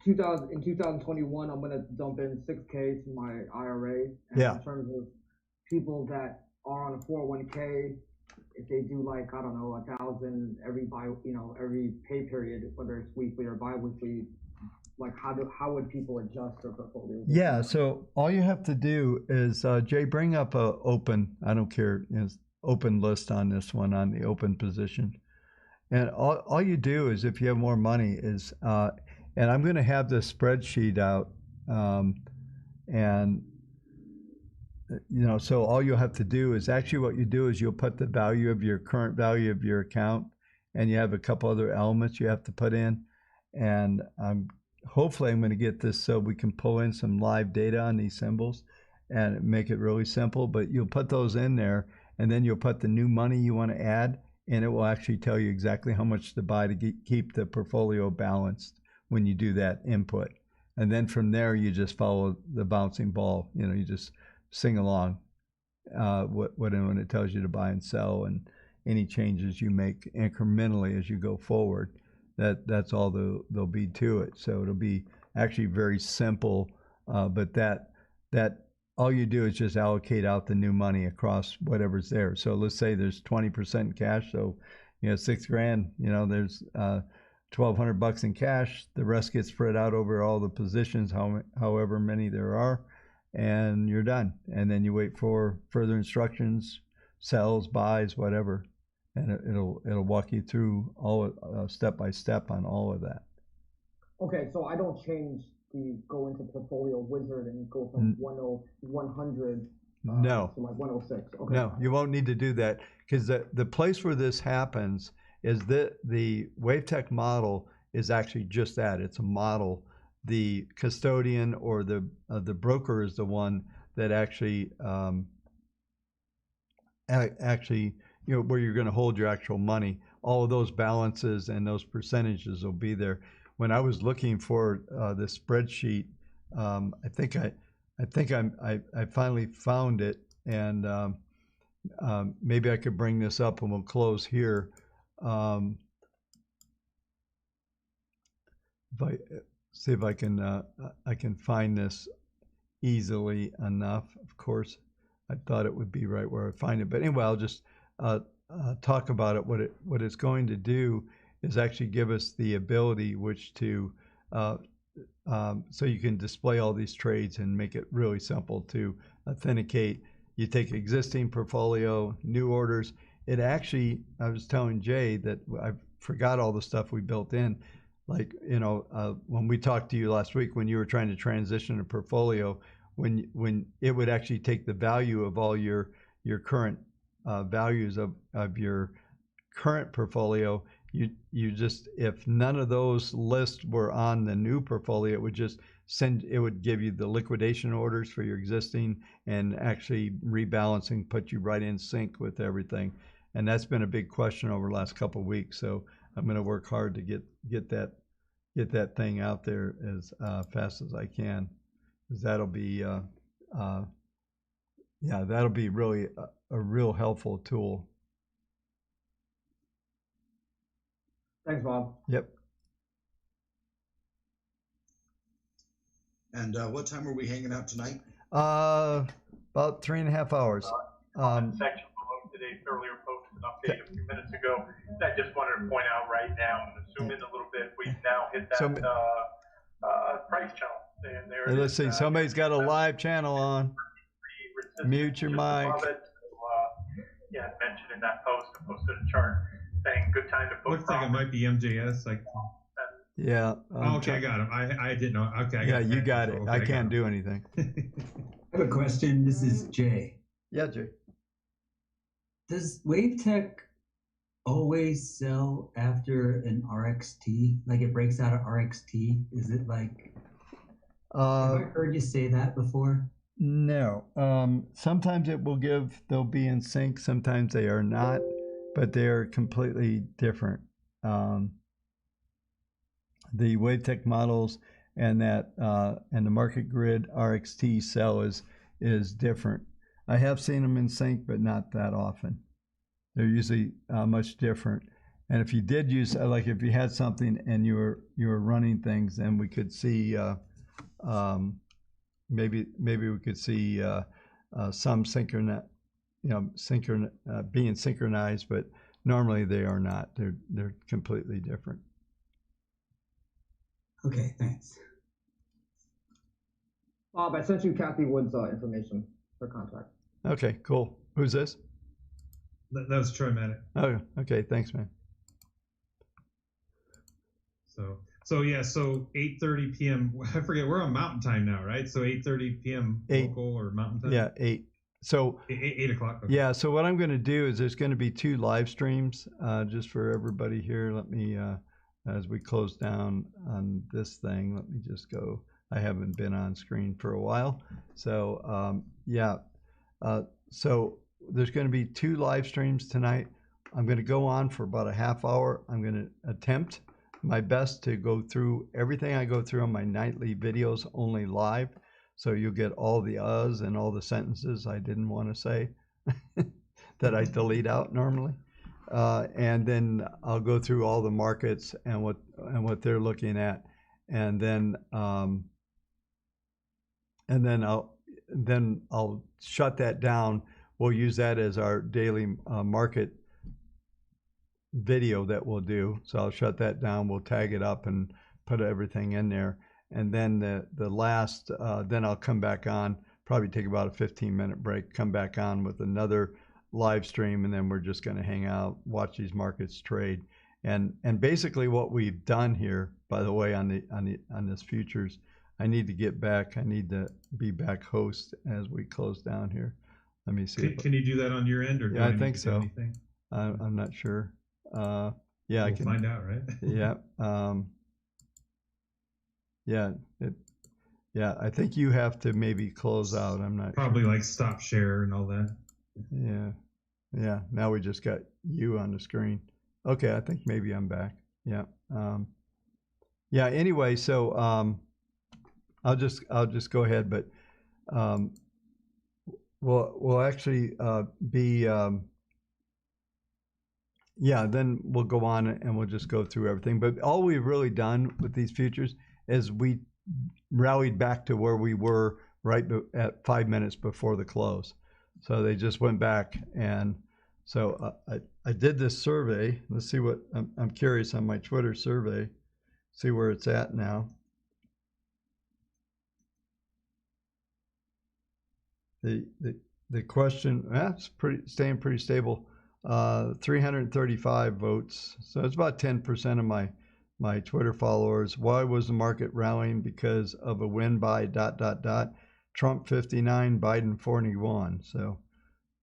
In 2021, I'm gonna dump in $6K to my IRA. And in terms of people that are on a 401k, if they do like $1,000 every pay period, whether it's weekly or bi-weekly, like how would people adjust their portfolio? Yeah, so all you have to do is Jay, bring up a open. I don't care, open list on this one on the open position, and all you do is if you have more money is, and I'm going to have this spreadsheet out, and so all you'll have to do is actually what you do is you'll put the value of your current value of your account, and you have a couple other elements you have to put in, and hopefully I'm going to get this so we can pull in some live data on these symbols and make it really simple, but you'll put those in there and then you'll put the new money you want to add and it will actually tell you exactly how much to buy to keep the portfolio balanced when you do that input. And then from there you just follow the bouncing ball, you just sing along when it tells you to buy and sell and any changes you make incrementally as you go forward. That's all there'll be to it. So it'll be actually very simple, but that all you do is just allocate out the new money across whatever's there. So let's say there's 20% cash. So $6,000. There's $1,200 in cash. The rest gets spread out over all the positions, however many there are, and you're done. And then you wait for further instructions, sells, buys, whatever. And it'll walk you through all step by step on all of that. Okay, so I don't go into Portfolio Wizard and go from 100 no. to like 106. Okay. No, you won't need to do that because the place where this happens is that the Wavetech model is actually just that. It's a model. The custodian or the broker is the one that actually where you're going to hold your actual money. All of those balances and those percentages will be there. When I was looking for this spreadsheet, I think I finally found it, and maybe I could bring this up and we'll close here. If I see if I can find this easily enough. Of course, I thought it would be right where I find it, but anyway, I'll just talk about it. What it's going to do is actually give us the ability so you can display all these trades and make it really simple to authenticate. You take existing portfolio, new orders. It actually, I was telling Jay that I forgot all the stuff we built in. Like, when we talked to you last week, when you were trying to transition a portfolio, when it would actually take the value of all your current values of your current portfolio, you just, if none of those lists were on the new portfolio, it would give you the liquidation orders for your existing and actually rebalancing, put you right in sync with everything. And that's been a big question over the last couple of weeks. So I'm going to work hard to get that thing out there as fast as I can, because that'll be that'll be really a real helpful tool. Thanks, Bob. Yep. And what time are we hanging out tonight? About 3.5 hours. Section below today's earlier posted update a few minutes ago. I just wanted to point out right now, and zoom in a little bit, we've now hit that price channel. And there let's see, somebody's got a live channel on. Mute your mic. had mentioned in that post, I posted a chart saying good time to put. Looks like it might be MJS. Yeah. Okay, I got him. I didn't know. Okay, yeah, you got it. Okay, I can't do anything. I have a question. This is Jay. Yeah, Jay. Does Wavetech always sell after an RXT? Like it breaks out of RXT? Is it like? Have I heard you say that before? No. Sometimes it will give. They'll be in sync. Sometimes they are not, but they are completely different. The Wavetech models and that and the Market Grid RXT cell is different. I have seen them in sync, but not that often. They're usually much different. And if you did use, like if you had something and you were running things, then we could see maybe we could see some being synchronized, but normally they are not. They're completely different. Okay, thanks. Bob, I sent you Kathy Wood's information for contact. Okay, cool. Who's this? That was Troy Maddox. Oh, okay. Thanks, man. So 8:30 p.m. I forget, we're on Mountain Time now, right? So 8:30 p.m. local or Mountain Time. Yeah, 8. So 8 o'clock. Okay. Yeah. So what I'm going to do is there's going to be 2 live streams just for everybody here. Let me as we close down on this thing. Let me just go. I haven't been on screen for a while. So so there's going to be 2 live streams tonight. I'm going to go on for about a half hour. I'm going to attempt my best to go through everything I go through on my nightly videos only live. So you'll get all the uhs and all the sentences I didn't want to say that I delete out normally. And then I'll go through all the markets and what they're looking at. And then I'll shut that down. We'll use that as our daily market video that we'll do. So I'll shut that down. We'll tag it up and put everything in there. And then the last, then I'll come back on, probably take about a 15-minute break, come back on with another live stream, and then we're just going to hang out, watch these markets trade. And basically what we've done here, by the way, on this futures, I need to get back. I need to be back host as we close down here. Let me see. Can you do that on your end, or yeah, I think so. I'm not sure. Yeah, we'll I can find out, right? Yeah. Yeah, I think you have to maybe close out. I'm not probably sure. Like stop share and all that. Yeah. Now we just got you on the screen. Okay, I think maybe I'm back. Yeah. Yeah. Anyway, so I'll just go ahead, but we'll actually be. Yeah, then we'll go on and we'll just go through everything. But all we've really done with these futures is we rallied back to where we were right at 5 minutes before the close. So they just went back. And so I did this survey. Let's see what, I'm curious on my Twitter survey, see where it's at now. The question, it's staying pretty stable. 335 votes. So it's about 10% of my Twitter followers. Why was the market rallying? Because of a win by ... Trump 59, Biden 41. So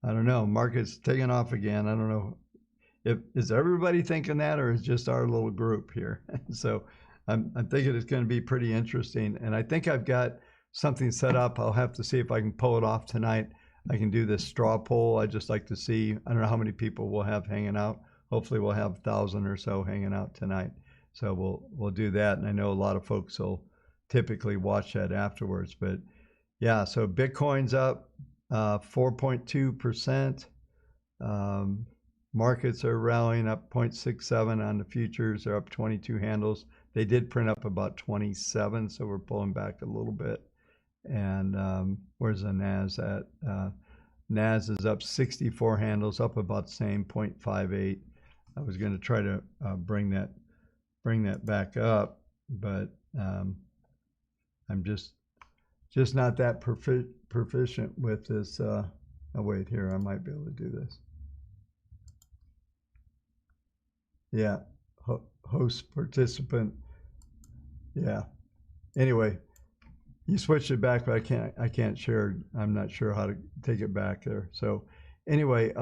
I don't know. Market's taking off again. I don't know. Is everybody thinking that, or is just our little group here? So I'm thinking it's going to be pretty interesting. And I think I've got something set up. I'll have to see if I can pull it off tonight. I can do this straw poll. I just like to see, I don't know how many people we'll have hanging out. Hopefully we'll have 1,000 or so hanging out tonight. So we'll do that. And I know a lot of folks will typically watch that afterwards. But yeah, so Bitcoin's up 4.2%. Markets are rallying up 0.67 on the futures. They're up 22 handles. They did print up about 27, so we're pulling back a little bit. And where's the NAS at? NAS is up 64 handles, up about the same, 0.58. I was going to try to bring that back up, but I'm just not that proficient with this. Oh wait, here I might be able to do this. Yeah, host participant. Yeah. Anyway, you switched it back, but I can't share. I'm not sure how to take it back there. So anyway,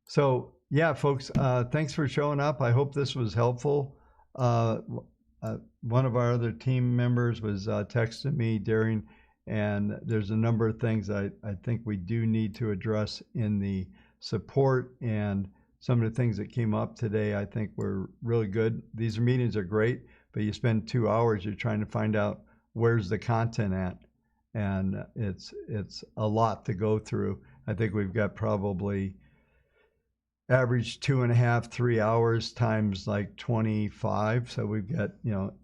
so yeah, folks, thanks for showing up. I hope this was helpful. One of our other team members was texting me during, and there's a number of things I think we do need to address in the support, and some of the things that came up today I think were really good. These meetings are great, but you spend 2 hours, you're trying to find out where's the content at, and it's a lot to go through. I think we've got probably average 2.5, 3 hours times like 25. So we've got,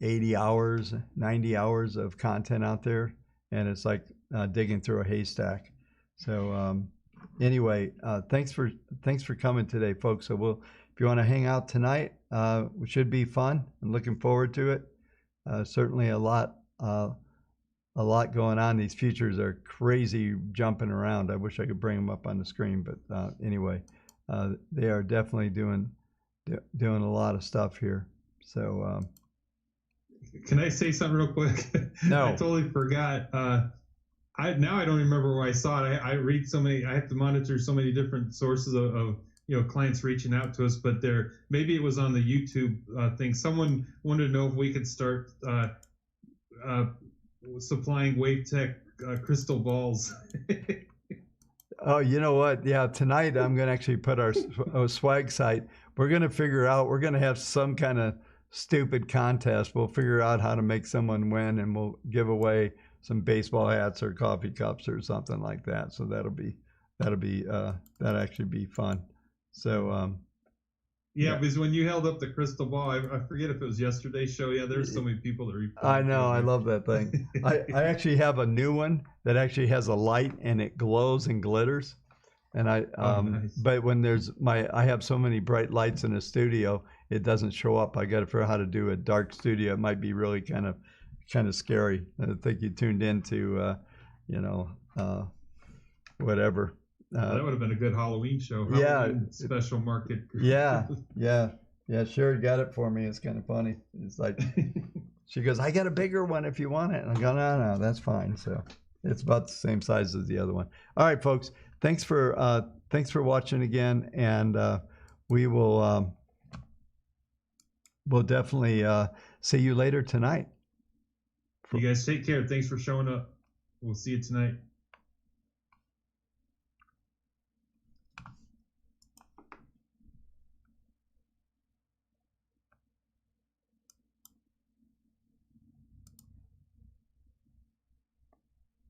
80 hours, 90 hours of content out there, and it's like digging through a haystack. So anyway, thanks for coming today, folks. So if you want to hang out tonight, it should be fun. I'm looking forward to it. Certainly a lot going on. These futures are crazy, jumping around. I wish I could bring them up on the screen, but anyway, they are definitely doing a lot of stuff here. So can I say something real quick? No. I totally forgot. I don't remember where I saw it. I read so many. I have to monitor so many different sources of clients reaching out to us. But maybe it was on the YouTube thing. Someone wanted to know if we could start supplying Wavetech crystal balls. Oh, you know what? Yeah, tonight I'm going to actually put our swag site. We're going to figure out, we're going to have some kind of stupid contest. We'll figure out how to make someone win, and we'll give away some baseball hats or coffee cups or something like that. So that'll actually be fun. So yeah, because when you held up the crystal ball, I forget if it was yesterday's show. Yeah, there's so many people that I know, I love that thing. I actually have a new one that actually has a light and it glows and glitters. And nice. But when I have so many bright lights in the studio, it doesn't show up. I got to figure out how to do a dark studio. It might be really kind of scary. I think you tuned into, whatever. That would have been a good Halloween show. Halloween special market. Yeah. Sherry got it for me. It's kind of funny. It's like, she goes, I got a bigger one if you want it. And I go, no, that's fine. So it's about the same size as the other one. All right, folks. Thanks for watching again, and we'll definitely see you later tonight. You guys take care. Thanks for showing up. We'll see you tonight.